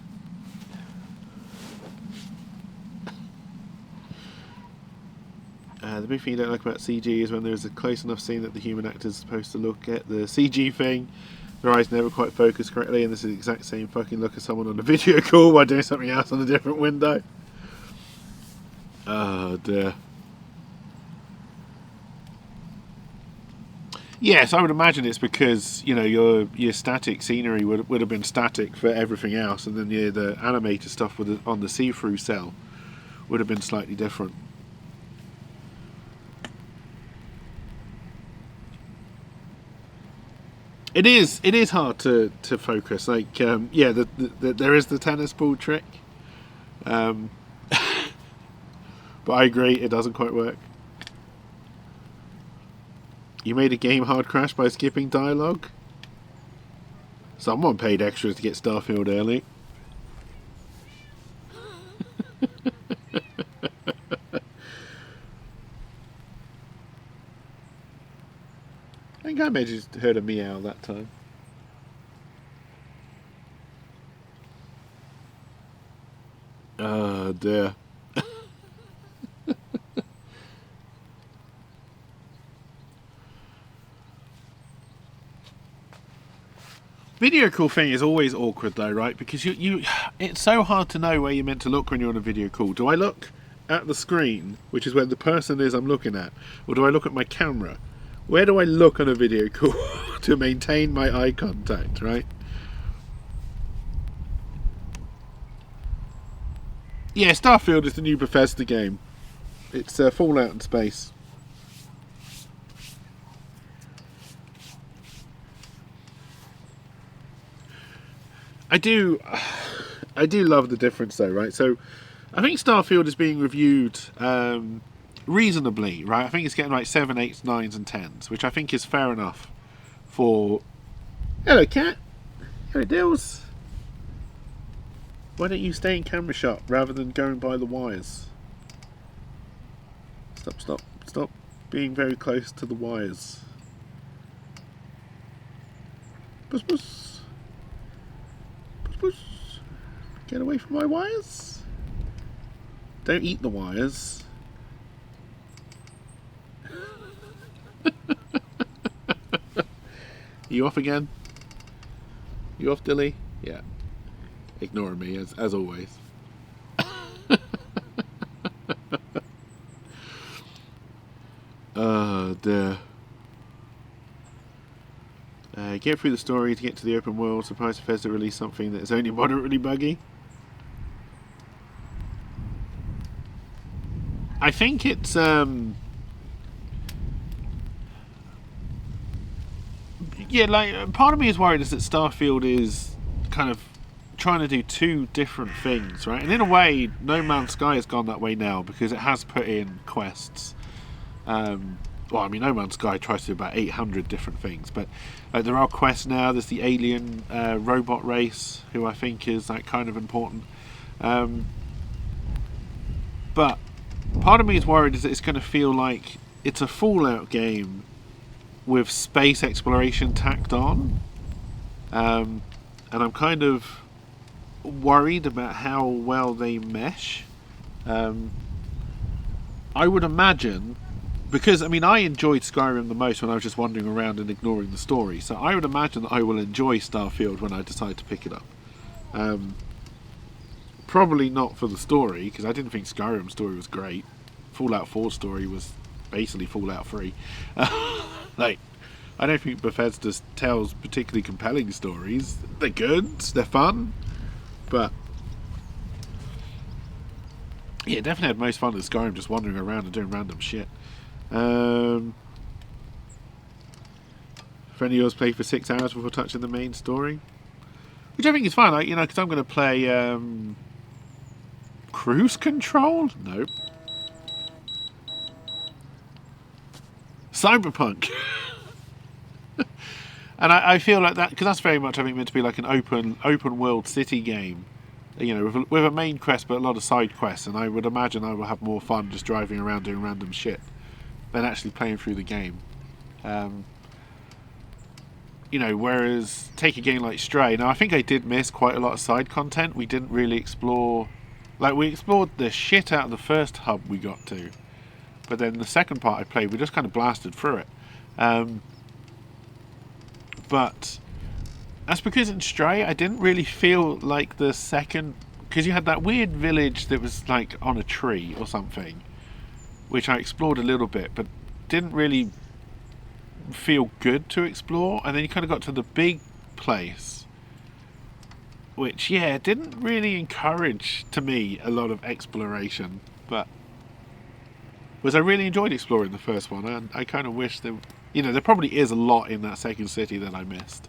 big thing you don't like about CG is when there's a close enough scene that the human actor is supposed to look at. The CG thing, their eyes never quite focus correctly, and this is the exact same fucking look as someone on a video call while doing something else on a different window. Oh dear. Yes, I would imagine it's because, you know, your static scenery would have been static for everything else, and then the animated stuff on the see-through cell would have been slightly different. It is hard to focus. Like, yeah, there is the tennis ball trick, but I agree it doesn't quite work. You made a game hard crash by skipping dialogue? Someone paid extras to get Starfield early. I think I may just heard a meow that time. Oh dear. Video call thing is always awkward though, right? Because it's so hard to know where you're meant to look when you're on a video call. Do I look at the screen, which is where the person is I'm looking at, or do I look at my camera? Where do I look on a video call to maintain my eye contact, right? Yeah, Starfield is the new Bethesda game. It's Fallout in space. I do love the difference though, right? So I think Starfield is being reviewed reasonably, right? I think it's getting like 7, 8, 9s and 10s, which I think is fair enough for... Hello cat, hello Dills. Why don't you stay in camera shot rather than going by the wires? Stop being very close to the wires. Puss puss. Get away from my wires. Don't eat the wires. You off again? You off, Dilly? Yeah. Ignoring me as always. Oh dear. Get through the story to get to the open world. Surprised Bethesda released something that is only moderately buggy. I think it's yeah, like part of me is worried is that Starfield is kind of trying to do two different things, right? And in a way, No Man's Sky has gone that way now because it has put in quests. Well, I mean, No Man's Sky tries to do about 800 different things, but there are quests now. There's the alien robot race, who I think is like kind of important. But part of me is worried is that it's going to feel like it's a Fallout game with space exploration tacked on. And I'm kind of worried about how well they mesh. I would imagine, because I mean I enjoyed Skyrim the most when I was just wandering around and ignoring the story, so I would imagine that I will enjoy Starfield when I decide to pick it up. Probably not for the story, because I didn't think Skyrim's story was great. Fallout 4's story was basically Fallout 3. Like, I don't think Bethesda tells particularly compelling stories. They're good, they're fun, but yeah, definitely had most fun with Skyrim just wandering around and doing random shit. If any of yours play for 6 hours before touching the main story, which I think is fine, like, you know, because I'm going to play Cruise Control. Nope. Cyberpunk. And I feel like that, because that's very much, I think, meant to be like an open world city game, you know, with a main quest but a lot of side quests. And I would imagine I will have more fun just driving around doing random shit than actually playing through the game. You know, whereas take a game like Stray. Now, I think I did miss quite a lot of side content. We didn't really explore, like, we explored the shit out of the first hub we got to, but then the second part I played, we just kind of blasted through it. But that's because in Stray, I didn't really feel like the second, because you had that weird village that was like on a tree or something, which I explored a little bit, but didn't really feel good to explore. And then you kind of got to the big place, which, yeah, didn't really encourage to me a lot of exploration. But was I really enjoyed exploring the first one, and I kind of wish there, you know, there probably is a lot in that second city that I missed.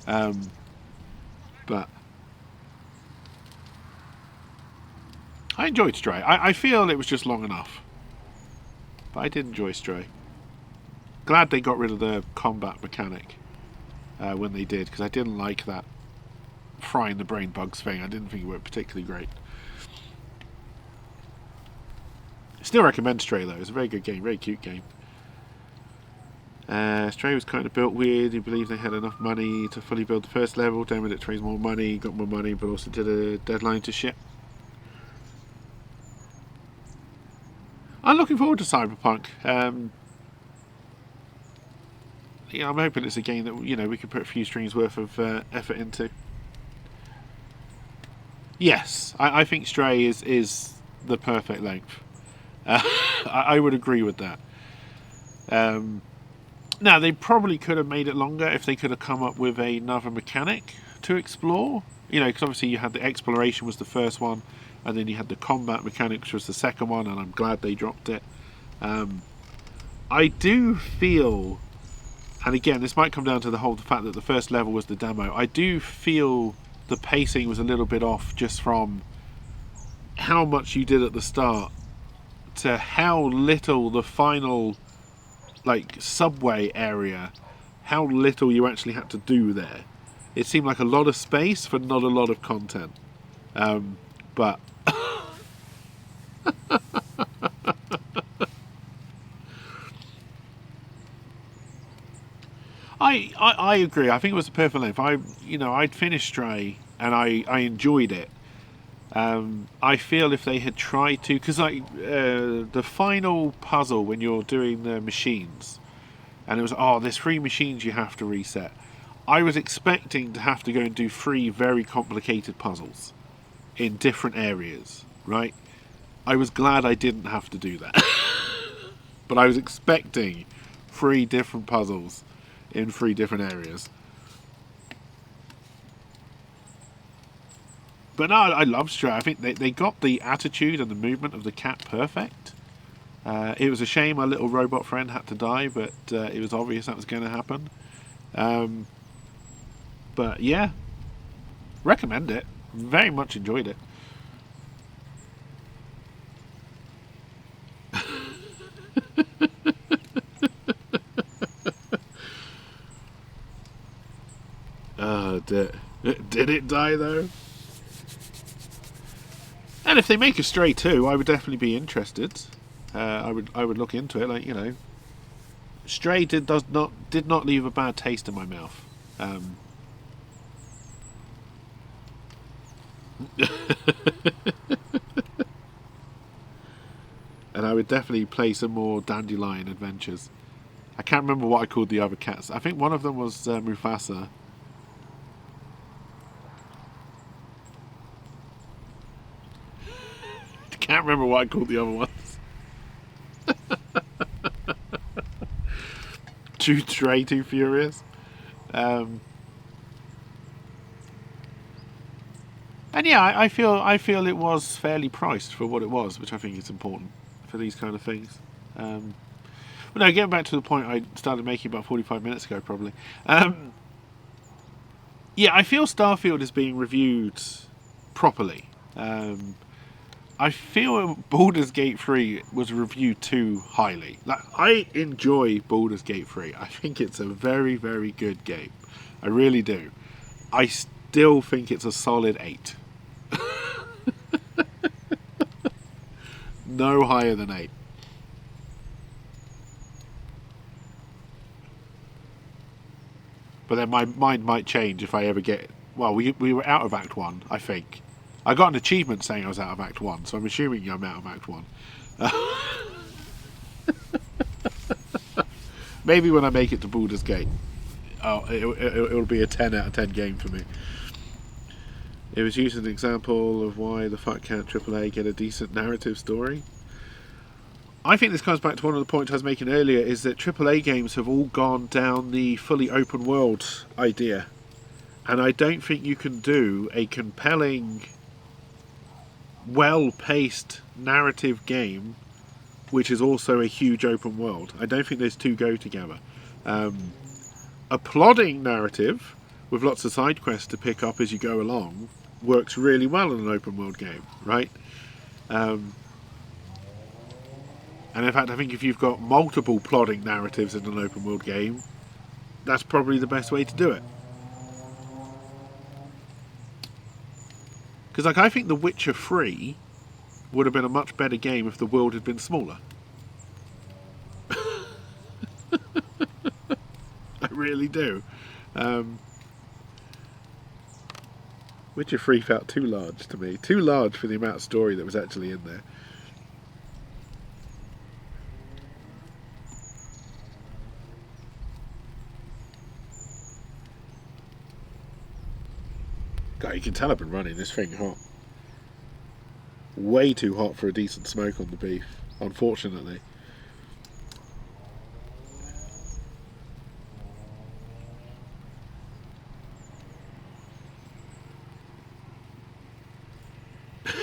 But I enjoyed Stray. I feel it was just long enough, but I did enjoy Stray. Glad they got rid of the combat mechanic when they did, because I didn't like that frying the brain bugs thing. I didn't think it worked particularly great. Still recommend Stray though. It's a very good game, very cute game. Stray was kind of built weird. You believe they had enough money to fully build the first level. Damn it, raised more money, got more money, but also did a deadline to ship. I'm looking forward to Cyberpunk. Yeah, I'm hoping it's a game that, you know, we can put a few streams worth of effort into. Yes, I think Stray is the perfect length. I would agree with that. Now, they probably could have made it longer if they could have come up with another mechanic to explore. You know, because obviously you had the exploration was the first one, and then you had the combat mechanic, which was the second one, and I'm glad they dropped it. I do feel, and again, this might come down to the fact that the first level was the demo. I do feel the pacing was a little bit off, just from how much you did at the start to how little the final, like, subway area, how little you actually had to do there. It seemed like a lot of space for not a lot of content. But I agree. I think it was a perfect length. I'd finished Stray and I enjoyed it. I feel if they had tried to, because the final puzzle when you're doing the machines, and it was, there's 3 machines you have to reset. I was expecting to have to go and do 3 very complicated puzzles in different areas, right? I was glad I didn't have to do that. But I was expecting 3 different puzzles in 3 different areas. But no, I love Stray. I think they got the attitude and the movement of the cat perfect. It was a shame our little robot friend had to die, but it was obvious that was going to happen. But yeah, recommend it. Very much enjoyed it. Did it die though? And if they make a Stray 2, I would definitely be interested. I would look into it. Like, you know, Stray did not leave a bad taste in my mouth. And I would definitely play some more Dandelion Adventures. I can't remember what I called the other cats. I think one of them was Mufasa. Can't remember what I called the other ones. Too Stray, Too Furious. And yeah, I feel it was fairly priced for what it was, which I think is important for these kind of things. Well, no, getting back to the point I started making about 45 minutes ago, probably. Yeah, I feel Starfield is being reviewed properly. I feel Baldur's Gate 3 was reviewed too highly. Like, I enjoy Baldur's Gate 3. I think it's a very, very good game. I really do. I still think it's a solid 8. No higher than 8. But then my mind might change if I ever get... Well, we were out of Act 1, I think. I got an achievement saying I was out of Act 1, so I'm assuming I'm out of Act 1. Maybe when I make it to Baldur's Gate, it'll be a 10 out of 10 game for me. It was used as an example of why the fuck can't AAA get a decent narrative story. I think this comes back to one of the points I was making earlier, is that AAA games have all gone down the fully open world idea. And I don't think you can do a compelling, well-paced narrative game which is also a huge open world. I don't think those two go together. A plodding narrative with lots of side quests to pick up as you go along works really well in an open world game, right? And in fact, I think if you've got multiple plodding narratives in an open world game, that's probably the best way to do it. Because, like, I think The Witcher 3 would have been a much better game if the world had been smaller. I really do. Witcher 3 felt too large to me. Too large for the amount of story that was actually in there. God, you can tell I've been running this thing hot. Way too hot for a decent smoke on the beef, unfortunately.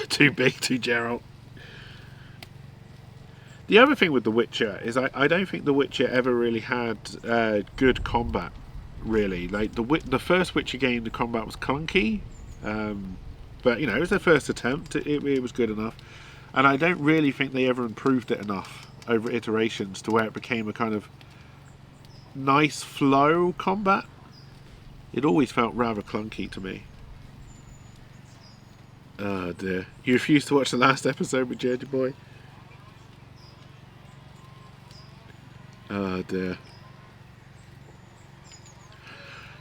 Too big, too Geralt. The other thing with The Witcher is I don't think The Witcher ever really had good combat. Really, like the first Witcher game, the combat was clunky, but you know, it was their first attempt. It was good enough, and I don't really think they ever improved it enough over iterations to where it became a kind of nice flow combat. It always felt rather clunky to me. Oh dear, you refused to watch the last episode with Georgie Boy? Oh dear.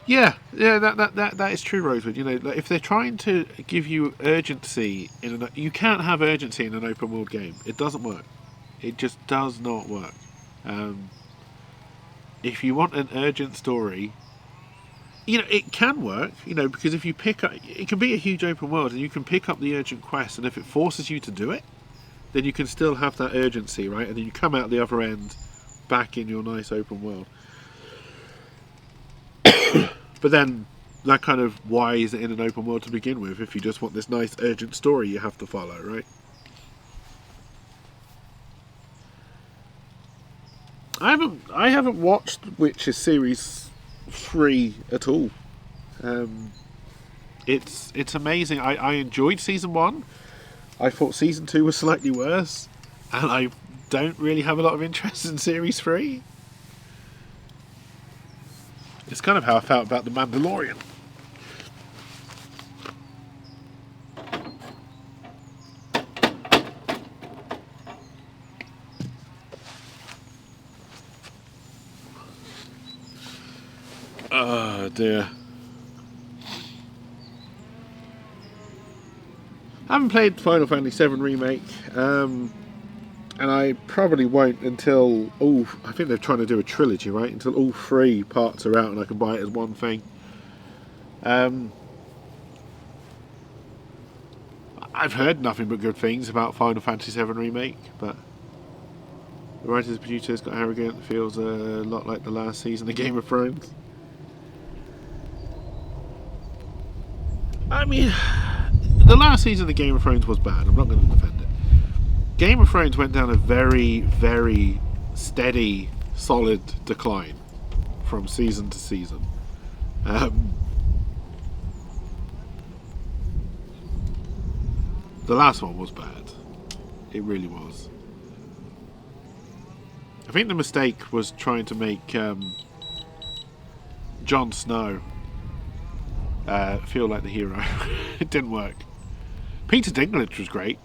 Yeah, that is true, Rosewood. You know, like, if they're trying to give you urgency you can't have urgency in an open world game. It doesn't work. It just does not work. If you want an urgent story, you know, it can work. You know, because if you pick up, it can be a huge open world, and you can pick up the urgent quest, and if it forces you to do it, then you can still have that urgency, right? And then you come out the other end, back in your nice open world. But then, that kind of, why is it in an open world to begin with if you just want this nice urgent story you have to follow, right? I haven't watched Witcher Series 3 at all. It's amazing. I enjoyed Season 1. I thought Season 2 was slightly worse. And I don't really have a lot of interest in Series 3. It's kind of how I felt about The Mandalorian. Oh dear. I haven't played Final Fantasy VII Remake, and I probably won't until I think they're trying to do a trilogy, right? Until all 3 parts are out and I can buy it as one thing. I've heard nothing but good things about Final Fantasy VII Remake, but the writers and producers got arrogant. It feels a lot like the last season of Game of Thrones. I mean, the last season of Game of Thrones was bad. I'm not going to defend it. Game of Thrones went down a very, very steady solid decline from season to season. The last one was bad. It really was. I think the mistake was trying to make Jon Snow feel like the hero. It didn't work. Peter Dinklage was great.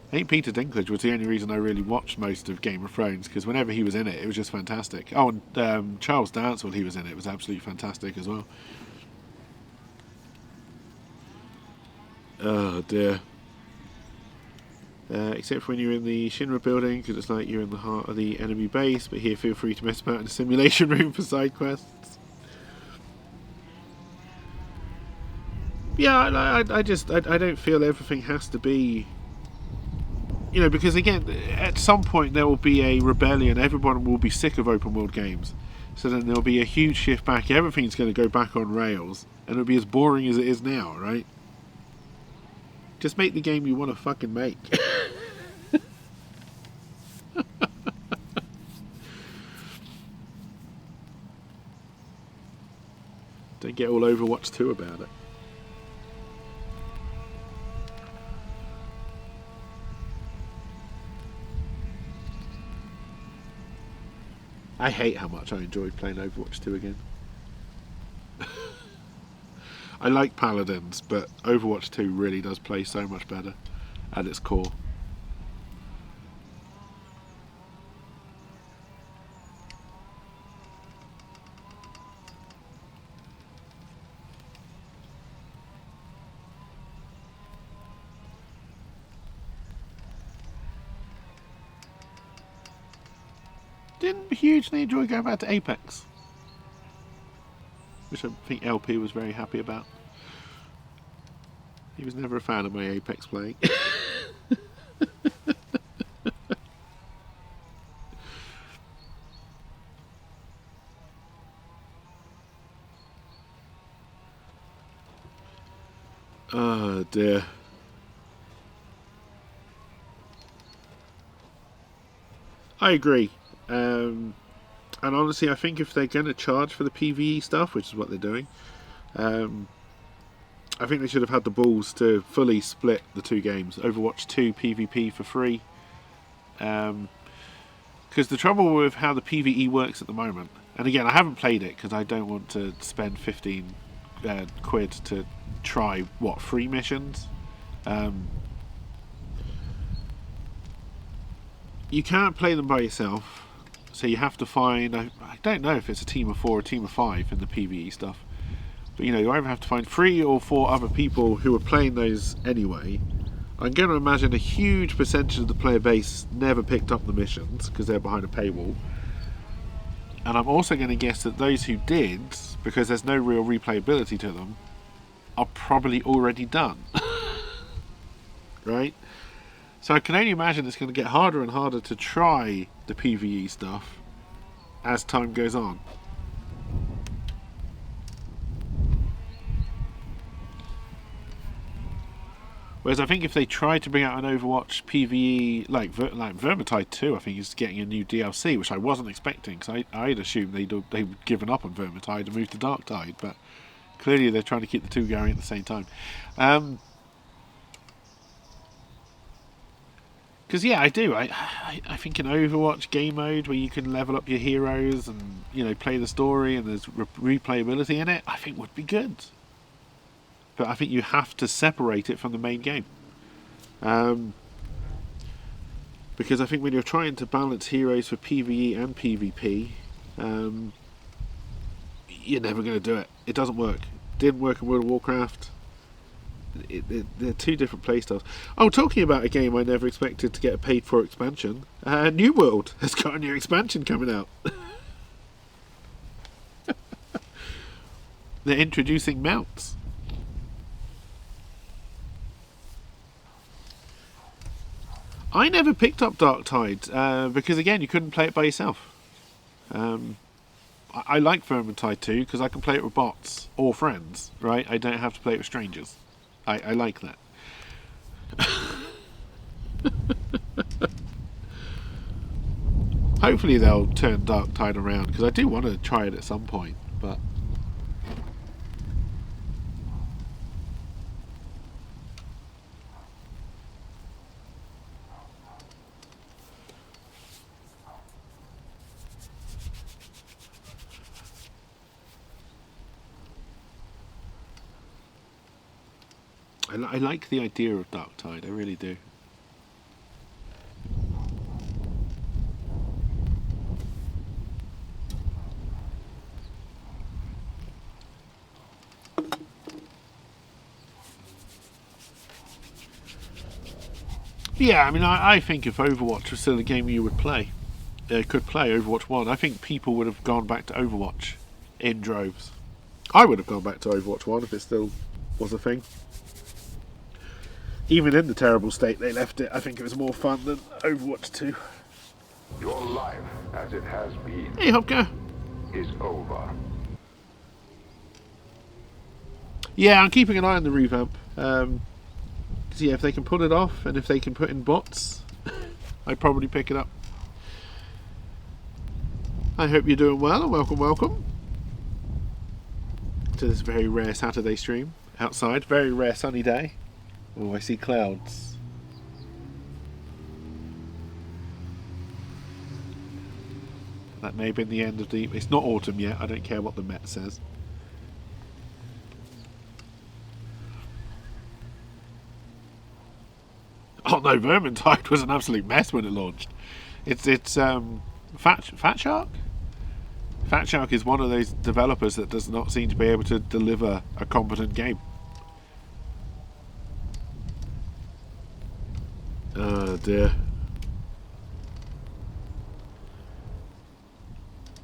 I think Peter Dinklage was the only reason I really watched most of Game of Thrones, because whenever he was in it, it was just fantastic. Oh, and Charles Dance, while he was in it, was absolutely fantastic as well. Oh dear. Except for when you're in the Shinra building, because it's like you're in the heart of the enemy base, but here feel free to mess about in the simulation room for side quests. Yeah, I don't feel everything has to be... You know, because again, at some point there will be a rebellion, everyone will be sick of open world games. So then there'll be a huge shift back, everything's going to go back on rails, and it'll be as boring as it is now, right? Just make the game you want to fucking make. Don't get all Overwatch 2 about it. I hate how much I enjoyed playing Overwatch 2 again. I like Paladins, but Overwatch 2 really does play so much better at its core. Didn't hugely enjoy going back to Apex, which I think LP was very happy about. He was never a fan of my Apex playing. Oh dear. I agree. And honestly, I think if they're going to charge for the PvE stuff, which is what they're doing, I think they should have had the balls to fully split the two games. Overwatch 2 PvP for free. Because the trouble with how the PvE works at the moment, and again, I haven't played it because I don't want to spend 15 quid to try, free missions? You can't play them by yourself. So you have to find, I don't know if it's a team of 4 or a team of 5 in the PvE stuff. But you either have to find 3 or 4 other people who are playing those anyway. I'm going to imagine a huge percentage of the player base never picked up the missions because they're behind a paywall. And I'm also going to guess that those who did, because there's no real replayability to them, are probably already done. Right? So I can only imagine it's going to get harder and harder to try the PvE stuff as time goes on. Whereas I think if they try to bring out an Overwatch PvE, like Vermintide 2, I think is getting a new DLC, which I wasn't expecting, because I'd assumed they'd given up on Vermintide and moved to Darktide, but clearly they're trying to keep the two going at the same time. Because yeah, I do. I think an Overwatch game mode where you can level up your heroes and play the story and there's replayability in it, I think would be good. But I think you have to separate it from the main game. Because I think when you're trying to balance heroes for PvE and PvP, you're never going to do it. It doesn't work. It didn't work in World of Warcraft. They're two different playstyles. Oh, talking about a game I never expected to get a paid-for expansion, New World has got a new expansion coming out. They're introducing mounts. I never picked up Darktide because, again, you couldn't play it by yourself. I like Vermintide 2 because I can play it with bots or friends, right? I don't have to play it with strangers. I like that. Hopefully they'll turn Dark Tide around, because I do want to try it at some point, but... I like the idea of Dark Tide, I really do. Yeah, I mean, I think if Overwatch was still a game you would play, could play Overwatch 1, I think people would have gone back to Overwatch in droves. I would have gone back to Overwatch 1 if it still was a thing. Even in the terrible state they left it, I think it was more fun than Overwatch 2. Your life, as it has been, Hey, Hopka. is over. Yeah, I'm keeping an eye on the revamp. Yeah, if they can pull it off, and if they can put in bots, I'd probably pick it up. I hope you're doing well, and welcome to this very rare Saturday stream outside. Very rare sunny day. Oh, I see clouds. That may have been the end of the... It's not autumn yet, I don't care what the Met says. Oh no, Vermintide was an absolute mess when it launched. It's Fat Shark? Fat Shark is one of those developers that does not seem to be able to deliver a competent game. Oh dear.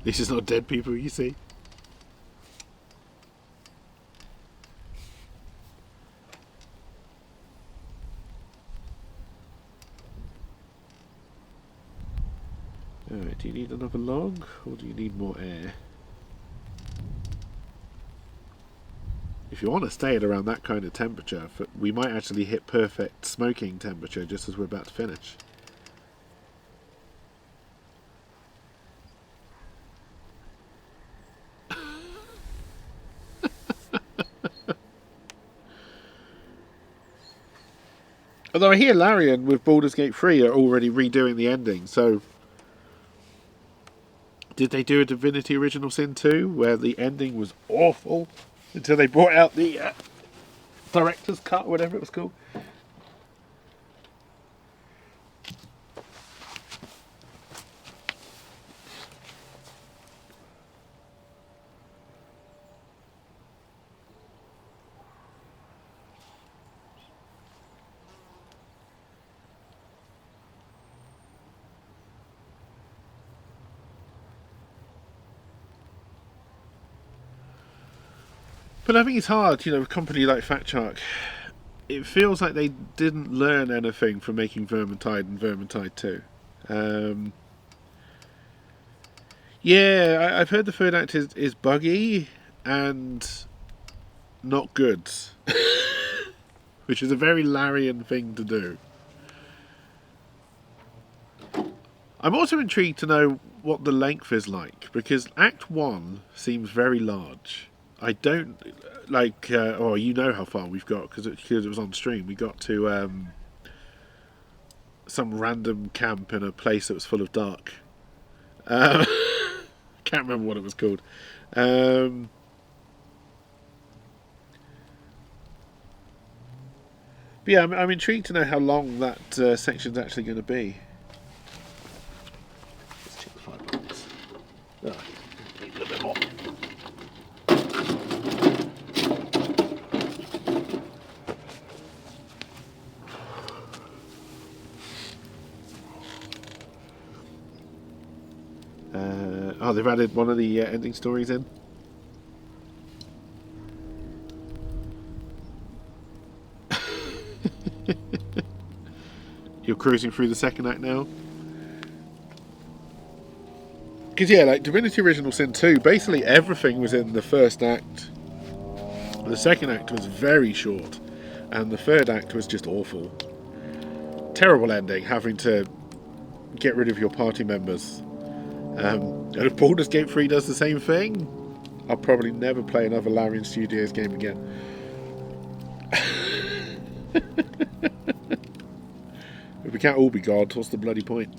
This is not dead people, you see. Alright, do you need another log, or do you need more air? If you want to stay at around that kind of temperature, we might actually hit perfect smoking temperature just as we're about to finish. Although I hear Larian with Baldur's Gate 3 are already redoing the ending, so... Did they do a Divinity Original Sin 2 where the ending was awful until they brought out the director's cut, whatever it was called? But I think it's hard, you know, with a company like Fat Shark. It feels like they didn't learn anything from making Vermintide and Vermintide 2. Yeah, I've heard the third act is buggy and not good. Which is a very Larian thing to do. I'm also intrigued to know what the length is like, because Act 1 seems very large. I don't like. Oh, you know how far we've got because it was on stream. We got to some random camp in a place that was full of dark. Can't remember what it was called. But yeah, I'm intrigued to know how long that section's actually going to be. Let's check the 5 minutes. Oh, need a little bit more. Oh, they've added one of the ending stories in. You're cruising through the second act now? Because yeah, like Divinity Original Sin 2, basically everything was in the first act. The second act was very short, and the third act was just awful. Terrible ending, having to get rid of your party members And if Baldur's Gate 3 does the same thing, I'll probably never play another Larian Studios game again. If we can't all be gods, what's the bloody point?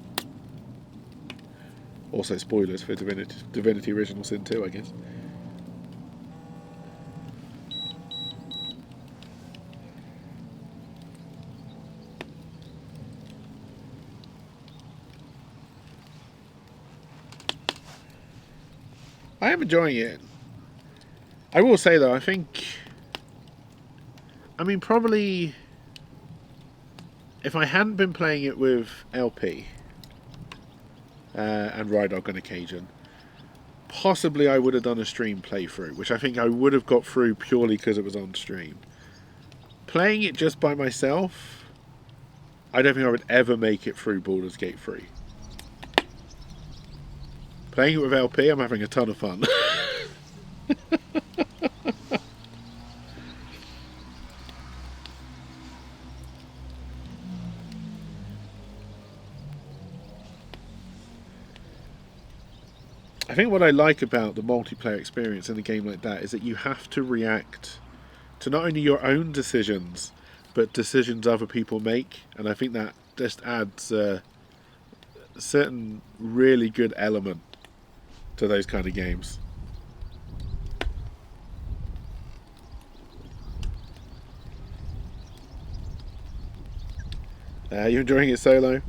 Also, spoilers for Divinity Original Sin 2, I guess. I am enjoying it. I will say though, I mean, probably if I hadn't been playing it with LP and Rydog on occasion, possibly I would have done a stream playthrough, which I think I would have got through purely because it was on stream. Playing it just by myself, I don't think I would ever make it through Baldur's Gate 3. Playing it with LP, I'm having a ton of fun. I think what I like about the multiplayer experience in a game like that is that you have to react to not only your own decisions, but decisions other people make. And I think that just adds a certain really good element to those kind of games. You're enjoying it solo?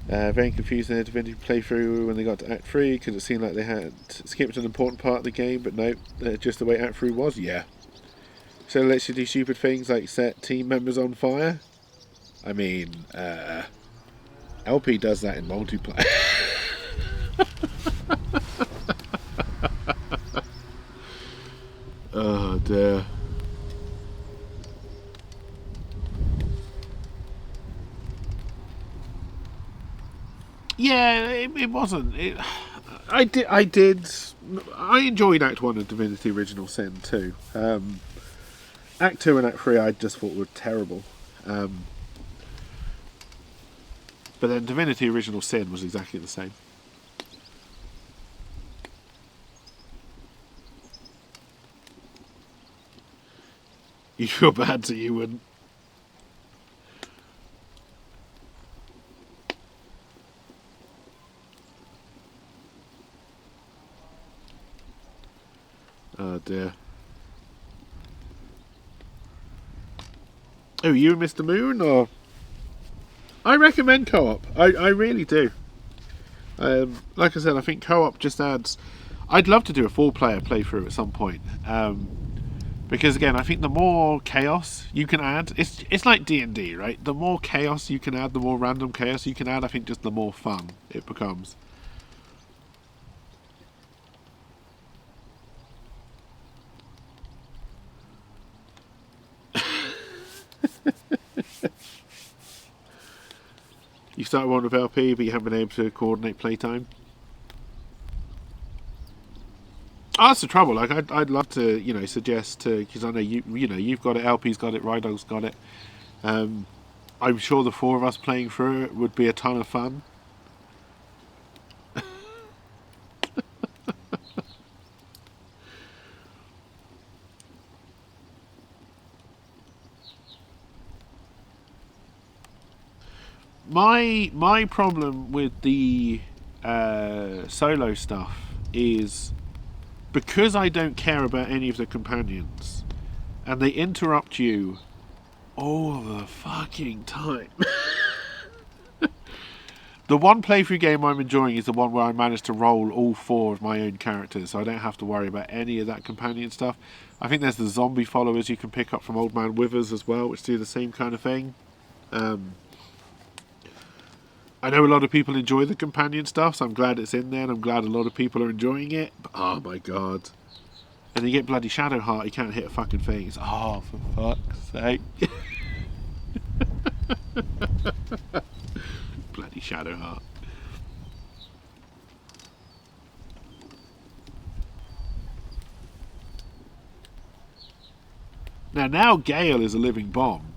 Very confused in their Divinity playthrough when they got to Act 3 because it seemed like they had skipped an important part of the game, but no, just the way Act 3 was, yeah. So it lets you do stupid things like set team members on fire. I mean, LP does that in multiplayer. Oh dear. Yeah, it wasn't. I enjoyed Act 1 of Divinity Original Sin too. Act 2 and Act 3 I just thought were terrible. But then Divinity Original Sin was exactly the same. You feel bad, so you wouldn't. Oh dear. Oh, you and Mr. Moon, or? I recommend co-op. I really do. Like I said, I think co-op just adds. I'd love to do a 4-player playthrough at some point. Because again, I think the more chaos you can add, it's like D&D, right? The more chaos you can add, the more random chaos you can add, I think just the more fun it becomes. You started one with LP, but you haven't been able to coordinate playtime. Oh, that's the trouble. Like, I'd love to, suggest to, because I know you've got it, LP's got it, Rydog's got it. I'm sure the 4 of us playing through it would be a ton of fun. My problem with the solo stuff is because I don't care about any of the companions and they interrupt you all the fucking time. The one playthrough game I'm enjoying is the one where I managed to roll all 4 of my own characters, so I don't have to worry about any of that companion stuff. I think there's the zombie followers you can pick up from Old Man Withers as well, which do the same kind of thing. I know a lot of people enjoy the companion stuff, so I'm glad it's in there, and I'm glad a lot of people are enjoying it. But, oh my god. And you get bloody Shadowheart, you can't hit a fucking thing. It's, oh, for fuck's sake. Bloody Shadowheart. Now Gale is a living bomb.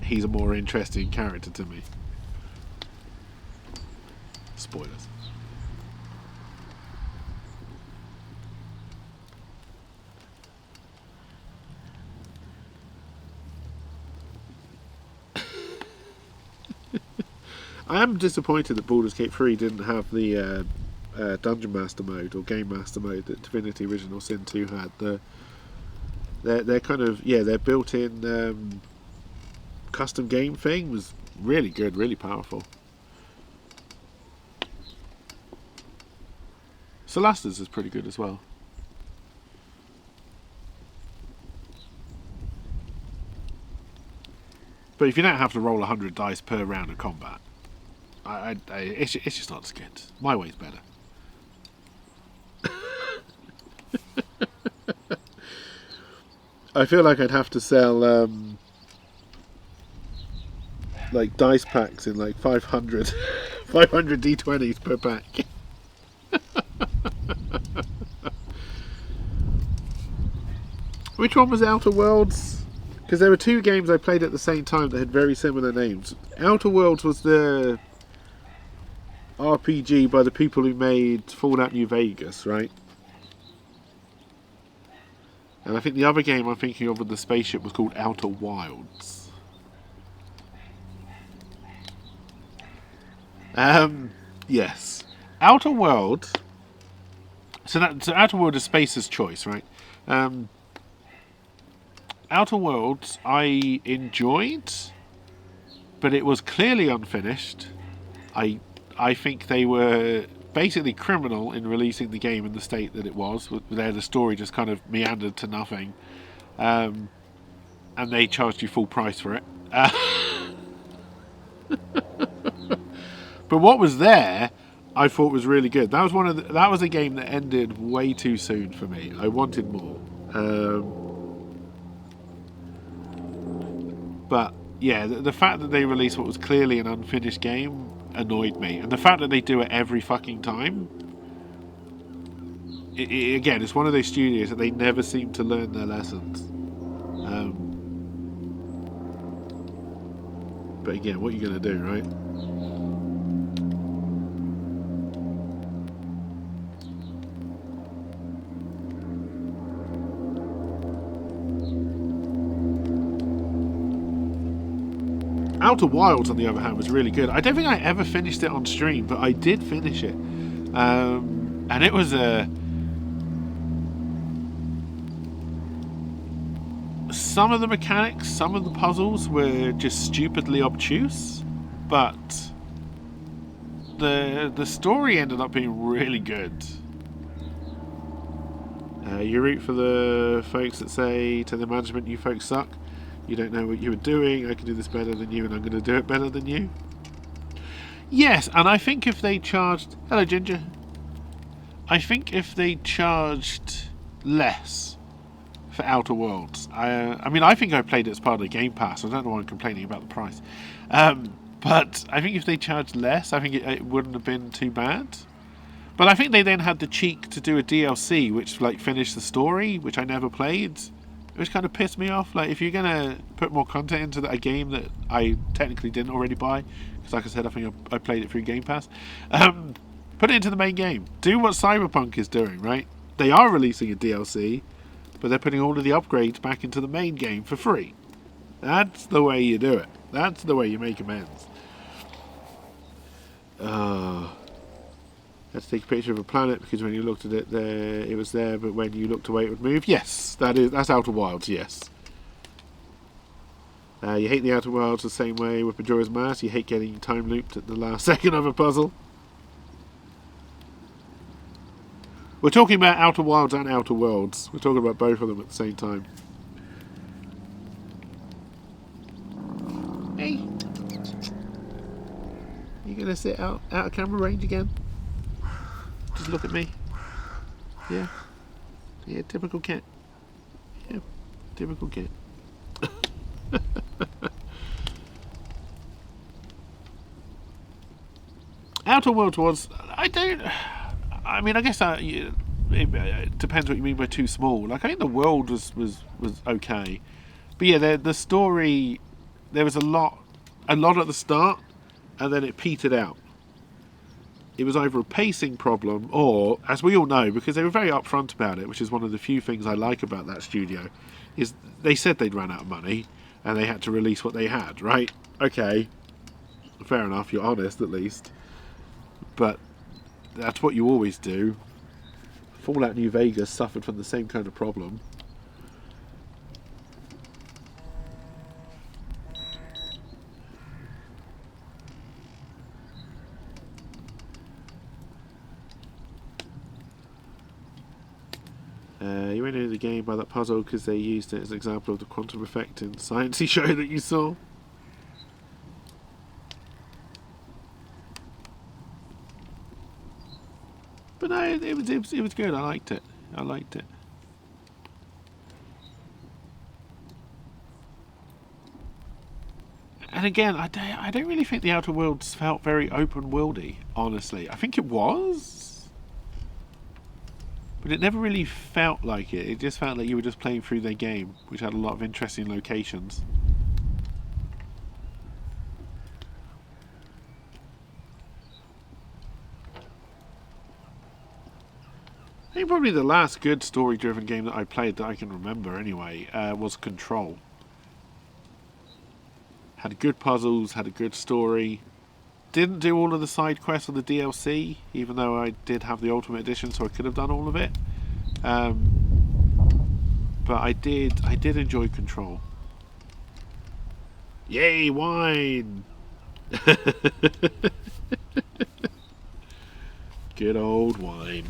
He's a more interesting character to me. Spoilers. I am disappointed that Baldur's Gate 3 didn't have the Dungeon Master mode or Game Master mode that Divinity Original Sin 2 had. Their kind of, their built-in custom game thing was really good, really powerful. Solastas is pretty good as well. But if you don't have to roll 100 dice per round of combat, it's just not as good. My way's better. I feel like I'd have to sell like dice packs in like 500 D20s per pack. Which one was Outer Worlds? Because there were two games I played at the same time that had very similar names. Outer Worlds was the RPG by the people who made Fallout New Vegas, right? And I think the other game I'm thinking of with the spaceship was called Outer Wilds. Yes. Outer World. So Outer World is Spacer's Choice, right? Outer Worlds I enjoyed, but it was clearly unfinished. I think they were basically criminal in releasing the game in the state that it was. There, the story just kind of meandered to nothing, and they charged you full price for it. But what was there, I thought was really good. That was a game that ended way too soon for me. I wanted more. But yeah, the fact that they released what was clearly an unfinished game annoyed me, and the fact that they do it every fucking time. Again, it's one of those studios that they never seem to learn their lessons. But again, what are you going to do, right? Outer Wilds, on the other hand, was really good. I don't think I ever finished it on stream, but I did finish it. And it was some of the mechanics, some of the puzzles were just stupidly obtuse, but the story ended up being really good. You root for the folks that say to the management, "You folks suck. You don't know what you were doing. I can do this better than you, and I'm going to do it better than you." Yes, and I think if they charged... Hello, Ginger. I think if they charged less for Outer Worlds... I mean, I think I played it as part of the Game Pass. I don't know why I'm complaining about the price. But I think if they charged less, I think it wouldn't have been too bad. But I think they then had the cheek to do a DLC, which like finished the story, which I never played. Which kind of pissed me off. Like, if you're going to put more content into a game that I technically didn't already buy, because like I said, I think I played it through Game Pass, put it into the main game. Do what Cyberpunk is doing, right? They are releasing a DLC, but they're putting all of the upgrades back into the main game for free. That's the way you do it. That's the way you make amends. Let's take a picture of a planet, because when you looked at it, it was there, but when you looked away, it would move. Yes, that's Outer Wilds. Yes. You hate the Outer Wilds the same way with Majora's Mask. You hate getting time looped at the last second of a puzzle. We're talking about Outer Wilds and Outer Worlds. We're talking about both of them at the same time. Hey, you gonna sit out of camera range again? Just look at me. Yeah. Yeah, typical cat. Yeah, typical cat. Outer Worlds was... I mean, I guess it depends what you mean by too small. Like, I think the world was okay. But yeah, the story... There was a lot at the start, and then it petered out. It was either a pacing problem or, as we all know, because they were very upfront about it, which is one of the few things I like about that studio, is they said they'd run out of money and they had to release what they had, right? Okay. Fair enough, you're honest at least. But that's what you always do. Fallout New Vegas suffered from the same kind of problem. You only know the game by that puzzle because they used it as an example of the quantum effect in the sciencey show that you saw. But no, it was good. I liked it. I liked it. And again, I don't really think the Outer Worlds felt very open-worldy, honestly. I think it was, but it never really felt like it. It just felt like you were just playing through their game, which had a lot of interesting locations. I think probably the last good story-driven game that I played that I can remember anyway was Control. Had good puzzles, had a good story. Didn't do all of the side quests on the DLC, even though I did have the Ultimate Edition, so I could have done all of it. But I did enjoy Control. Yay, wine! Good old wine.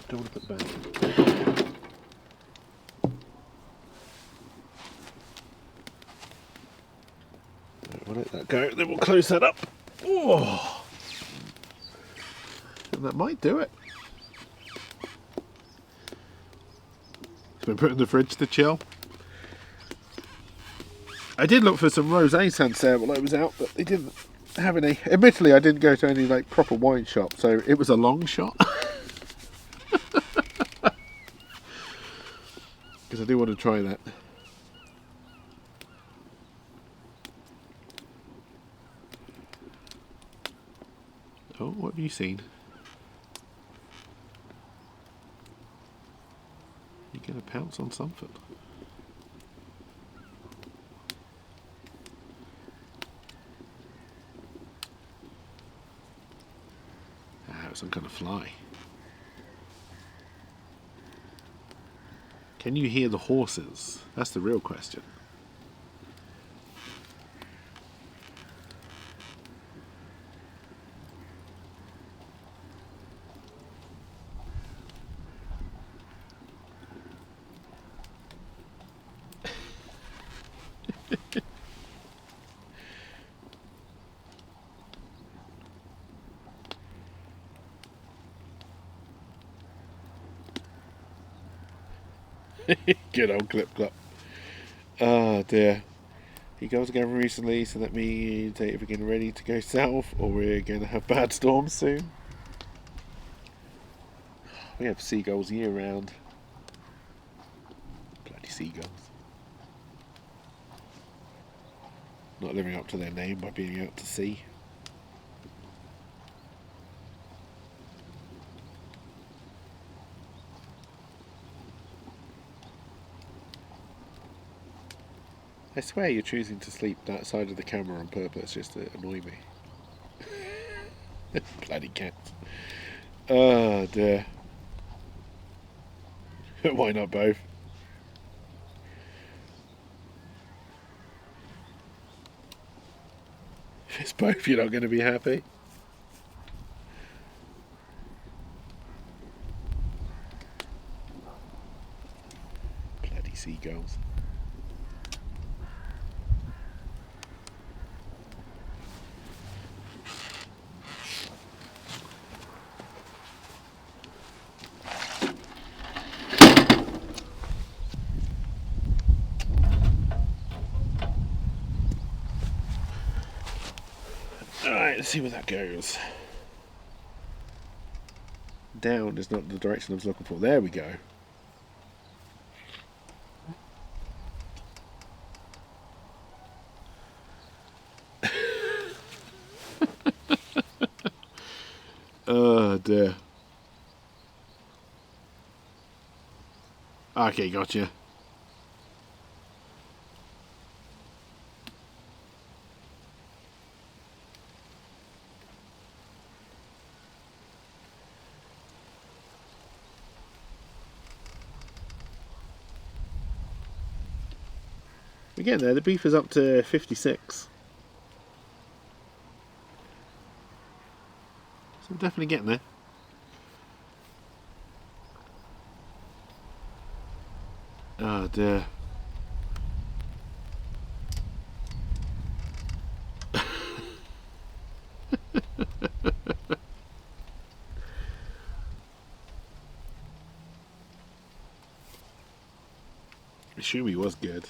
Don't want to put the band in. We'll let that go, then we'll close that up. Oh. And that might do it. It's been put in the fridge to chill. I did look for some rosé Sancerre while I was out, but they didn't have any. Admittedly, I didn't go to any like proper wine shop, so it was a long shot. Because I do want to try that. Oh, what have you seen? You're going to pounce on something. Ah, it was some kind of fly. Can you hear the horses? That's the real question. Good old Clip Clop. Oh dear. He goes again recently, so that means they're either getting ready to go south or we're going to have bad storms soon. We have seagulls year round. Bloody seagulls. Not living up to their name by being out to sea. I swear you're choosing to sleep that side of the camera on purpose just to annoy me. Bloody cats. Oh dear. Why not both? If it's both, you're not going to be happy. Bloody seagulls. Alright, let's see where that goes. Down is not the direction I was looking for. There we go. Oh dear. Okay, gotcha. We're getting there. The beef is up to 56. So we're definitely getting there. Oh dear. Shumi was good.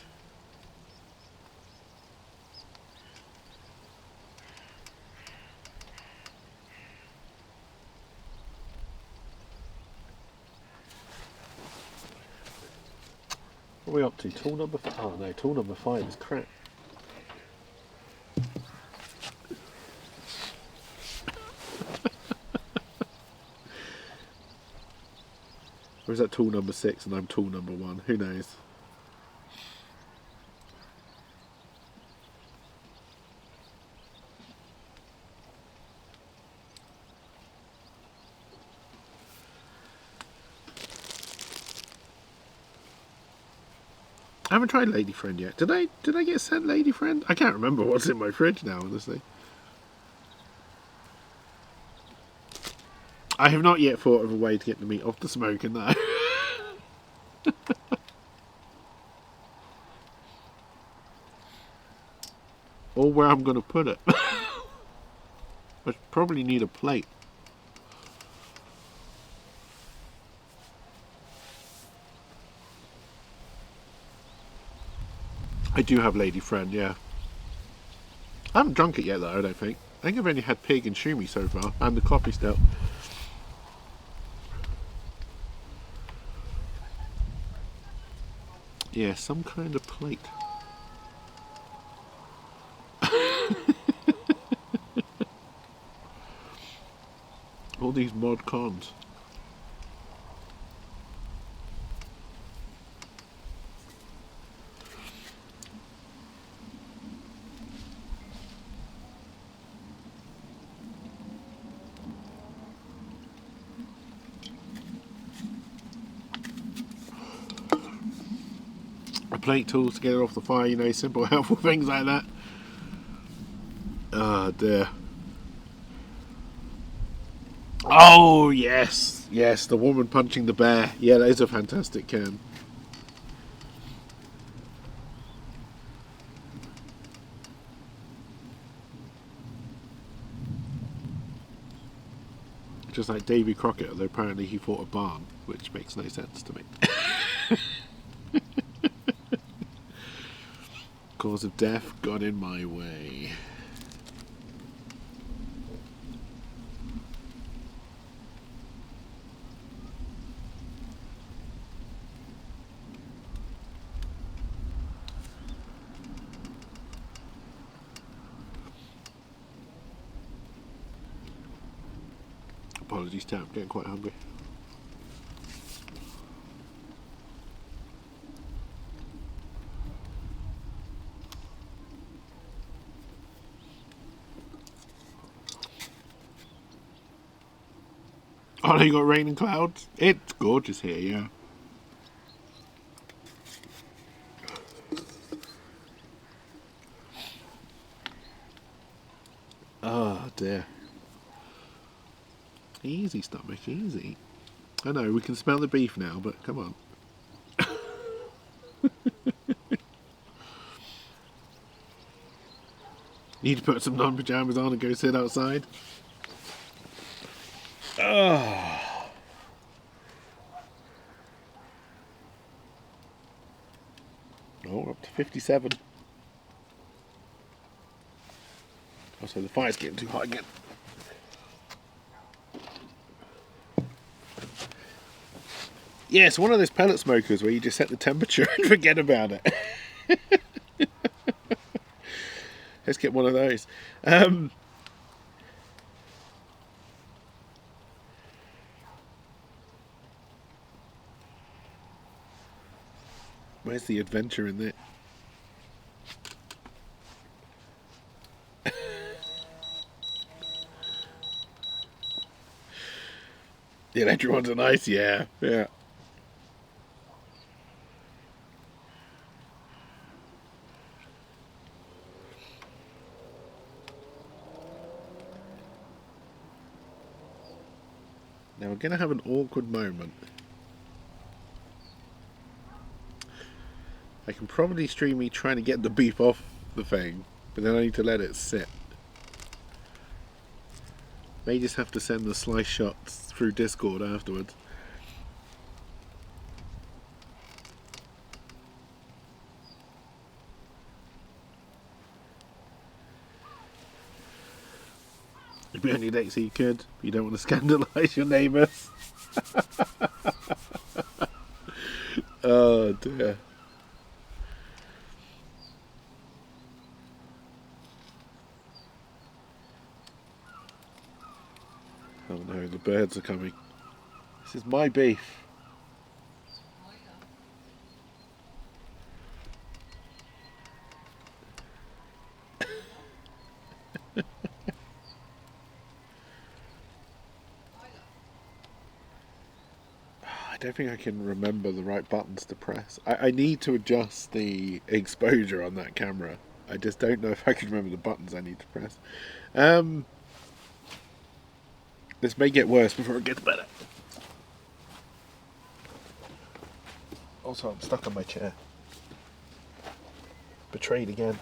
What are we up to? Tool number 5? Oh no, tool number 5 is crap. Or is that tool number 6 and I'm tool number 1? Who knows? I haven't tried Lady Friend yet. Did I get sent Lady Friend? I can't remember what's in my fridge now, honestly. I have not yet thought of a way to get the meat off the smoker, no. Or where I'm going to put it. I probably need a plate. I do have Lady Friend, yeah. I haven't drunk it yet though, I don't think. I think I've only had pig and shumi so far, and the coffee stout. Yeah, some kind of plate. All these mod cons. A plate, tools to get it off the fire, you know, simple helpful things like that. Oh dear. Oh yes, yes, the woman punching the bear. Yeah, that is a fantastic can. Just like Davy Crockett, although apparently he fought a barn, which makes no sense to me. Cause of death got in my way. Apologies, Tam, getting quite hungry. Oh, you got rain and clouds? It's gorgeous here, yeah. Oh dear. Easy, stomach, easy. I know, we can smell the beef now, but come on. Need to put some non-pyjamas on and go sit outside. Oh. Oh, we're up to 57. Oh, so the fire's getting too hot again. Yeah, it's one of those pellet smokers where you just set the temperature and forget about it. Let's get one of those. Where's the adventure in that? The electric ones are nice, yeah. Yeah. Now we're going to have an awkward moment. I can probably stream me trying to get the beef off the thing, but then I need to let it sit. May just have to send the slice shots through Discord afterwards. It'd be only next so you could. You don't want to scandalise your neighbours. Oh dear. Oh no, the birds are coming. This is my beef. I don't think I can remember the right buttons to press. I need to adjust the exposure on that camera. I just don't know if I can remember the buttons I need to press. This may get worse before it gets better. Also, I'm stuck on my chair. Betrayed again.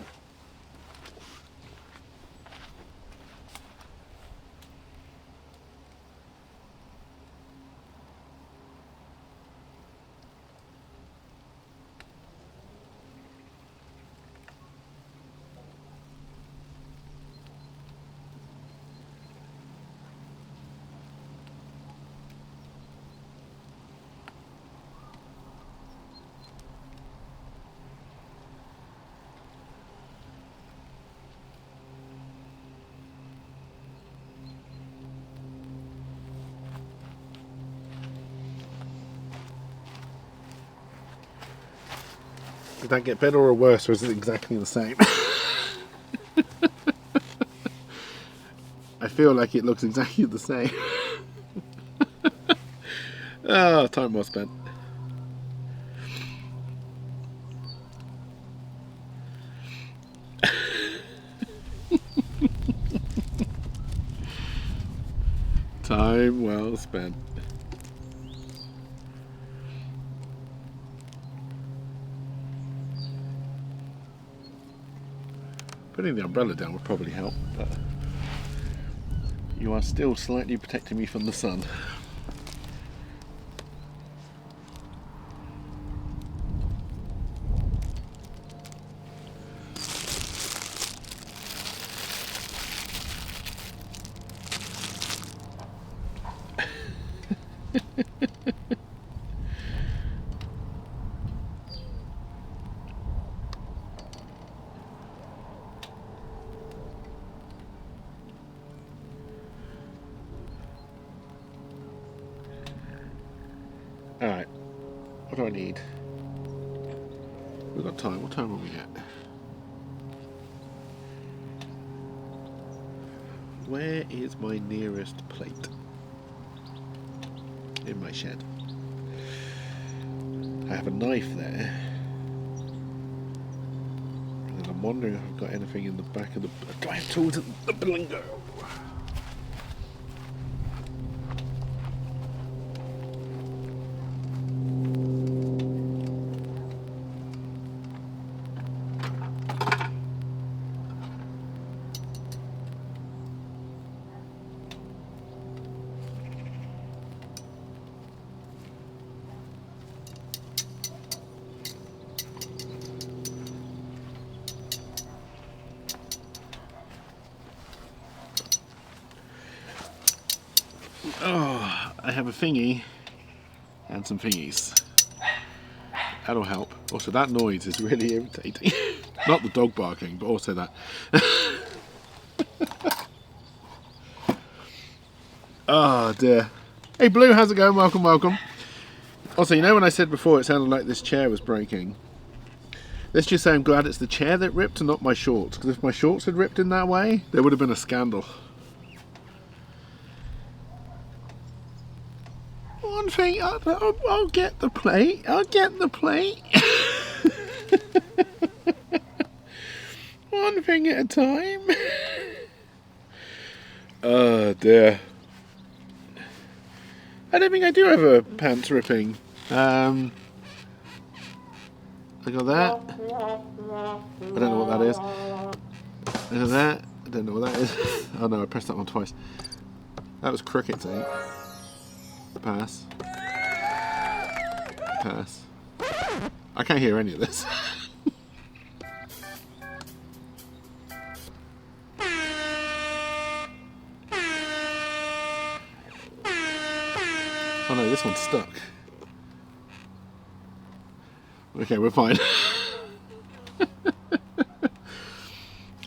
Did that get better or worse, or is it exactly the same? I feel like it looks exactly the same. Oh, time well spent. Time well spent. Putting the umbrella down would probably help, but you are still slightly protecting me from the sun. Alright, what do I need? We've got time. What time are we at? Where is my nearest plate? In my shed. I have a knife there. And I'm wondering if I've got anything in the back of the... Do I have tools in the blingo? Oh, I have a thingy and some thingies. That'll help. Also, that noise is really irritating. Not the dog barking, but also that. Oh dear. Hey Blue, how's it going? Welcome, welcome. Also, you know when I said before it sounded like this chair was breaking? Let's just say I'm glad it's the chair that ripped and not my shorts, because if my shorts had ripped in that way, there would have been a scandal. One thing, I'll get the plate. I'll get the plate. One thing at a time. Oh dear. I don't think I do have a pants ripping. I got that. I don't know what that is. I got that. I don't know what that is. Oh no, I pressed that one twice. That was cricket tape. Pass. Pass. I can't hear any of this. Oh no, this one's stuck. Okay, we're fine.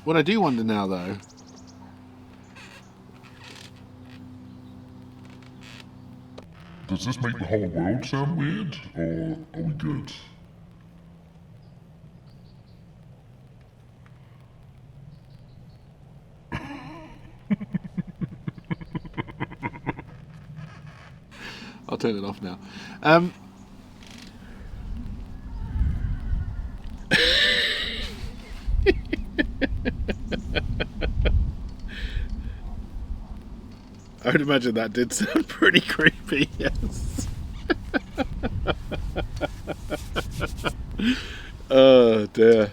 What I do wonder now, though, does this make the whole world sound weird, or are we good? I'll turn it off now. I would imagine that did sound pretty creepy, yes. Oh dear.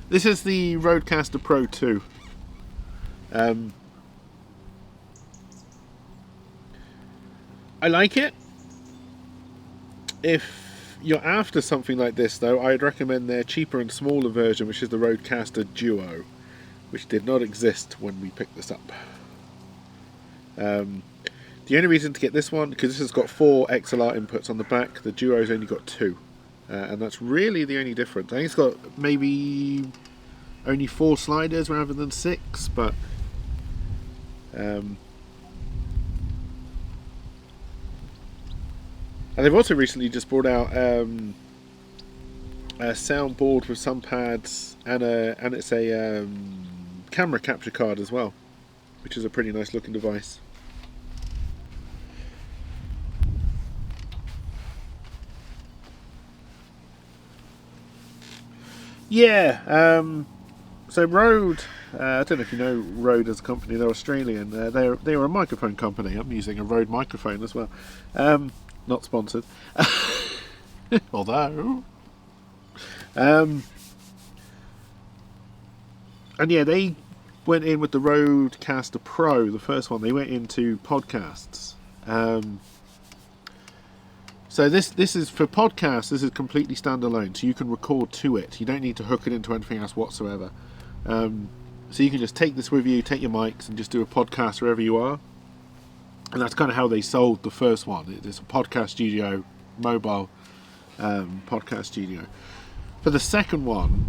This is the Rodecaster Pro 2. I like it. If you're after something like this, though, I'd recommend their cheaper and smaller version, which is the Rodecaster Duo, which did not exist when we picked this up. The only reason to get this one, because this has got 4 XLR inputs on the back, the Duo's only got 2. And that's really the only difference. I think it's got maybe only 4 sliders rather than 6, but and they've also recently just brought out a soundboard with some pads and it's a camera capture card as well, which is a pretty nice looking device. Yeah, so Rode, I don't know if you know Rode as a company, they're Australian. They were a microphone company. I'm using a Rode microphone as well. Not sponsored. Although. And yeah, they went in with the Rodecaster Pro, the first one. They went into podcasts. So this is for podcasts. This is completely standalone, so you can record to it. You don't need to hook it into anything else whatsoever. So you can just take this with you, take your mics, and just do a podcast wherever you are. And that's kind of how they sold the first one. It's a podcast studio, mobile podcast studio. For the second one,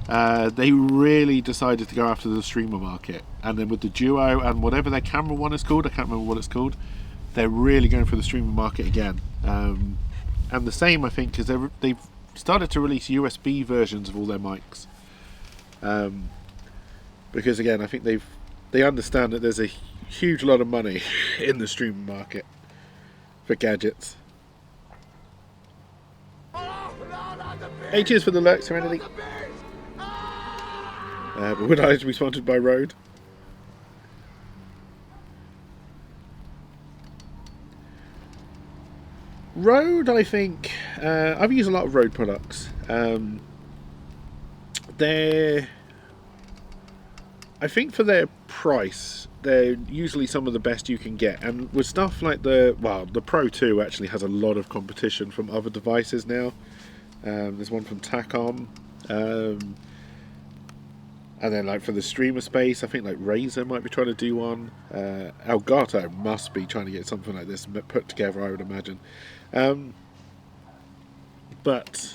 they really decided to go after the streamer market. And then with the Duo and whatever their camera one is called, I can't remember what it's called, they're really going for the streamer market again. And the same, I think, because they've started to release USB versions of all their mics. Because again, I think they understand that there's a huge lot of money in the streaming market for gadgets. Hey, cheers for the lurk, Serenity. But would I be sponsored by Rode? Rode, I think, I've used a lot of Rode products. I think for their price, they're usually some of the best you can get. And with stuff like the Pro 2 actually has a lot of competition from other devices now. There's one from Takom. And then like for the streamer space, I think like Razer might be trying to do one. Elgato must be trying to get something like this put together, I would imagine. But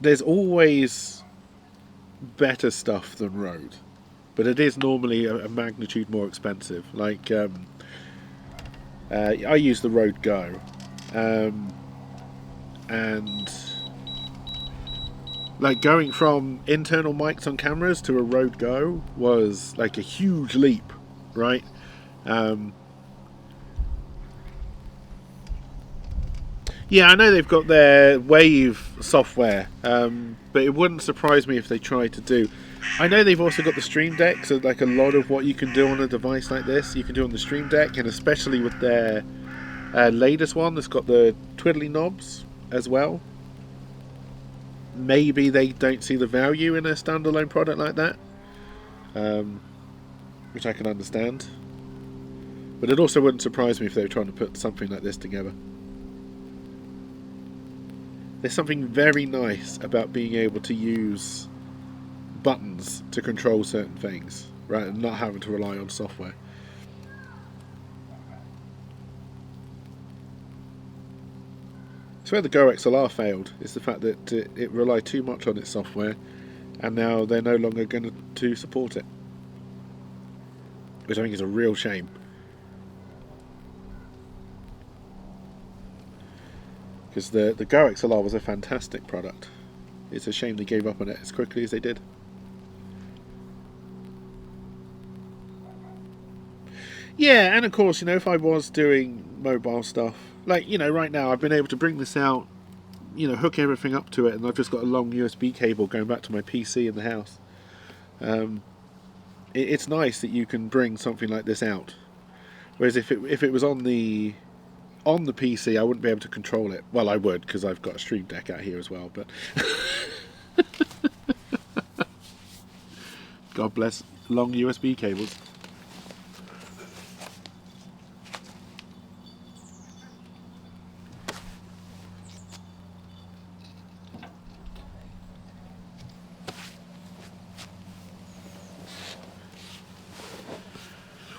there's always better stuff than Rode, but it is normally a magnitude more expensive. Like I use the Rode Go, and like going from internal mics on cameras to a Rode Go was like a huge leap, right? Yeah, I know they've got their Wave software, but it wouldn't surprise me if they tried to do. I know they've also got the Stream Deck, so like a lot of what you can do on a device like this, you can do on the Stream Deck, and especially with their latest one that's got the twiddly knobs as well. Maybe they don't see the value in a standalone product like that, which I can understand. But it also wouldn't surprise me if they were trying to put something like this together. There's something very nice about being able to use buttons to control certain things, right, and not having to rely on software. It's where the Go XLR failed, is the fact that it relied too much on its software, and now they're no longer going to support it, which I think is a real shame. Because the Go XLR was a fantastic product. It's a shame they gave up on it as quickly as they did. Yeah, and of course, you know, if I was doing mobile stuff, like, you know, right now I've been able to bring this out, you know, hook everything up to it, and I've just got a long USB cable going back to my PC in the house. It's nice that you can bring something like this out. Whereas if it was on the PC, I wouldn't be able to control it. Well, I would, because I've got a Stream Deck out here as well, but God bless long USB cables.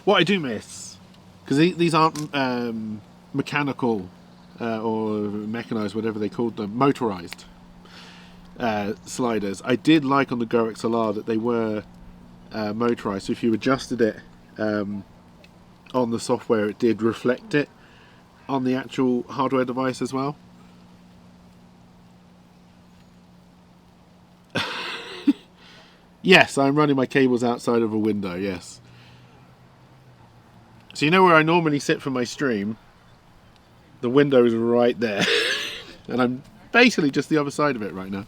What I do miss, because these aren't mechanical or mechanized, whatever they called them, motorized sliders. I did like on the Go XLR that they were motorized, so if you adjusted it on the software, it did reflect it on the actual hardware device as well. Yes, I'm running my cables outside of a window, yes. So you know where I normally sit for my stream? The window is right there. And I'm basically just the other side of it right now.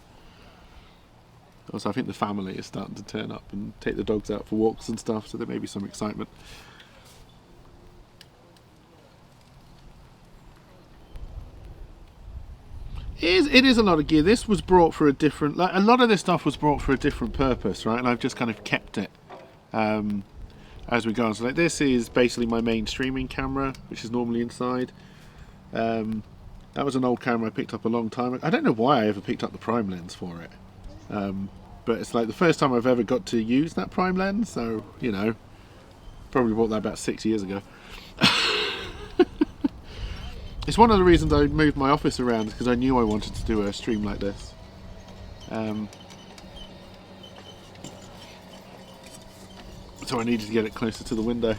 Also, I think the family is starting to turn up and take the dogs out for walks and stuff, so there may be some excitement. It is a lot of gear. This was brought for a different... Like, a lot of this stuff was brought for a different purpose, right? And I've just kind of kept it as we go on. So like, this is basically my main streaming camera, which is normally inside. That was an old camera I picked up a long time ago. I don't know why I ever picked up the prime lens for it. But it's like the first time I've ever got to use that prime lens, so, you know, probably bought that about 6 years ago. It's one of the reasons I moved my office around, because I knew I wanted to do a stream like this. So I needed to get it closer to the window.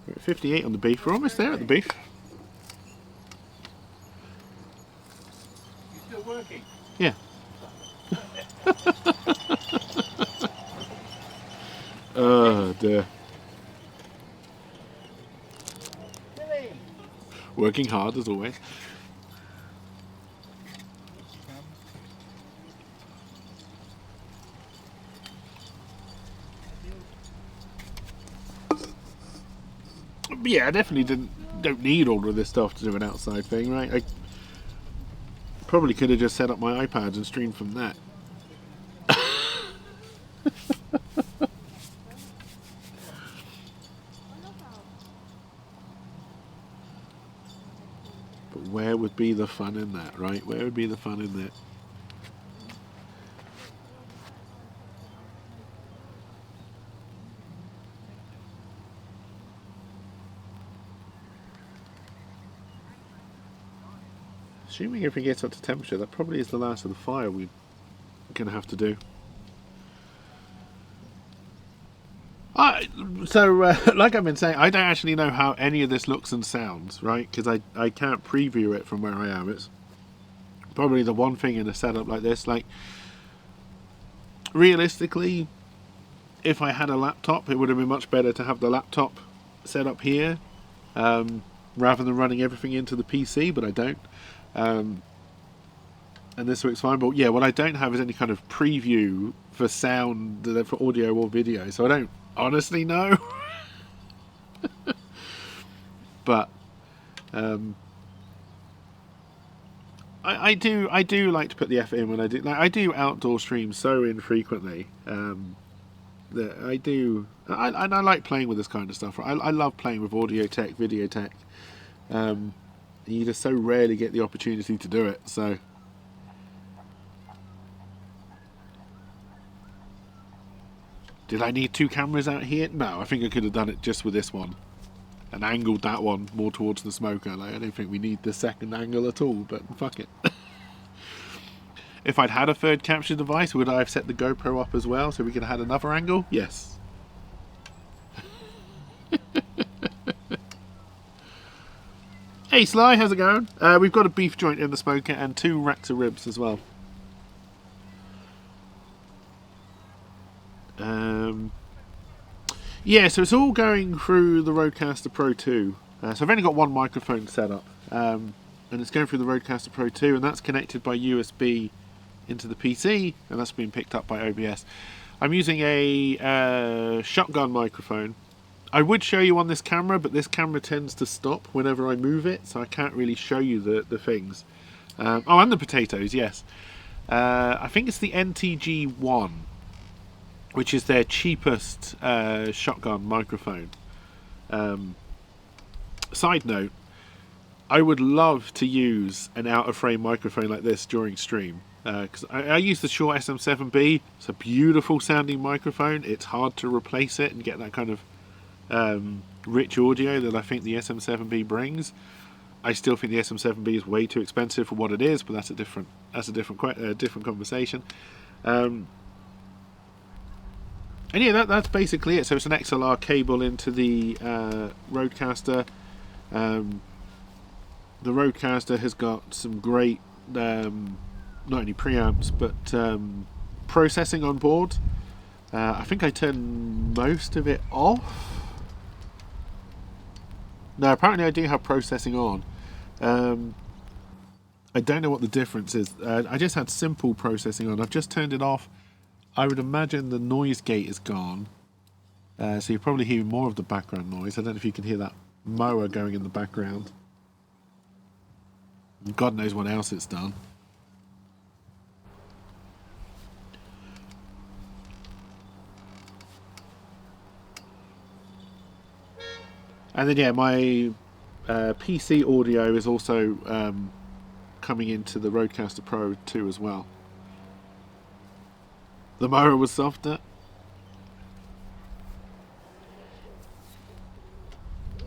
We're at 58 on the beef. We're almost there at the beef. You still working? Yeah. Oh dear. Billy! Working hard as always. But yeah, I definitely don't need all of this stuff to do an outside thing, right? I probably could have just set up my iPad and streamed from that. But where would be the fun in that, right? Where would be the fun in that? Assuming if it gets up to temperature, that probably is the last of the fire we're going to have to do. Like I've been saying, I don't actually know how any of this looks and sounds, right? Because I can't preview it from where I am. It's probably the one thing in a setup like this. Like, realistically, if I had a laptop, it would have been much better to have the laptop set up here, rather than running everything into the PC, but I don't. And this works fine. But yeah, what I don't have is any kind of preview for sound, for audio or video, so I don't honestly know. But I do like to put the effort in when I do. Like, I do outdoor streams so infrequently that I like playing with this kind of stuff. I love playing with audio tech, video tech. You just so rarely get the opportunity to do it. So. Did I need 2 cameras out here? No, I think I could have done it just with this one. And angled that one more towards the smoker. Like, I don't think we need the second angle at all, but fuck it. If I'd had a third capture device, would I have set the GoPro up as well so we could have had another angle? Yes. Hey Sly, how's it going? We've got a beef joint in the smoker and 2 racks of ribs as well. Yeah, so it's all going through the Rodecaster Pro 2. So I've only got one microphone set up, and it's going through the Rodecaster Pro 2, and that's connected by USB into the PC, and that's being picked up by OBS. I'm using a shotgun microphone. I would show you on this camera, but this camera tends to stop whenever I move it, so I can't really show you the things. Oh, and the potatoes, yes. I think it's the NTG1. Which is their cheapest shotgun microphone. Side note, I would love to use an out-of-frame microphone like this during stream. Because I use the Shure SM7B. It's a beautiful sounding microphone. It's hard to replace it and get that kind of rich audio that I think the SM7B brings. I still think the SM7B is way too expensive for what it is, but that's a different conversation. And yeah, that's basically it. So it's an XLR cable into the Rodecaster. The Rodecaster has got some great, not only preamps, but processing on board. I think I turned most of it off. No, apparently I do have processing on. I don't know what the difference is. I just had simple processing on. I've just turned it off. I would imagine the noise gate is gone, so you're probably hearing more of the background noise. I don't know if you can hear that mower going in the background. God knows what else it's done. And then yeah, my PC audio is also coming into the Rodecaster Pro 2 as well. The mower was softer.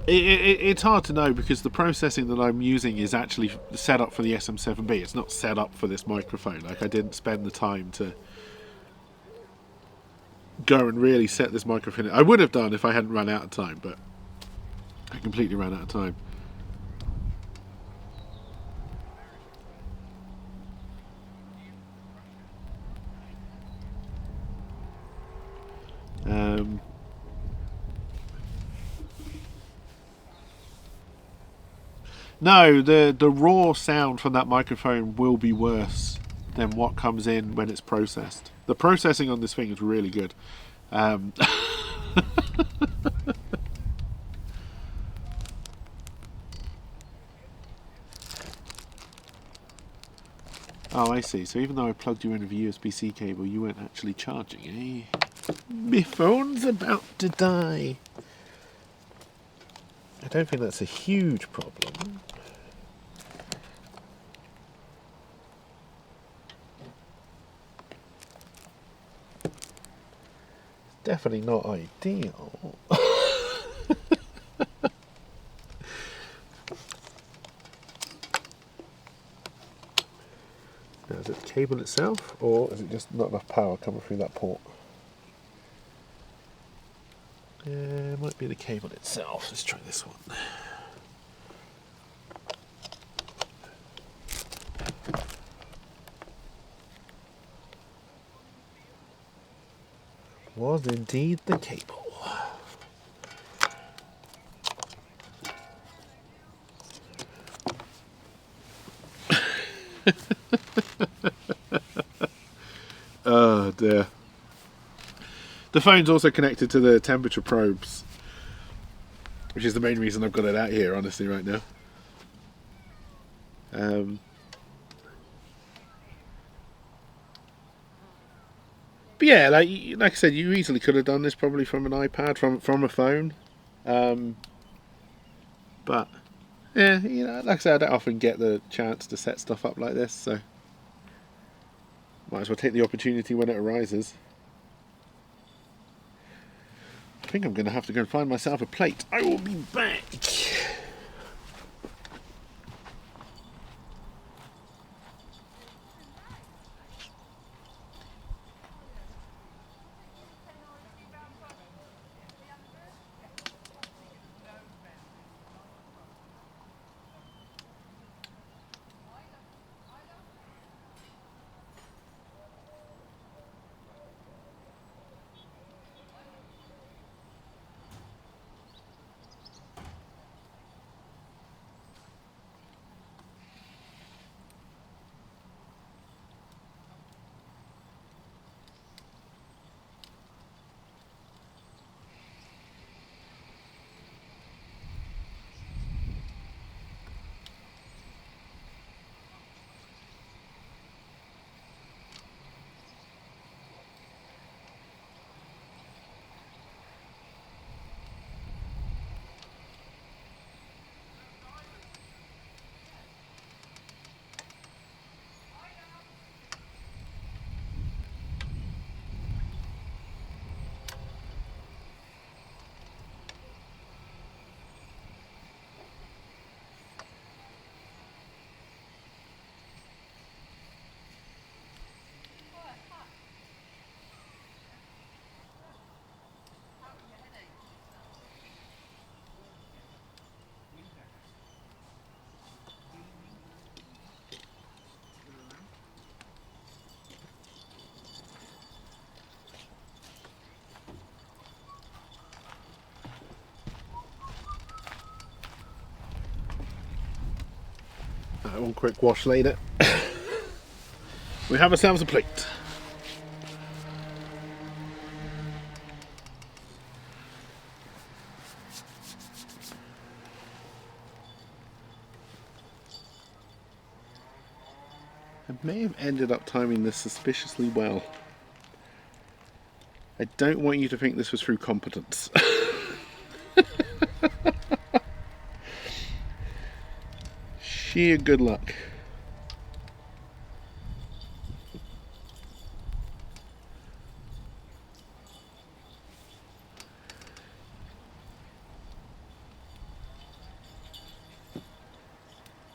It's hard to know because the processing that I'm using is actually set up for the SM7B. It's not set up for this microphone. Like, I didn't spend the time to go and really set this microphone. I would have done if I hadn't run out of time, but I completely ran out of time. No, the raw sound from that microphone will be worse than what comes in when it's processed. The processing on this thing is really good. Oh, I see. So even though I plugged you in with a USB-C cable, you weren't actually charging, eh? My phone's about to die. I don't think that's a huge problem. Definitely not ideal. Now, is it the cable itself, or is it just not enough power coming through that port? It might be the cable itself. Let's try this one. Was indeed the cable. Oh dear. The phone's also connected to the temperature probes, which is the main reason I've got it out here, honestly, right now. But yeah, like I said, you easily could have done this probably from an iPad, from a phone. But yeah, you know, like I said, I don't often get the chance to set stuff up like this, so might as well take the opportunity when it arises. I think I'm going to have to go and find myself a plate. I will be back. One quick wash later. We have ourselves a plate. I may have ended up timing this suspiciously well. I don't want you to think this was through competence. Sheer good luck.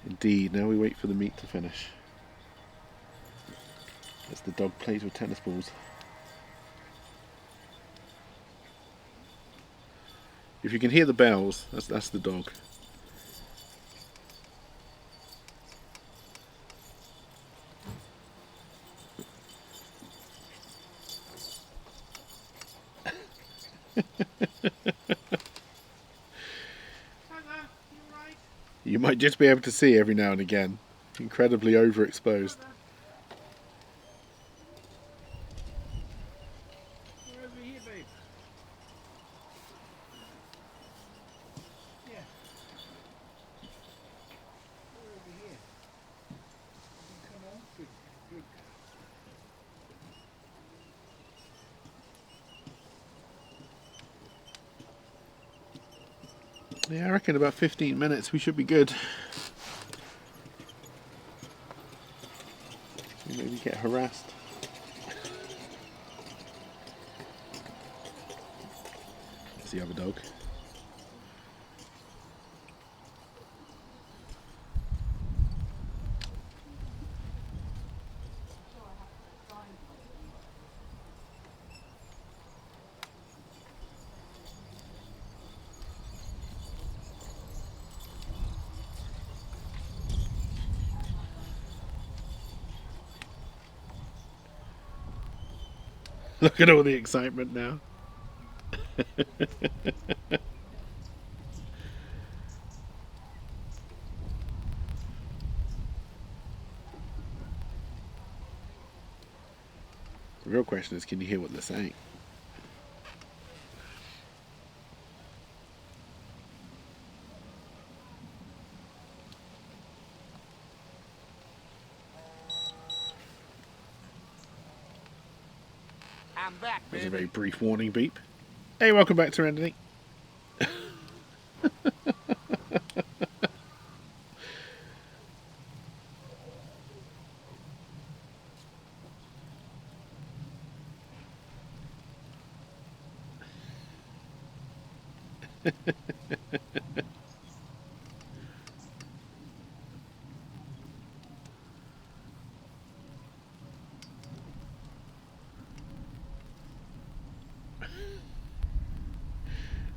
Indeed, now we wait for the meat to finish. As the dog plays with tennis balls. If you can hear the bells, that's the dog. You might just be able to see every now and again. Incredibly overexposed. Yeah, I reckon about 15 minutes we should be good. Maybe get harassed. That's the other dog. Look at all the excitement now. The real question is, can you hear what they're saying? I'm back, There's a baby. very brief warning beep. Hey, welcome back to Anthony.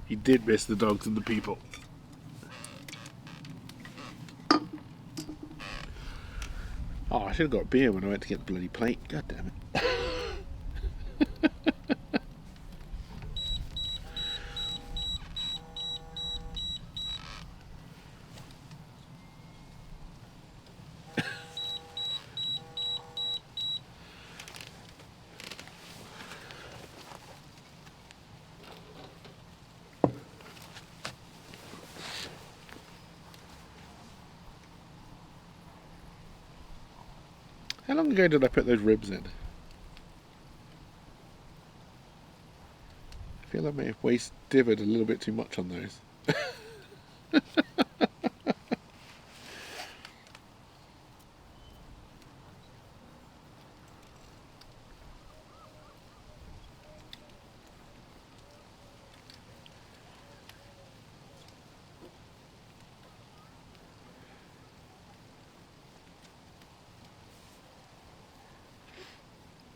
He did miss the dogs and the people. Oh, I should have got a beer when I went to get the bloody plate. God damn it. How long ago did I put those ribs in? I feel I may have divered a little bit too much on those.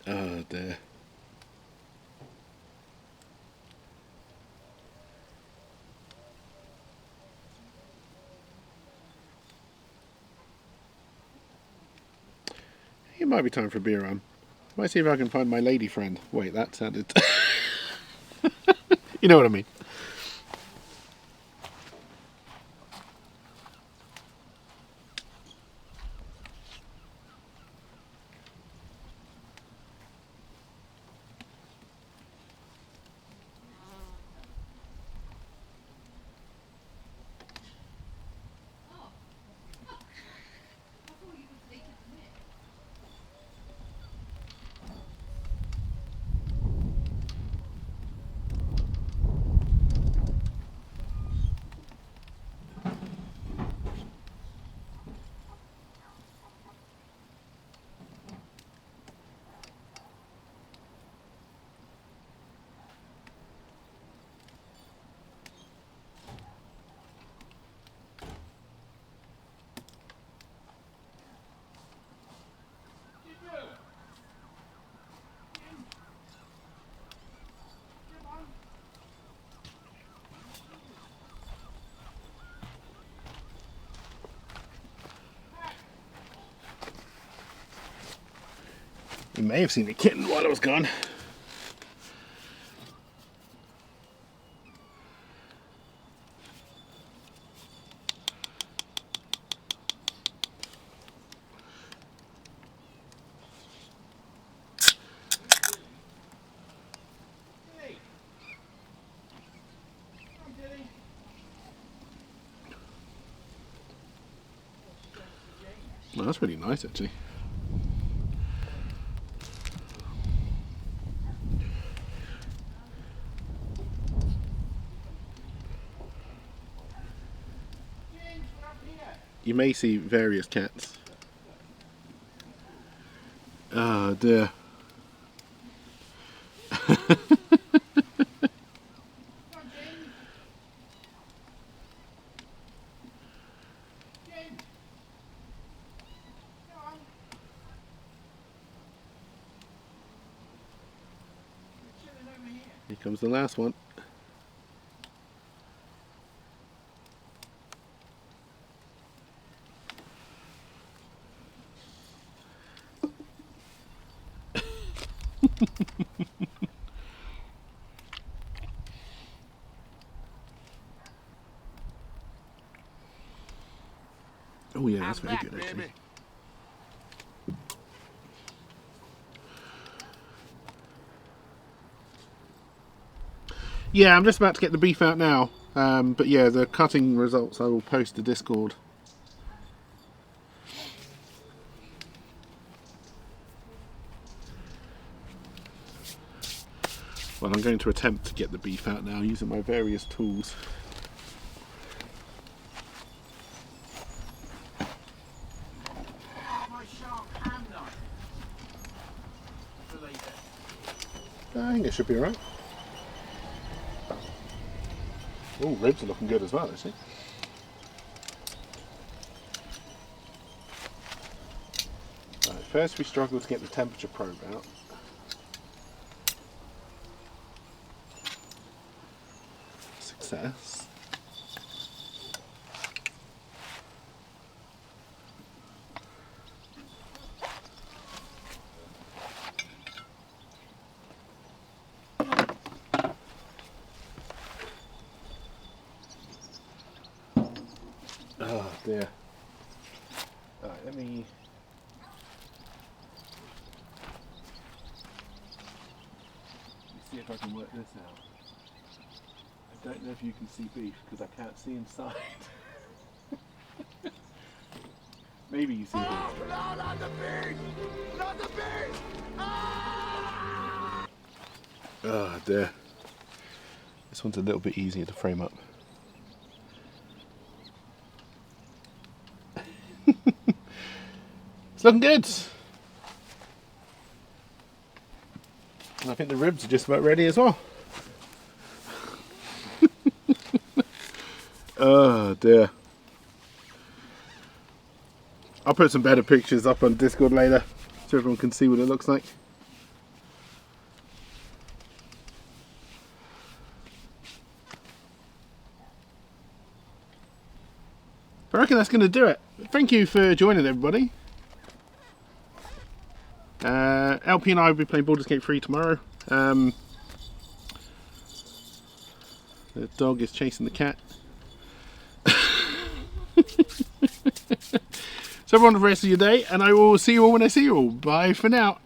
Oh dear. It might be time for a beer run. Might see if I can find my lady friend. Wait, that sounded... You know what I mean. You may have seen a kitten while I was gone. Well, that's really nice, actually. You may see various cats. Oh dear. Here comes the last one. Oh yeah, that's I'm very back, good actually. baby. Yeah, I'm just about to get the beef out now. But yeah, the cutting results I will post to Discord. Well, I'm going to attempt to get the beef out now using my various tools. My sharp hand knife. Believe it. I think it should be alright. Oh, ribs are looking good as well, actually. Right, first we struggle to get the temperature probe out. Success. Oh dear. Alright, let me... see if I can work this out. I don't know if you can see beef because I can't see inside. Maybe you see beef. No, not the beast! Not the beast! Oh dear. This one's a little bit easier to frame up. It's looking good. And I think the ribs are just about ready as well. Oh dear. I'll put some better pictures up on Discord later so everyone can see what it looks like. I reckon that's going to do it. Thank you for joining, everybody. LP and I will be playing Baldur's Gate 3 tomorrow. The dog is chasing the cat. So everyone, have the rest of your day, and I will see you all when I see you all. Bye for now.